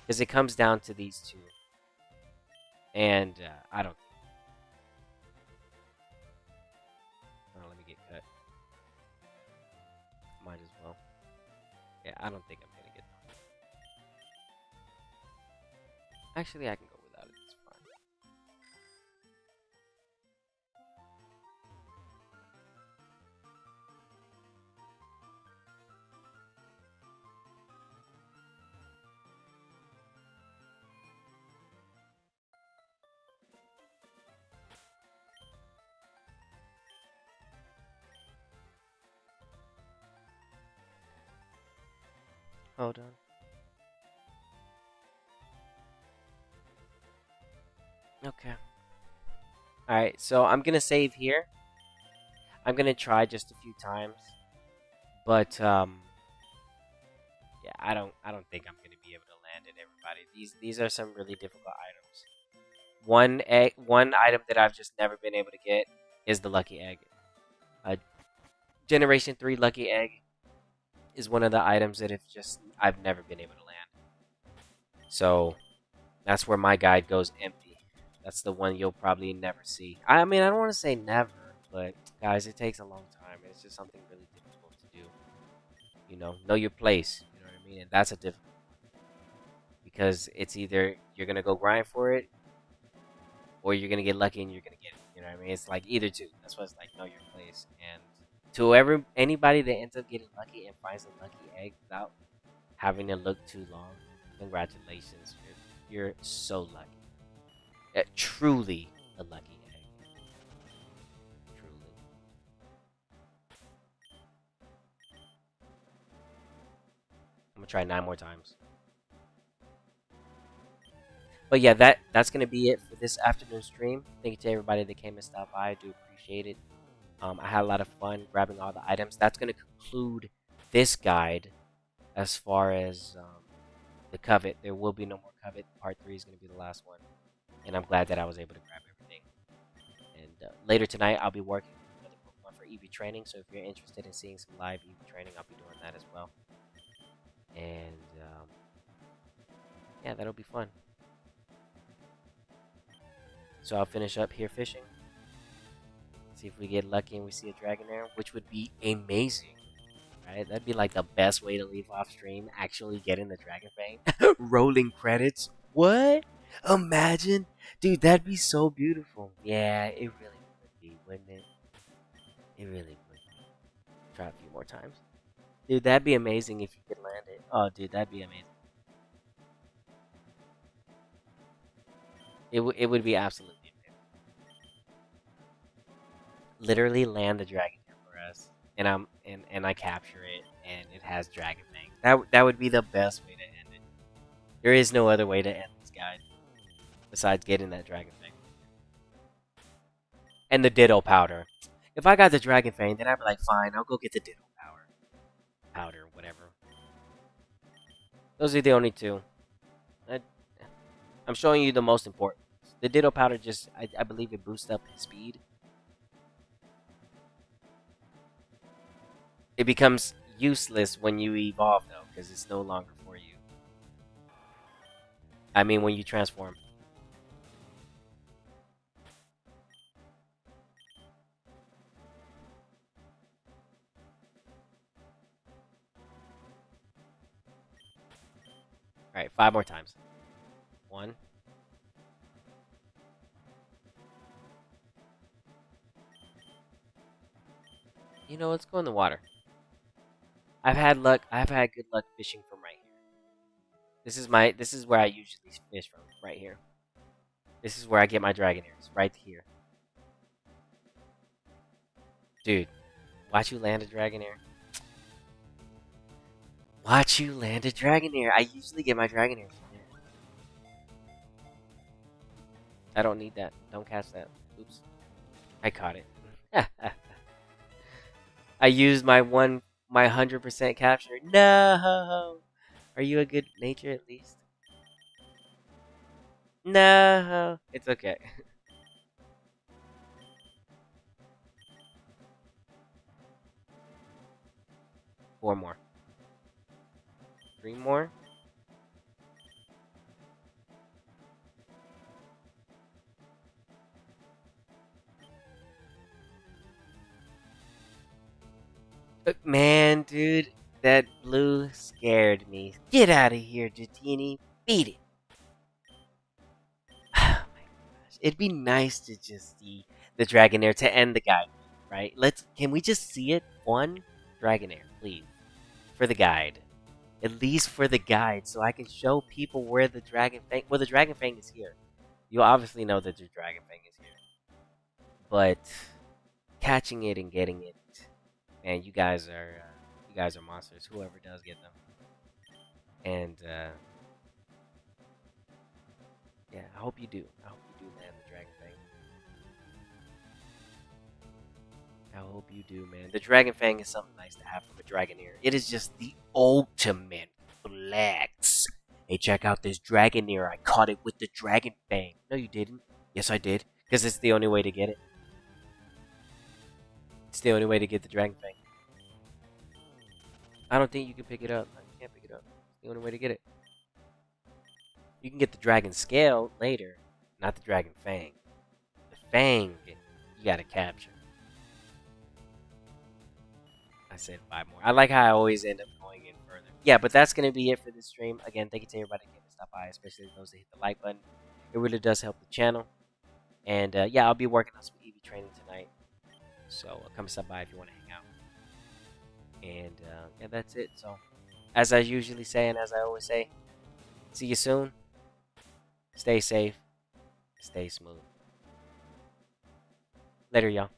S2: because it comes down to these two, and I don't. Oh, let me get cut. Might as well. Yeah, I don't think I'm gonna get them. Actually, I can go without it. It's fine. Hold on. Okay. Alright, so I'm gonna save here. I'm gonna try just a few times. But yeah, I don't think I'm gonna be able to land it, everybody. These are some really difficult items. One item that I've just never been able to get is the lucky egg. A Generation 3 lucky egg is one of the items that I've never been able to land. So that's where my guide goes empty. That's the one you'll probably never see. I mean, I don't want to say never, but guys, it takes a long time. It's just something really difficult to do. Know your place. You know what I mean? And that's a difficult because it's either you're gonna go grind for it, or you're gonna get lucky and you're gonna get it. You know what I mean? It's like either two. That's why it's like know your place. And to anybody that ends up getting lucky and finds a lucky egg without having to look too long, congratulations. You're so lucky. Truly a lucky egg. Truly. I'm gonna try 9 more times. But yeah, that's gonna be it for this afternoon stream. Thank you to everybody that came and stopped by. I do appreciate it. I had a lot of fun grabbing all the items. That's gonna conclude this guide as far as the Covet. There will be no more Covet. Part 3 is gonna be the last one, and I'm glad that I was able to grab everything. And later tonight, I'll be working with another Pokemon for EV training. So if you're interested in seeing some live EV training, I'll be doing that as well. And yeah, that'll be fun. So I'll finish up here fishing. See if we get lucky and we see a Dragonair, which would be amazing. Right? That'd be like the best way to leave off stream, actually getting the Dragon Fang. Rolling credits. What? Imagine. Dude, that'd be so beautiful. Yeah, it really would be, wouldn't it? It really would. Try a few more times. Dude, that'd be amazing if you could land it. Oh, dude, that'd be amazing. It would be absolutely amazing. Literally land the dragon here for us, and I capture it, and it has Dragon Fang. That would be the best way to end it. There is no other way to end this guide besides getting that Dragon Fang and the Ditto powder. If I got the Dragon Fang, then I'd be like, fine, I'll go get the Ditto powder, whatever. Those are the only two. I, I'm showing you the most important. The Ditto powder just, I believe it boosts up his speed. It becomes useless when you evolve, though, because it's no longer for you. I mean, when you transform. Alright, 5 more times. 1. You know, let's go in the water. I've had good luck fishing from right here. This is where I usually fish from, right here. This is where I get my Dragonairs, right here. Dude, watch you land a Dragonair. Watch you land a Dragonair. I usually get my Dragonairs from there. I don't need that. Don't catch that. Oops. I caught it. I used my 100% capture. No! Are you a good nature at least? No! It's okay. 4 more. 3 more. Man, dude, that blue scared me. Get out of here, Jatini. Beat it. Oh my gosh. It'd be nice to just see the Dragonair to end the guide, right? Can we just see it? One Dragonair, please. For the guide. At least for the guide, so I can show people where the Dragon Fang. Well, the Dragon Fang is here. You obviously know that the Dragon Fang is here. But catching it and getting it, man, you guys are monsters. Whoever does get them. And yeah, I hope you do. I hope you do land the Dragon Fang. I hope you do, man. The Dragon Fang is something nice to have from a Dragonair. It is just the ultimate flex. Hey, check out this Dragonair. I caught it with the Dragon Fang. No, you didn't. Yes, I did. Because it's the only way to get it. It's the only way to get the Dragon Fang. I don't think you can pick it up. No, you can't pick it up. It's the only way to get it. You can get the Dragon Scale later, not the Dragon Fang. The Fang, you gotta capture. I said 5 more. I like how I always end up going in further. Yeah, but that's going to be it for this stream. Again, thank you to everybody that stopped by, especially those that hit the like button. It really does help the channel. And yeah, I'll be working on some EV training tonight. So come stop by if you want to hang out. And yeah, that's it. So as I usually say and as I always say, see you soon. Stay safe. Stay smooth. Later, y'all.